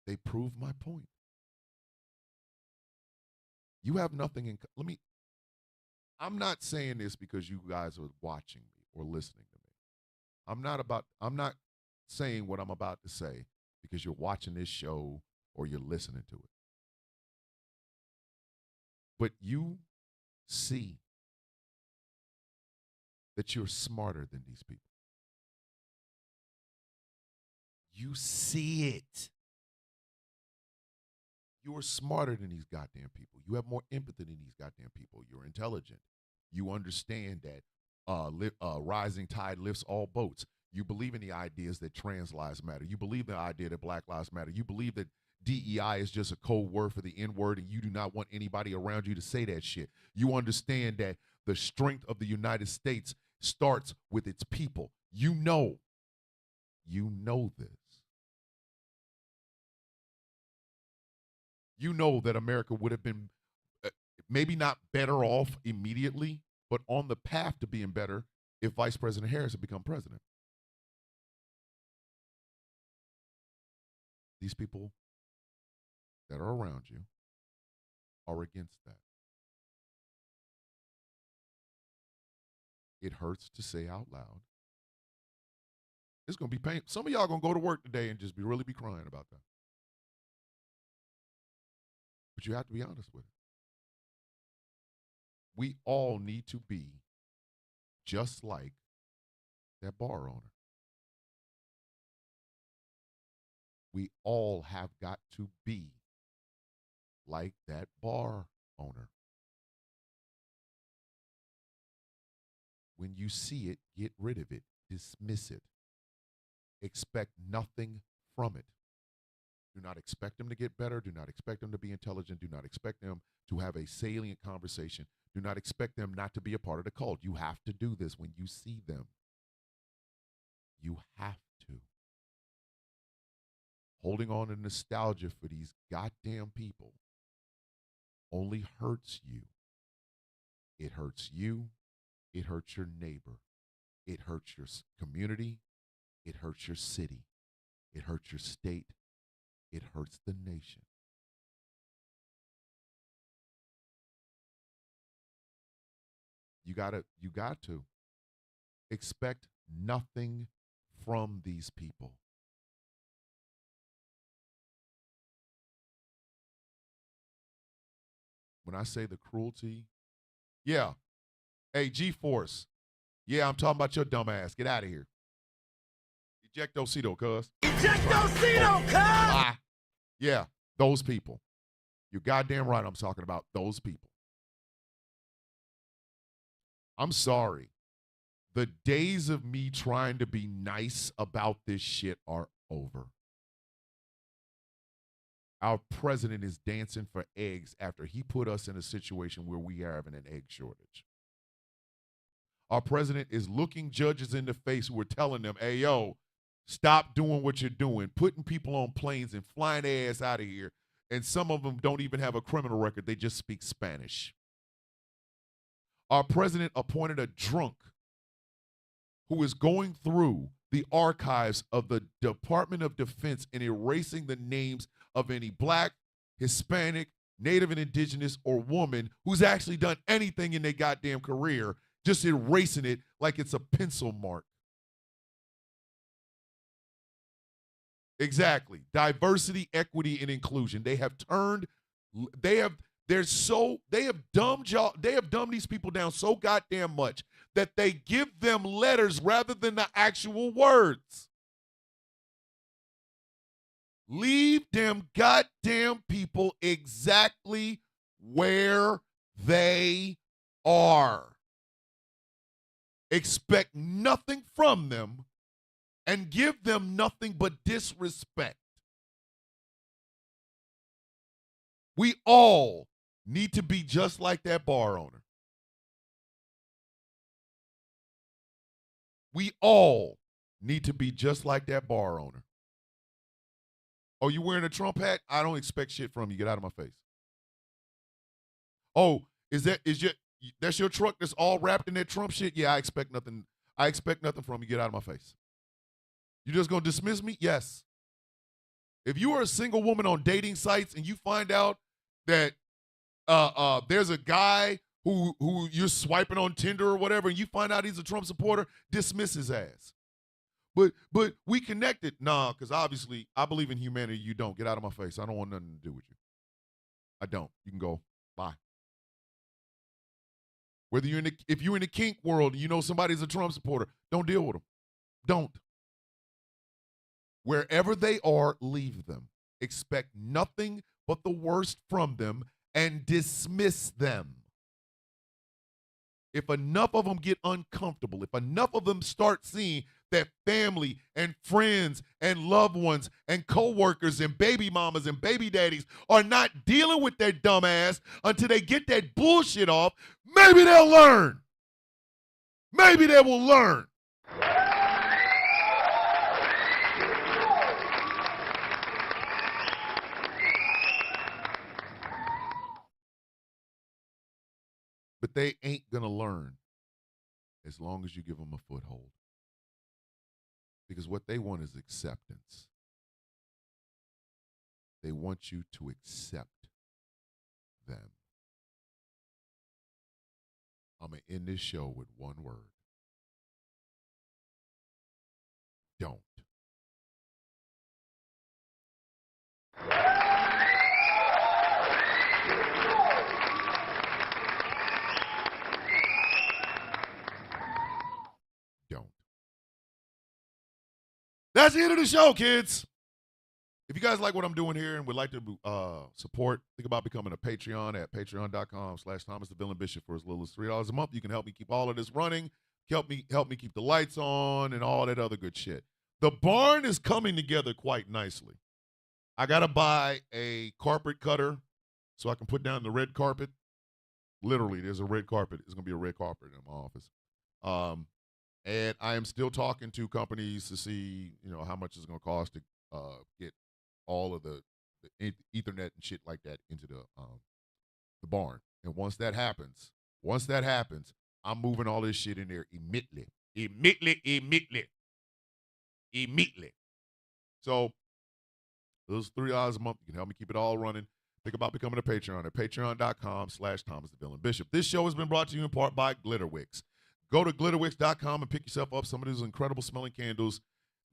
they prove my point. You have nothing in, I'm not saying this because you guys are watching me or listening to me. I'm not saying what I'm about to say because you're watching this show or you're listening to it. But you see that you're smarter than these people. You see it. You are smarter than these goddamn people. You have more empathy than these goddamn people. You're intelligent. You understand that rising tide lifts all boats. You believe in the ideas that trans lives matter. You believe in the idea that black lives matter. You believe that DEI is just a code word for the N-word, and you do not want anybody around you to say that shit. You understand that the strength of the United States starts with its people. You know this. You know that America would have been maybe not better off immediately, but on the path to being better if Vice President Harris had become president. These people that are around you are against that. It hurts to say out loud. It's going to be painful. Some of y'all going to go to work today and just really be crying about that. But you have to be honest with it. We all need to be just like that bar owner. We all have got to be like that bar owner. When you see it, get rid of it. Dismiss it. Expect nothing from it. Do not expect them to get better. Do not expect them to be intelligent. Do not expect them to have a salient conversation. Do not expect them not to be a part of the cult. You have to do this when you see them. You have to. Holding on to nostalgia for these goddamn people only hurts you. It hurts you. It hurts your neighbor. It hurts your community. It hurts your city. It hurts your state. It hurts the nation. You got to expect nothing from these people. when I say the cruelty, yeah. Hey, G-Force. Yeah, I'm talking about your dumb ass. Get out of here. Ejectocito, cuz.
Ejectocito, cuz!
Ah. Yeah, those people. You're goddamn right I'm talking about those people. I'm sorry. The days of me trying to be nice about this shit are over. Our president is dancing for eggs after he put us in a situation where we are having an egg shortage. Our president is looking judges in the face who are telling them, hey, yo, stop doing what you're doing, putting people on planes and flying their ass out of here. And some of them don't even have a criminal record. They just speak Spanish. Our president appointed a drunk who is going through the archives of the Department of Defense and erasing the names of any black, Hispanic, Native and Indigenous, or woman who's actually done anything in their goddamn career, just erasing it like it's a pencil mark. Exactly. Diversity, equity, and inclusion. They have dumbed these people down so goddamn much that they give them letters rather than the actual words. Leave them goddamn people exactly where they are. Expect nothing from them and give them nothing but disrespect. We all need to be just like that bar owner. We all need to be just like that bar owner. Oh, you wearing a Trump hat? I don't expect shit from you. Get out of my face. Oh, that's your truck that's all wrapped in that Trump shit? Yeah, I expect nothing. I expect nothing from you. Get out of my face. You just gonna dismiss me? Yes. If you are a single woman on dating sites and you find out that there's a guy who you're swiping on Tinder or whatever, and you find out he's a Trump supporter, dismiss his ass. But we connected. Nah, because obviously I believe in humanity. You don't. Get out of my face. I don't want nothing to do with you. I don't. You can go. Bye. Whether if you're in the kink world and you know somebody's a Trump supporter, don't deal with them. Don't. Wherever they are, leave them. Expect nothing but the worst from them and dismiss them. If enough of them get uncomfortable, if enough of them start seeing that family and friends and loved ones and coworkers and baby mamas and baby daddies are not dealing with their dumb ass until they get that bullshit off, maybe they'll learn. Maybe they will learn. But they ain't going to learn as long as you give them a foothold. Because what they want is acceptance. They want you to accept them. I'm going to end this show with one word. Don't. Don't. That's the end of the show, kids. If you guys like what I'm doing here and would like to support, think about becoming a Patreon at patreon.com/Thomas the Villain Bishop for as little as $3 a month. You can help me keep all of this running, help me keep the lights on and all that other good shit. The barn is coming together quite nicely. I got to buy a carpet cutter so I can put down the red carpet. Literally, there's a red carpet. It's going to be a red carpet in my office. And I am still talking to companies to see, how much it's going to cost to get all of the Ethernet and shit like that into the barn. And once that happens, I'm moving all this shit in there immediately. So those $3 a month, you can help me keep it all running. Think about becoming a Patreon at patreon.com/Thomas the Villain Bishop. This show has been brought to you in part by Glitterwix. Go to glitterwix.com and pick yourself up some of those incredible smelling candles.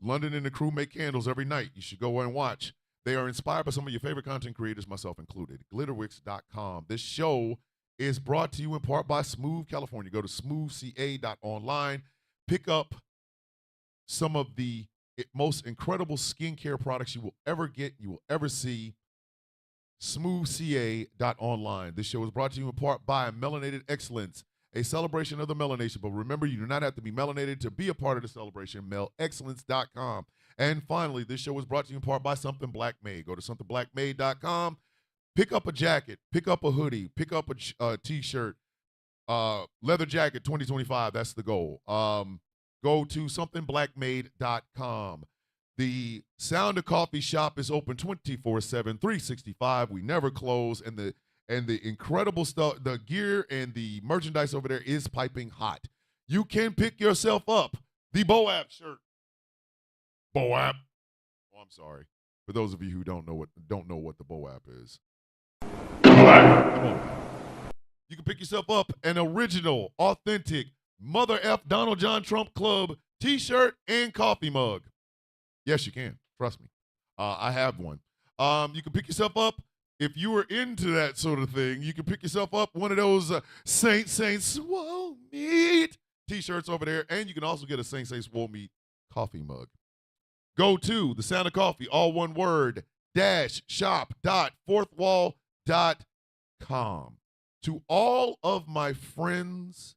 London and the crew make candles every night. You should go and watch. They are inspired by some of your favorite content creators, myself included. Glitterwix.com. This show is brought to you in part by Smooth California. Go to smoothca.online. Pick up some of the most incredible skincare products you will ever get, you will ever see. Smoothca.online. This show is brought to you in part by Melanated Excellence, a celebration of the melanation. But remember, you do not have to be melanated to be a part of the celebration. Melexcellence.com. And finally, this show is brought to you in part by Something Black Made. Go to somethingblackmade.com. Pick up a jacket, pick up a hoodie, pick up a t-shirt, leather jacket 2025. That's the goal. Go to somethingblackmade.com. The Sound of Coffee shop is open 24/7, 365. We never close, and the incredible stuff, the gear and the merchandise over there is piping hot. You can pick yourself up the Boap shirt. Boap. Oh, I'm sorry. For those of you who don't know what the Boap is. Come on. You can pick yourself up an original, authentic Mother F Donald John Trump Club t-shirt and coffee mug. Yes, you can. Trust me. I have one. You can pick yourself up, if you were into that sort of thing, you can pick yourself up one of those Saint Swole Meat t-shirts over there, and you can also get a Saint Swole Meat coffee mug. Go to the Sound of Coffee, all one word, shop.fourthwall.com. To all of my friends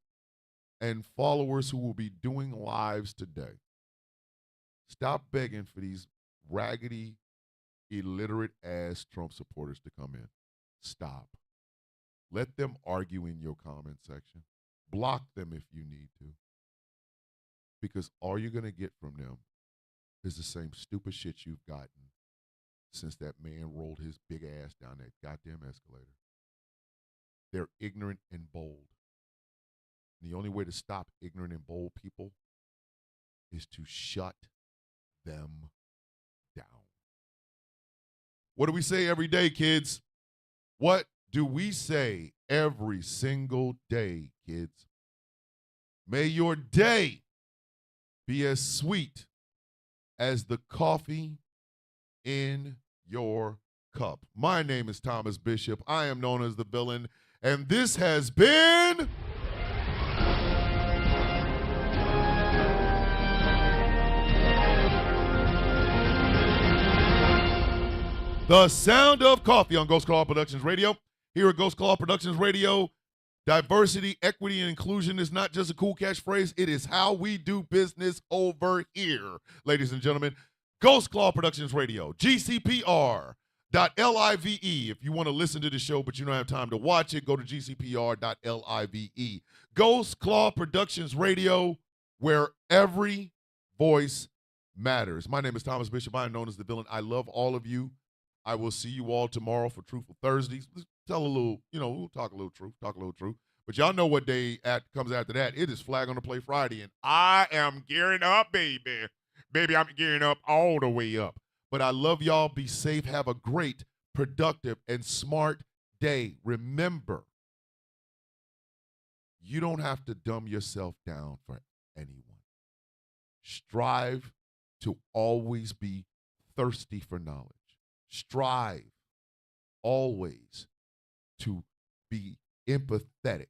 and followers who will be doing lives today, stop begging for these raggedy, illiterate-ass Trump supporters to come in. Stop. Let them argue in your comment section. Block them if you need to. Because all you're going to get from them is the same stupid shit you've gotten since that man rolled his big ass down that goddamn escalator. They're ignorant and bold. And the only way to stop ignorant and bold people is to shut them down. What do we say every day, kids? What do we say every single day, kids? May your day be as sweet as the coffee in your cup. My name is Thomas Bishop. I am known as the villain, and this has been The Sound of Coffee on Ghost Claw Productions Radio. Here at Ghost Claw Productions Radio, diversity, equity, and inclusion is not just a cool catchphrase. It is how we do business over here, ladies and gentlemen. Ghost Claw Productions Radio, GCPR.live. If you want to listen to the show but you don't have time to watch it, go to GCPR.live. Ghost Claw Productions Radio, where every voice matters. My name is Thomas Bishop. I am known as the villain. I love all of you. I will see you all tomorrow for Truthful Thursdays. Let's tell a little, we'll talk a little truth. But y'all know what day comes after that. It is Flag on the Play Friday, and I am gearing up, baby. Baby, I'm gearing up all the way up. But I love y'all. Be safe. Have a great, productive, and smart day. Remember, you don't have to dumb yourself down for anyone. Strive to always be thirsty for knowledge. Strive always to be empathetic,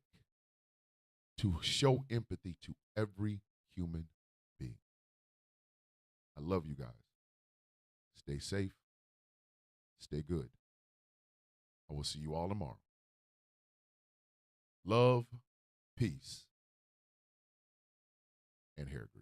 to show empathy to every human being. I love you guys. Stay safe. Stay good. I will see you all tomorrow. Love, peace, and hair grease.